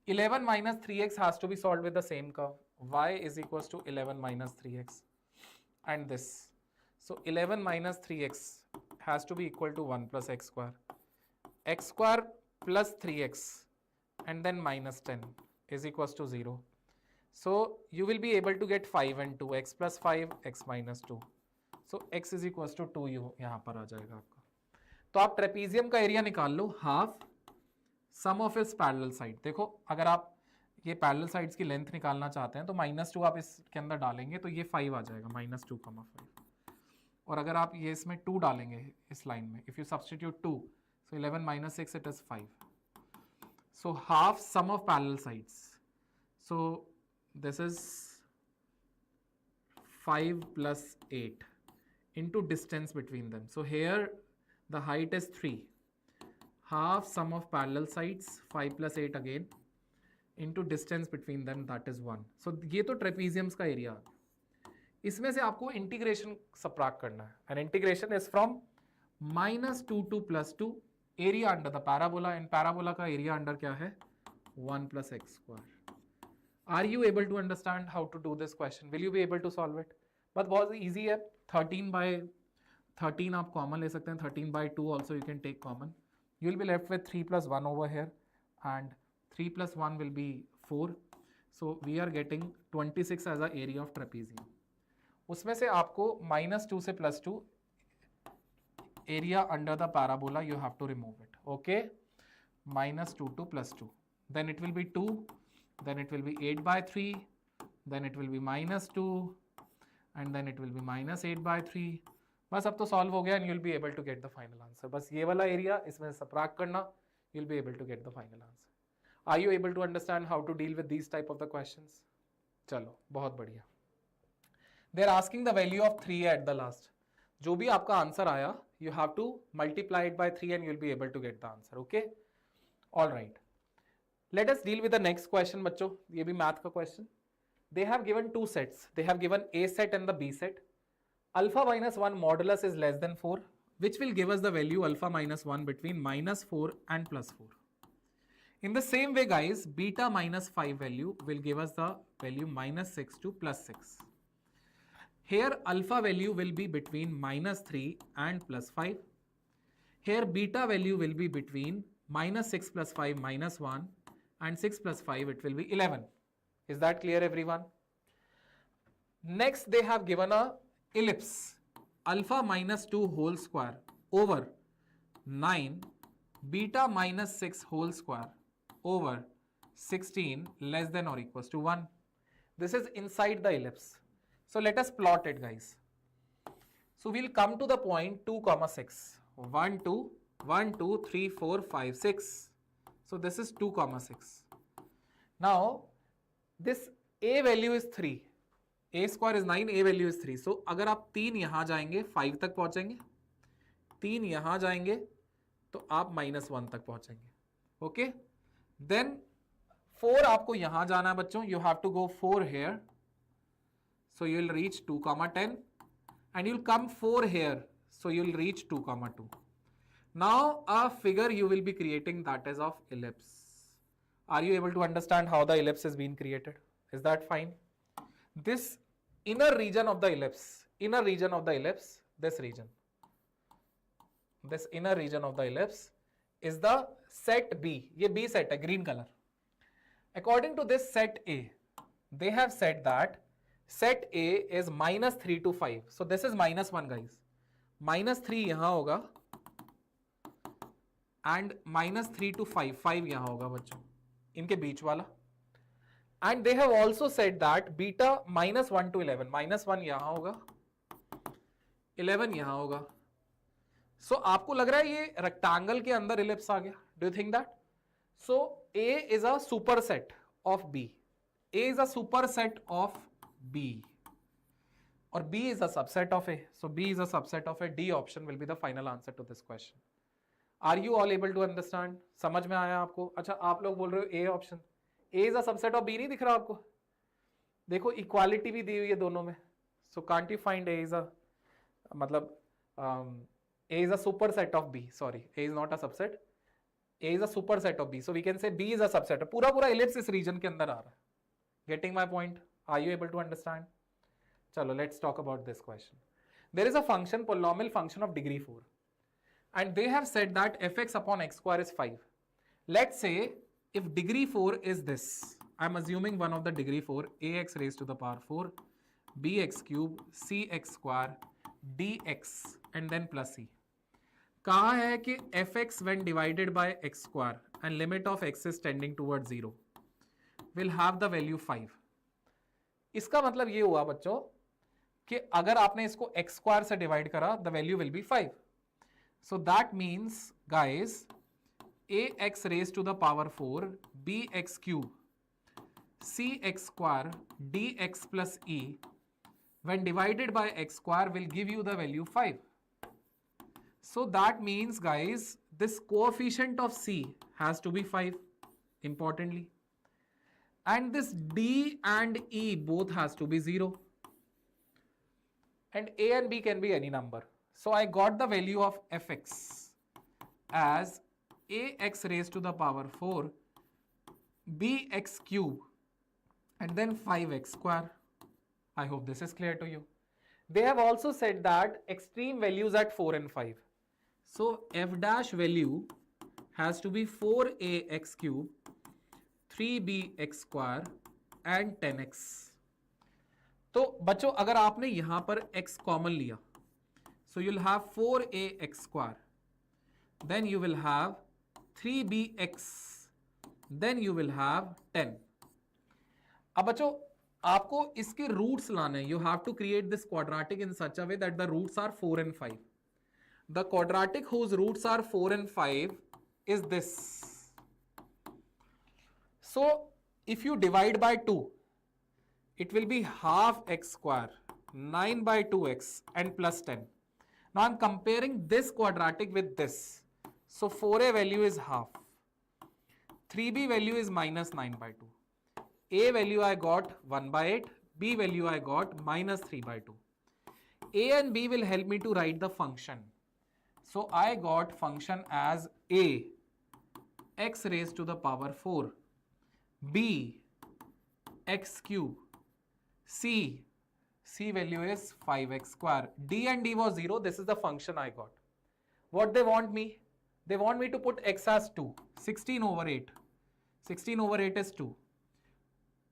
S1: 11 - 3x has to be solve with the same curve, y = 11 - 3x and this, so 11 - 3x has to be equal to 1 + x², x² plus 3x and then -10 is equals to 0, so you will be able to get 5 and 2, x + 5, x - 2, so x is equals to 2 यहाँ पर आ जाएगा आपका। तो आप trapezium का area निकाल लो, half sum of its parallel side. देखो अगर आप ये पैरेलल साइड्स की लेंथ निकालना चाहते हैं तो -2 आप इसके अंदर डालेंगे तो ये 5 आ जाएगा, -2, 5। और अगर आप ये इसमें 2 डालेंगे इस लाइन में, if you substitute 2, so 11 - 6 it is 5, so half sum of parallel sides, so this is 5 + 8 into distance between them, so here the height is 3, half sum of parallel sides 5 + 8 again into distance between them, that is 1। so ये तो ट्रेपीजियम्स का area. इसमें से आपको integration subtract करना है, and integration is from -2 to +2, area under the parabola, and parabola का area under क्या है, 1 + x²। Are you able to understand how to do this question? Will you be able to solve it? But बहुत easy है। 13/13 आप common ले सकते हैं, 13/2 also you can take common, you will be left with 3 + 1 over here, and 3 + 1 will be 4, so we are getting 26 as a area of trapezium। उसमें से आपको -2 से +2 area under the parabola you have to remove it, okay, -2 to +2, then it will be 2, then it will be 8/3, then it will be -2, and then it will be -8/3। बस अब तो solve हो गया, and you will be able to get the final answer. बस ये वाला area इसमें subtract करना, you will be able to get the final answer. Are you able to understand how to deal with these type of the questions? चलो बहुत बढ़िया। They are asking the value of 3 at the last. जो भी आपका answer आया, you have to multiply it by 3 and you will be able to get the answer, okay, all right. Let us deal with the next question बच्चों, ये भी math का question. They have given 2 sets, they have given A set and the B set। Alpha - 1 modulus is less than 4, which will give us the value alpha - 1 between -4 and +4. In the same way guys, beta -5 value will give us the value -6 to +6. Here alpha value will be between -3 and +5. Here beta value will be between -6 + 5 -1, and 6 + 5 it will be 11. Is that clear everyone? Next they have given a ellipse, alpha -2 whole square over 9, beta -6 whole square over 16 less than or equals to 1. This is inside the ellipse. So let us plot it guys. So we'll come to the point 2, 6. 1, 2, 1, 2, 3, 4, 5, 6. So this is 2, 6. Now this A value is 3. A square is 9, A value is 3. सो अगर आप 3 यहां जाएंगे 5 तक पहुंचेंगे, 3 यहां जाएंगे तो आप -1 तक पहुंचेंगे. ओके, देन 4 आपको यहां जाना है बच्चों, you have to go 4 here, so you will reach 2,10 and you'll come 4 here, so you'll reach 2,2. Now a figure you will be creating that is of ellipse. Are you able to understand how the ellipse is being created? Is that fine? This inner region of the ellipse, inner region of the ellipse, this region, this inner region of the ellipse is the set B. ये B set है, green color. According to this set A, they have said that set A is -3 to 5. So this is -1 guys. -3 यहां होगा and -3 to 5, 5 यहां होगा बच्चों, इनके बीच वाला. And they have also said that beta -1 to 11, -1 यहां होगा, 11 यहां होगा. So आपको लग रहा है ये रेक्टेंगल के अंदर इलिप्स आ गया? Do you think that? So A is a superset of B. A is a superset of B or B is a subset of A. So B is a subset of A. D option will be the final answer to this question. Are you all able to understand? समझ में आया आपको? अच्छा, आप लोग बोल रहे हो A option. A is a subset of B नहीं दिख रहा आपको? देखो इक्वालिटी भी दी हुई है दोनों में. So can't you find A is a मतलब A is a superset of B. Sorry, A is not a subset. A is a superset of B. So we can say B is a subset. पूरा पूरा ellipse इस region के अंदर आ रहा है. Getting my point? Are you able to understand? Chalo, let's talk about this question. There is a function, polynomial function of degree 4. And they have said that fx upon x square is 5. Let's say if degree 4 is this. I'm assuming one of the degree 4, ax raised to the power 4, bx cube, cx square, dx and then plus c. कहा है कि fx when divided by x square and limit of x is tending towards 0 will have the value 5. इसका मतलब ये हुआ बच्चों कि अगर आपने इसको x स्क्वायर से डिवाइड करा the value will be 5. So that means guys ax raise to the power 4, bx cube, cx square, dx plus e when divided by x square will give you the value 5. So that means guys this coefficient of c has to be 5 importantly. And this D and E both has to be 0. And A and B can be any number. So I got the value of fx as ax raised to the power 4, bx cube and then 5x square. I hope this is clear to you. They have also said that extreme values at 4 and 5. So f dash value has to be 4ax cube, 3bx square and 10x. तो बच्चों अगर आपने यहां पर x common लिया, so you'll have 4ax square, then you will have 3bx, then you will have 10. अब बच्चों आपको इसके रूट्स लाने हैं. You have to create this quadratic in such a way that the roots are 4 and 5. The quadratic whose roots are 4 and 5 is this. So if you divide by 2, it will be half x square, 9 by 2x and plus 10. Now I'm comparing this quadratic with this. So 4a value is half, 3b value is minus 9 by 2. A value I got 1 by 8, B value I got minus 3 by 2. A and B will help me to write the function. So I got function as A, x raised to the power 4, B, x cube, C value is 5x square, D and D was 0, this is the function I got. What they want me? They want me to put x as 2, 16 over 8, 16 over 8 is 2.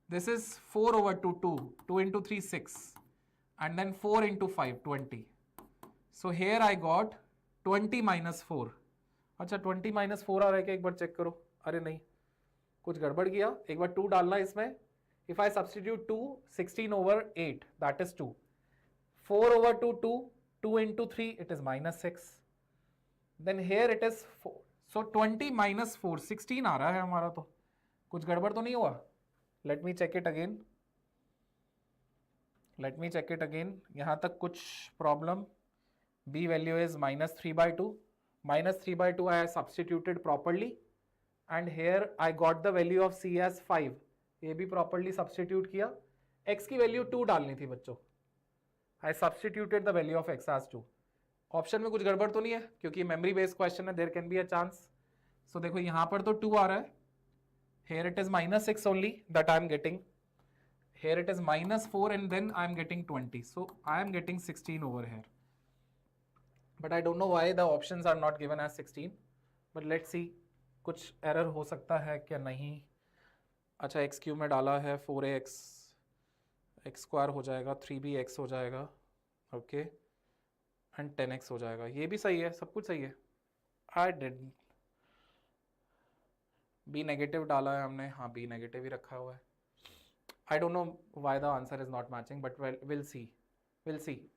S1: This is 4 over 2, 2, 2 into 3, 6, and then 4 into 5, 20. So here I got 20 minus 4. अच्छा 20 minus 4 आ रहा है क्या? एक बार check करो. अरे नहीं, कुछ गड़बड़ किया. एक बार 2 डालना इसमें. If I substitute 2, 16 over 8, that is 2. 4 over 2, 2. 2 into 3, it is minus 6. Then here it is 4. So 20 minus 4, 16 आ रहा है हमारा. तो कुछ गड़बड़ तो नहीं हुआ? Let me check it again. Let me check it again. यहाँ तक कुछ problem. B value is -3/2. -3/2 I have substituted properly, and here I got the value of C as 5. ये भी properly substitute किया. X की value 2 डालनी थी बच्चों. I substituted the value of X as 2. Option में कुछ गड़बड़ तो नहीं है, क्योंकि मेमोरी बेस्ड क्वेश्चन है. There can be a chance. So देखो यहाँ पर तो 2 आ रहा है. Here it is -6 only that I am getting. Here it is -4 and then I am getting 20. So I am getting 16 over here. But I don't know why the options are not given as 16. But let's see. कुछ error हो सकता है क्या नहीं. अच्छा x cube में डाला है 4ax. x स्क्वायर हो जाएगा 3bx हो जाएगा. ओके एंड 10x हो जाएगा. ये भी सही है, सब कुछ सही है. आई डिड b नेगेटिव डाला है हमने. हाँ b नेगेटिव ही रखा हुआ है. I don't know why the answer is not matching but will see.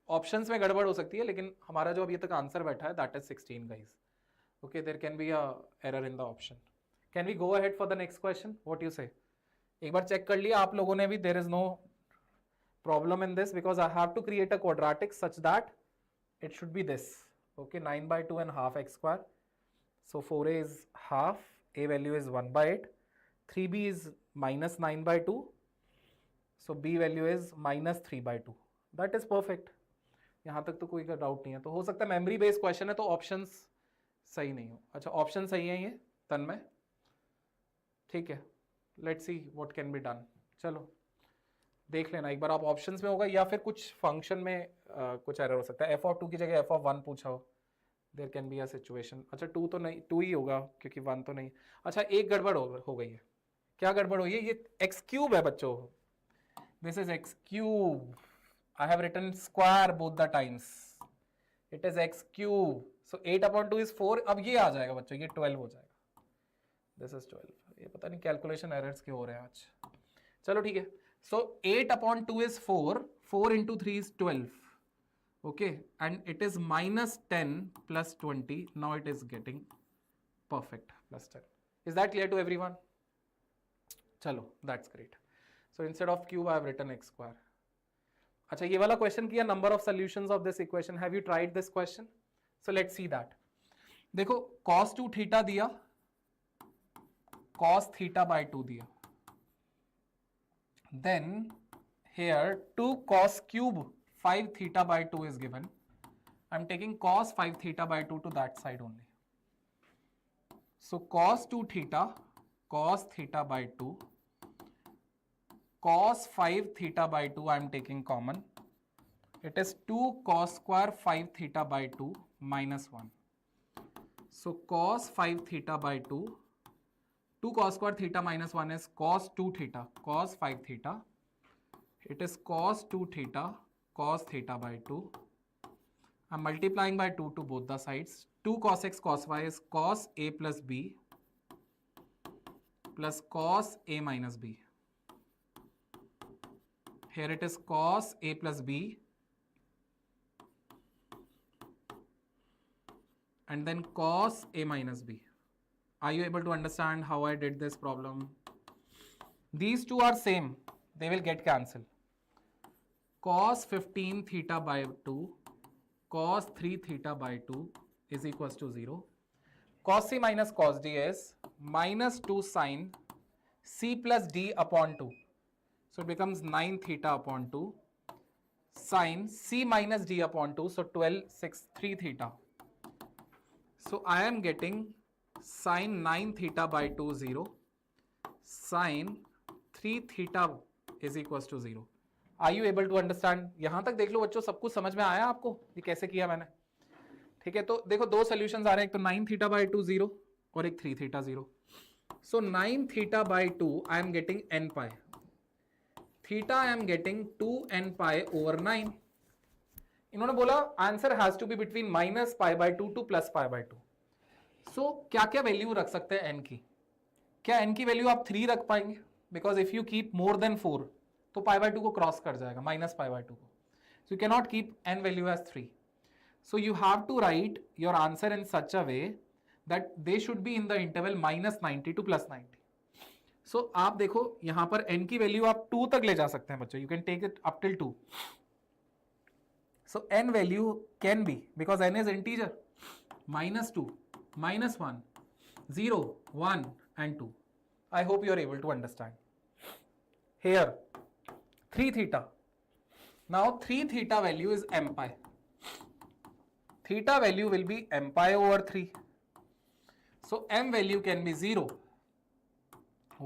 S1: Options में गड़बड़ हो सकती है, लेकिन हमारा जो अभी तक आंसर बैठा है that is 16 guys. Okay there can be a error in the option. Can we go ahead for the next question? What you say? एक बार चेक कर लिया आप लोगों ने भी. There is no problem in this because I have to create a quadratic such that it should be this. Okay, 9/2 and half x square. So 4a is half, a value is 1/8, 3b is -9/2, so b value is -3/2. That is perfect. यहाँ तक तो कोई doubt नहीं है. तो हो सकता है मेमोरी बेस्ड क्वेश्चन है तो ऑप्शंस सही नहीं हो. अच्छा ऑप्शन सही है ये तन्मय. ठीक है, let's see what can be done. चलो देख लेना एक बार आप ऑप्शंस में होगा या फिर कुछ फंक्शन में कुछ एरर हो सकता है. f(2) की जगह f(1) पूछा हो. There can be a situation. अच्छा 2 तो नहीं, 2 ही होगा क्योंकि 1 तो नहीं. अच्छा एक गड़बड़ हो गई है. क्या गड़बड़ हुई है? ये x क्यूब है बच्चों. This is x cube. I have written square both the times. It is x cube. So 8/2 is 4. अब ये आ जाएगा बच्चों, ये 12 हो जाएगा. This is 12. ये पता नहीं कैलकुलेशन एरर्स क्यों हो रहे हैं आज. चलो ठीक है. So 8/2 is 4. 4 into 3 is 12. Okay, and it is -10 plus 20. Now it is getting perfect plus 10. Is that clear to everyone? चलो, that's great. So instead of cube, I have written x square. अच्छा ये वाला question किया. number of solutions of this equation. Have you tried this question? So let's see that. देखो cos 2 theta दिया, cos theta by 2 दिया. Then here 2 cos cube 5 theta by 2 is given. I'm taking cos 5 theta by 2 to that side only. So cos 2 theta, cos theta by 2, cos 5 theta by 2 I'm taking common. It is 2 cos square 5 theta by 2 minus 1. So cos 5 theta by 2. 2 cos square theta minus 1 is cos 2 theta, cos 5 theta. It is cos 2 theta, cos theta by 2. I'm multiplying by 2 to both the sides. 2 cos x cos y is cos a plus b plus cos a minus b. Here it is cos a plus b and then cos a minus b. Are you able to understand how I did this problem? These two are same. They will get cancelled. Cos 15 theta by 2, cos 3 theta by 2 is equals to 0. Cos c minus cos d is minus 2 sin c plus d upon 2. So it becomes 9 theta upon 2 sin c minus d upon 2. So 12, 6, 3 theta. So I am getting sin 9 theta by 2 0, sin 3 theta is equals to 0. Are you able to understand? यहाँ तक देख लो बच्चों, सब कुछ समझ में आया आपको ये कैसे किया मैंने? ठीक है, तो देखो दो सॉल्यूशंस आ रहे हैं. एक तो 9 थीटा बाई 2 0 और एक 3 theta 0. So 9 theta by 2 I am getting n pi. Theta I am getting 2n pi over 9. इन्होंने बोला answer has to be between -π/2 to +π/2. So क्या क्या वैल्यू रख सकते हैं n की? क्या n की वैल्यू आप 3 रख पाएंगे? Because if you keep more then 4 तो π/2 को क्रॉस कर जाएगा, -π/2 को. So you can not keep n value as 3. So you have to write your answer in such a way that they should be in the interval -90 to +90. सो आप देखो यहां पर n की वैल्यू आप 2 तक ले जा सकते हैं बच्चों, you can take it up till 2. So n value can be, because n is integer, -2, -1, 0, 1 and 2. I hope you are able to understand. Here 3 theta. Now 3 theta value is m pi. Theta value will be m pi over 3. So m value can be 0,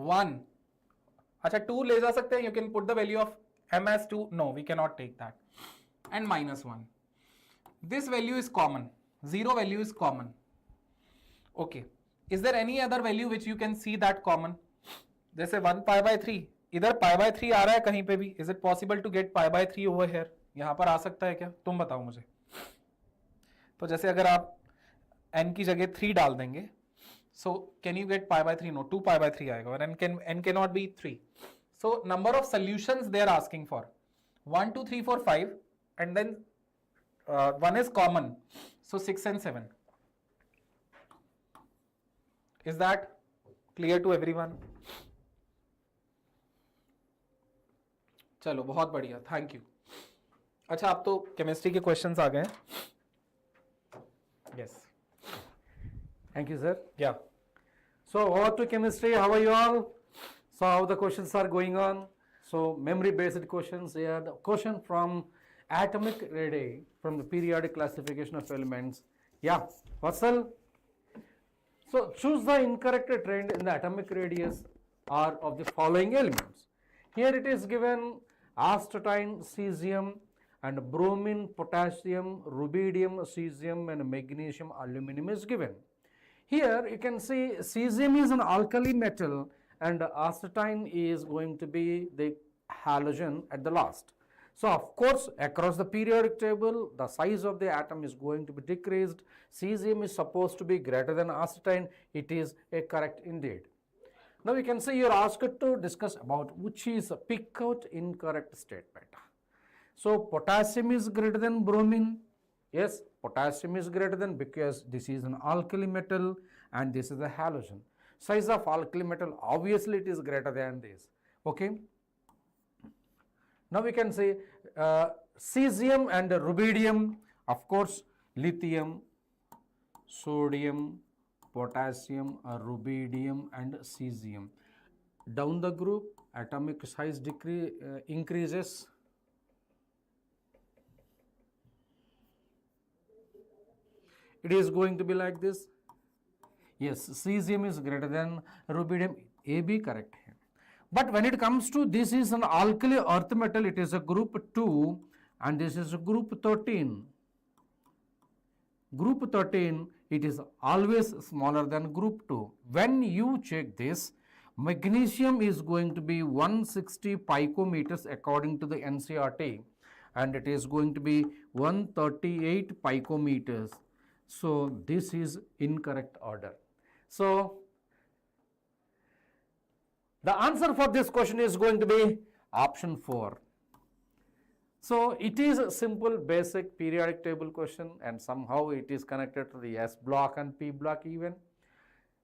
S1: 1. अच्छा 2 ले जा सकते हैं, you can put the value of m as 2. No, we cannot take that. And -1. This value is common. 0 value is common. Okay. Is there any other value which you can see that common? जैसे 1 pi by 3. इधर pi by 3 आ रहा है कहीं पे भी. Is it possible to get pi by 3 over here? यहाँ पर आ सकता है क्या? तुम बताओ मुझे. तो जैसे अगर आप n की जगह 3 डाल देंगे, so can you get pi by 3? No, 2 pi by 3 आएगा और n cannot be 3. So number of solutions they are asking for. 1, 2, 3, 4, 5. And then 1 is common, so 6 and 7. Is that clear to everyone? चलो बहुत बढ़िया, thank you. अच्छा अब तो chemistry के questions आ गए. Yes.
S3: Thank you, sir.
S1: Yeah.
S3: So over to chemistry. How are you all? So how the questions are going on? So memory based questions here. The question from atomic radii from the periodic classification of elements. Yeah, Vatsal. So choose the incorrect trend in the atomic radius or of the following elements. Here it is given astatine, cesium and bromine, potassium, rubidium, cesium and magnesium, aluminum is given. Here you can see cesium is an alkali metal and astatine is going to be the halogen at the last. So of course across the periodic table the size of the atom is going to be decreased. Cesium is supposed to be greater than astatine. It is a correct indeed. Now we can say you are asked to discuss about which is a pick out incorrect statement. So potassium is greater than bromine. Yes, potassium is greater than, because this is an alkali metal and this is a halogen. Size of alkali metal, obviously it is greater than this. Okay. Now we can say cesium and rubidium, of course lithium, sodium, potassium, rubidium and cesium. Down the group atomic size increases. It is going to be like this. Yes, cesium is greater than rubidium. A, B correct here. But when it comes to this is an alkali earth metal, it is a group 2 and this is a group 13. Group 13, it is always smaller than group 2. When you check this, magnesium is going to be 160 picometers according to the NCERT and it is going to be 138 picometers. So this is incorrect order. So the answer for this question is going to be option 4. So it is a simple basic periodic table question and somehow it is connected to the S block and P block even.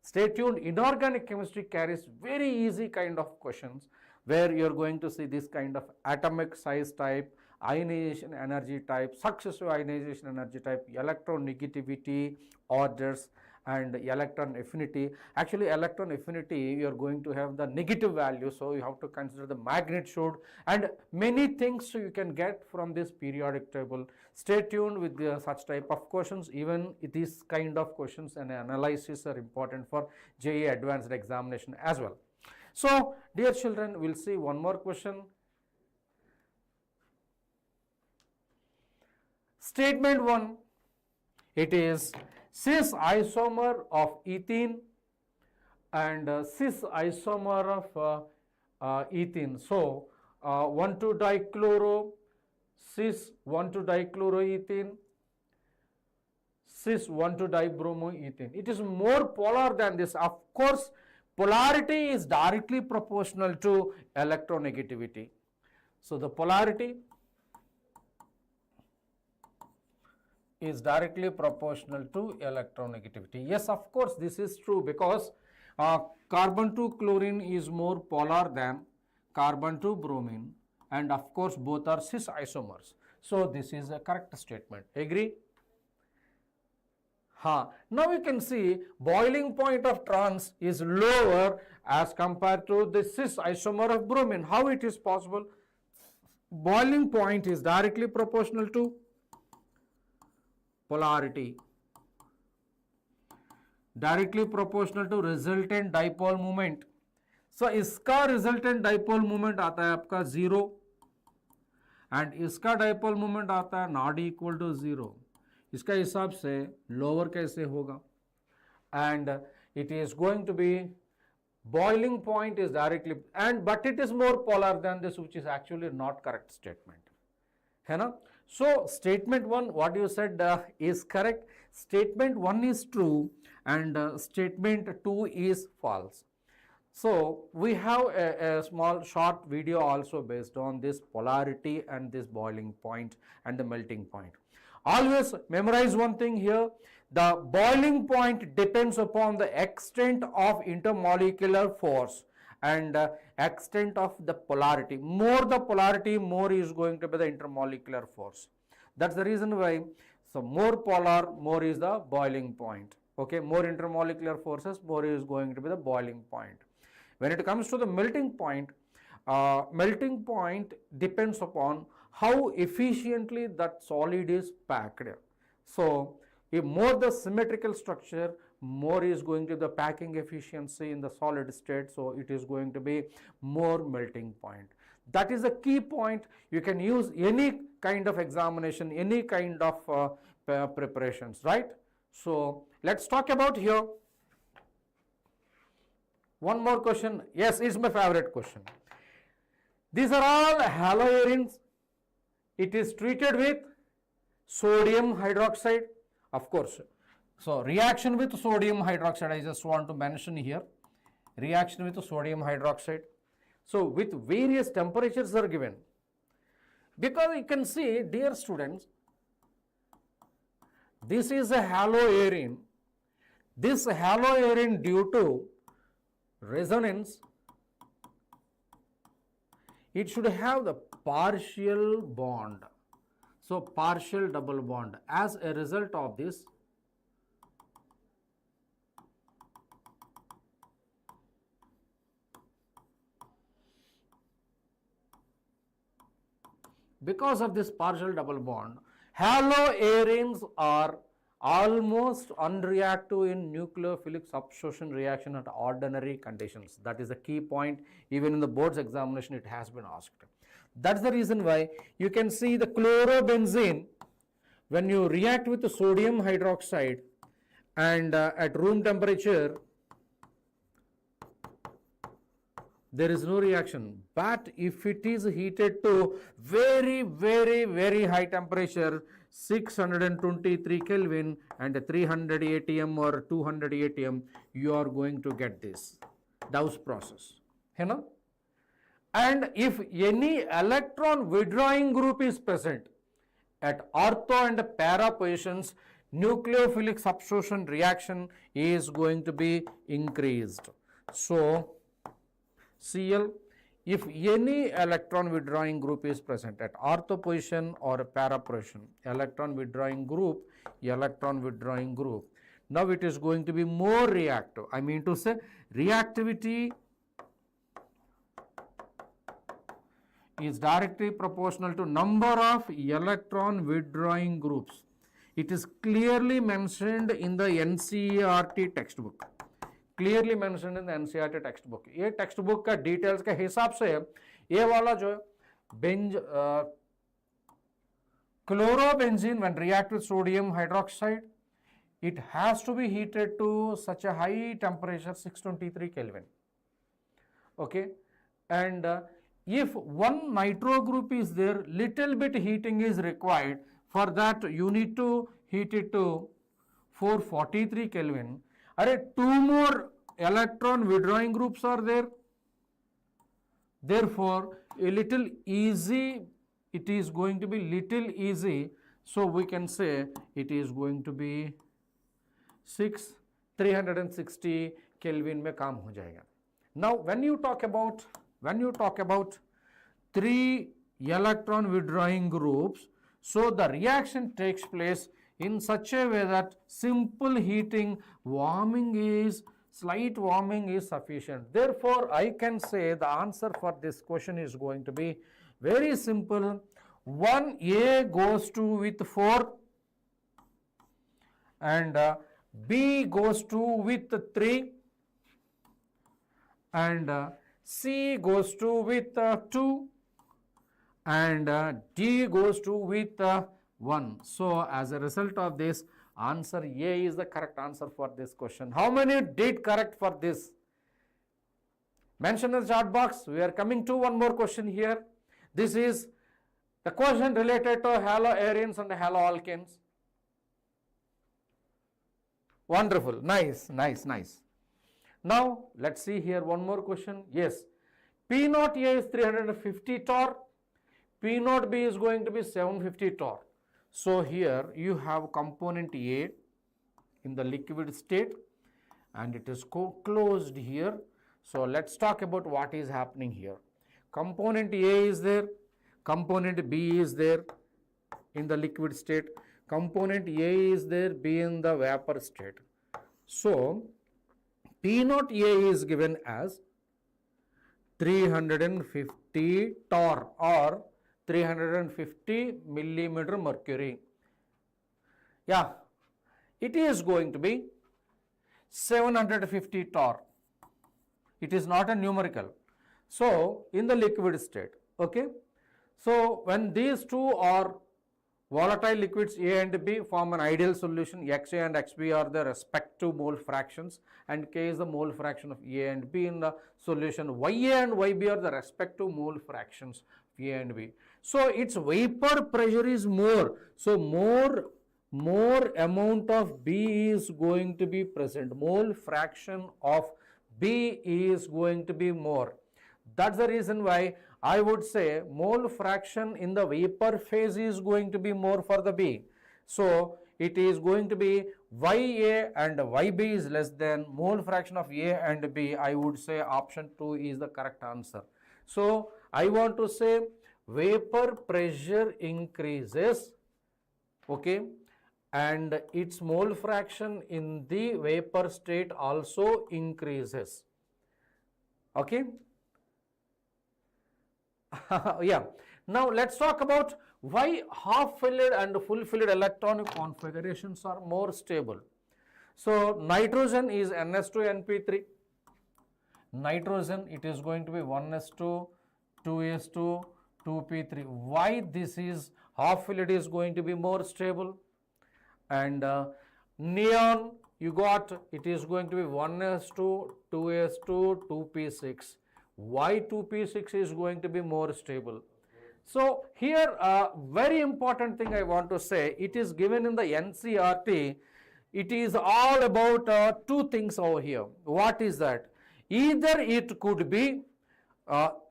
S3: Stay tuned. Inorganic chemistry carries very easy kind of questions where you are going to see this kind of atomic size type, ionization energy type, successive ionization energy type, electronegativity, orders and electron affinity. Actually electron affinity you are going to have the negative value, so you have to consider the magnitude and many things you can get from this periodic table. Stay tuned with such type of questions. Even these kind of questions and analysis are important for JEE advanced examination as well. So dear children, we will see one more question. Statement 1, it is cis isomer of ethene and cis isomer of ethene. So 1,2-dichloro, cis 1,2-dichloroethene, cis 1,2-dibromoethene. It is more polar than this. Of course, polarity is directly proportional to electronegativity. So the polarity is directly proportional to electronegativity. Yes, of course, this is true because Carbon to chlorine is more polar than carbon to bromine, and of course both are cis isomers. So this is a correct statement. Agree? Now you can see boiling point of trans is lower as compared to the cis isomer of bromine. How it is possible? Boiling point is directly proportional to polarity, directly proportional to resultant dipole moment. So इसका resultant dipole moment आता है आपका 0 and इसका dipole moment आता है not equal to 0. इसका हिसाब से lower कैसे होगा? And it is going to be boiling point is directly, and but it is more polar than this, which is actually not correct statement. है ना? So statement 1 what you said is correct. Statement 1 is true and statement 2 is false. So we have a small short video also based on this polarity and this boiling point and the melting point. Always memorize one thing here. The boiling point depends upon the extent of intermolecular force and extent of the polarity. More the polarity, more is going to be the intermolecular force. That's the reason why, so more polar, more is the boiling point. Okay, more intermolecular forces, more is going to be the boiling point. When it comes to the melting point depends upon how efficiently that solid is packed. So if more the symmetrical structure, more is going to the packing efficiency in the solid state, so it is going to be more melting point. That is a key point. You can use any kind of examination, any kind of preparations, right? So let's talk about here. One more question. Yes, it's my favorite question. These are all haloarenes. It is treated with sodium hydroxide, of course. So reaction with sodium hydroxide, I just want to mention here. Reaction with sodium hydroxide. So with various temperatures are given. Because you can see, dear students, this is a haloarene. This haloarene, due to resonance, it should have the partial bond. So partial double bond. As a result of this, because of this partial double bond, haloarenes are almost unreactive in nucleophilic substitution reaction at ordinary conditions. That is a key point. Even in the board's examination it has been asked. That's the reason why you can see the chlorobenzene, when you react with the sodium hydroxide and at room temperature there is no reaction. But if it is heated to very, very, very high temperature, 623 Kelvin and 300 atm or 200 atm, you are going to get this Dow's process. You know? And if any electron withdrawing group is present at ortho and para positions, nucleophilic substitution reaction is going to be increased. So Cl, if any electron withdrawing group is present at ortho position or para position, electron withdrawing group, now it is going to be more reactive. I mean to say, reactivity is directly proportional to number of electron withdrawing groups. It is clearly mentioned in the NCERT textbook. Clearly mentioned in the NCERT textbook. ये textbook का details के हिसाब से ये वाला जो chlorobenzene when react with sodium hydroxide, it has to be heated to such a high temperature, 623 Kelvin. Okay, and if one nitro group is there, little bit heating is required. For that you need to heat it to 443 Kelvin. Two more electron withdrawing groups are there. Therefore, a little easy, it is going to be little easy. So we can say it is going to be 6 360 Kelvin में काम हो जाएगा. Now when you talk about 3 electron withdrawing groups, so the reaction takes place in such a way that simple heating, slight warming is sufficient. Therefore, I can say the answer for this question is going to be very simple. 1A goes to with 4 and B goes to with 3 and C goes to with 2 and D goes to with 1. So, as a result of this, answer A is the correct answer for this question. How many did correct for this? Mention in the chat box. We are coming to one more question here. This is the question related to haloarenes and haloalkanes. Wonderful. Nice. Now, let's see here one more question. Yes, P naught A is 350 torr, P naught B is going to be 750 torr. So, here you have component A in the liquid state and it is closed here. So, let's talk about what is happening here. Component A is there, component B is there in the liquid state, component A is there, B in the vapor state. So, P naught A is given as 350 torr or 350 millimeter mercury. Yeah, it is going to be 750 torr. It is not a numerical. So, in the liquid state, okay. So, when these two are volatile liquids A and B form an ideal solution, XA and XB are the respective mole fractions and K is the mole fraction of A and B in the solution. YA and YB are the respective mole fractions of A and B. So, its vapor pressure is more. So, more amount of B is going to be present. Mole fraction of B is going to be more. That's the reason why I would say mole fraction in the vapor phase is going to be more for the B. So, it is going to be YA and YB is less than mole fraction of A and B. I would say option 2 is the correct answer. So, I want to say vapor pressure increases, okay, and its mole fraction in the vapor state also increases, okay. Yeah. Now, let's talk about why half-filled and full-filled electronic configurations are more stable. So, nitrogen is NS2NP3. Nitrogen, it is going to be 1s2, 2s2, 2p3. Why this is half-filled is going to be more stable? And neon, you got, it is going to be 1s2, 2s2, 2p6. Why 2p6 is going to be more stable? So, here very important thing I want to say, it is given in the NCERT, it is all about two things over here. What is that? Either it could be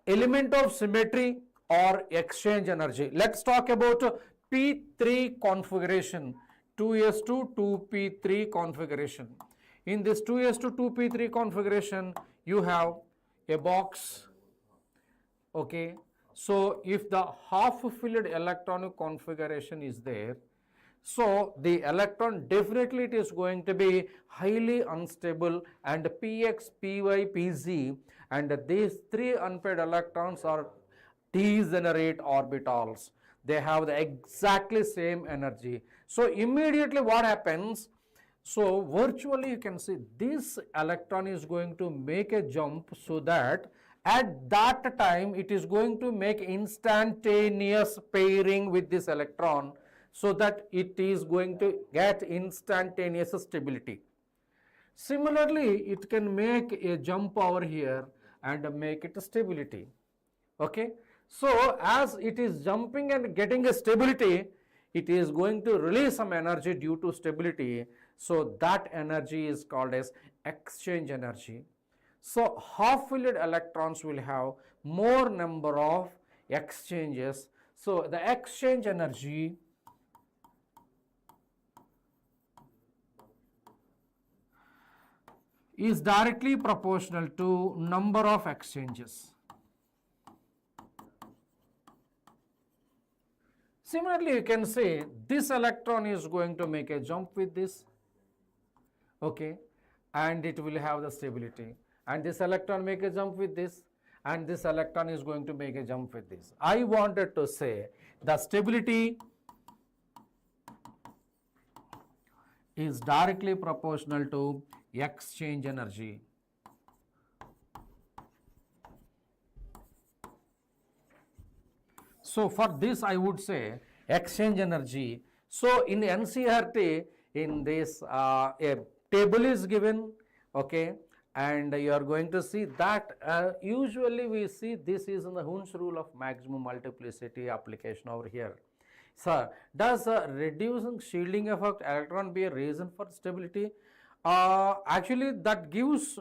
S3: element of symmetry or exchange energy. Let's talk about P3 configuration, 2s2, 2p3 configuration. In this 2s2, 2p3 configuration, you have a box, okay. So, if the half-filled electronic configuration is there, so the electron definitely it is going to be highly unstable and Px, Py, Pz and these three unpaired electrons are degenerate orbitals. They have the exactly same energy. So, immediately what happens? So, virtually you can see this electron is going to make a jump so that at that time it is going to make instantaneous pairing with this electron so that it is going to get instantaneous stability. Similarly, it can make a jump over here and make it a stability, okay. So, as it is jumping and getting a stability, it is going to release some energy due to stability. So, that energy is called as exchange energy. So, half-filled electrons will have more number of exchanges. So, the exchange energy is directly proportional to number of exchanges. Similarly, you can say this electron is going to make a jump with this, okay, and it will have the stability, and this electron make a jump with this, and this electron is going to make a jump with this. I wanted to say the stability is directly proportional to exchange energy. So for this I would say exchange energy. So in NCERT, in this a table is given, okay, and you are going to see that usually we see this is in the Hund's rule of maximum multiplicity application over here. So does reducing shielding effect electron be a reason for stability? Actually that gives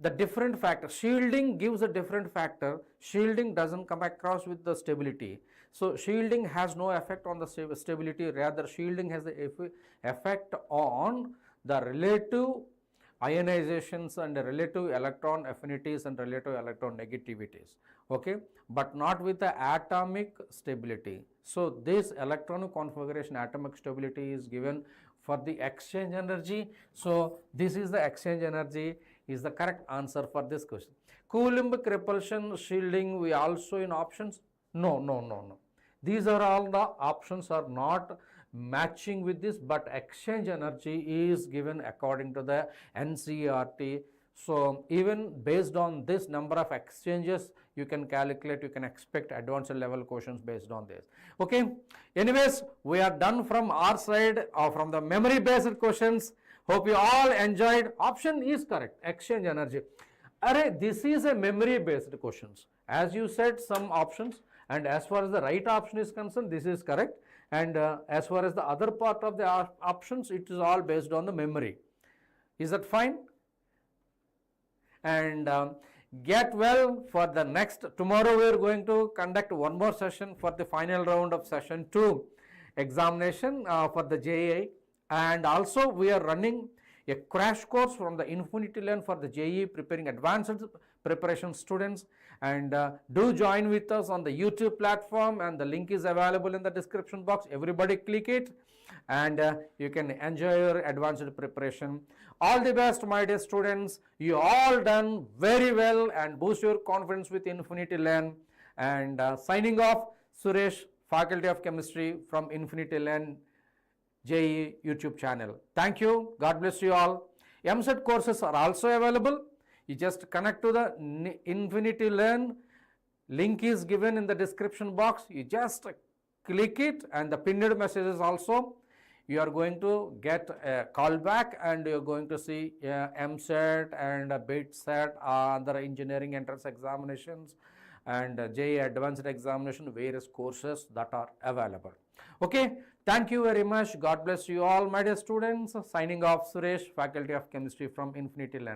S3: the different factor. Shielding gives a different factor. Shielding doesn't come across with the stability. So shielding has no effect on the stability, rather shielding has the effect on the relative ionizations and the relative electron affinities and relative electron negativities, okay, but not with the atomic stability. So this electronic configuration atomic stability is given for the exchange energy. So this is the exchange energy is the correct answer for this question. Coulombic repulsion shielding we also in options? No. These are all the options are not matching with this, but exchange energy is given according to the NCERT. So even based on this number of exchanges, you can calculate, you can expect advanced level questions based on this. Okay. Anyways, we are done from our side from the memory based questions. Hope you all enjoyed. Option is correct, exchange energy. Array, this is a memory based questions. As you said, some options, and as far as the right option is concerned, this is correct. And as far as the other part of the options, it is all based on the memory. Is that fine? And get well for the next. Tomorrow we are going to conduct one more session for the final round of session 2 examination for the JEE. And also we are running a crash course from the Infinity Learn for the JEE preparing advanced preparation students, and do join with us on the YouTube platform, and the link is available in the description box. Everybody click it, and you can enjoy your advanced preparation. All the best, my dear students. You all done very well, and boost your confidence with Infinity Learn. And signing off, Suresh, Faculty of Chemistry from Infinity Learn JEE YouTube channel. Thank you. God bless you all. MSET courses are also available. You just connect to the Infinity Learn. Link is given in the description box. You just click it, and the pinned messages also. You are going to get a call back, and you are going to see MSET and BITSET, other engineering entrance examinations, and JEE advanced examination, various courses that are available. Okay, thank you very much. God bless you all, my dear students. Signing off, Suresh, Faculty of Chemistry from Infinity Learn.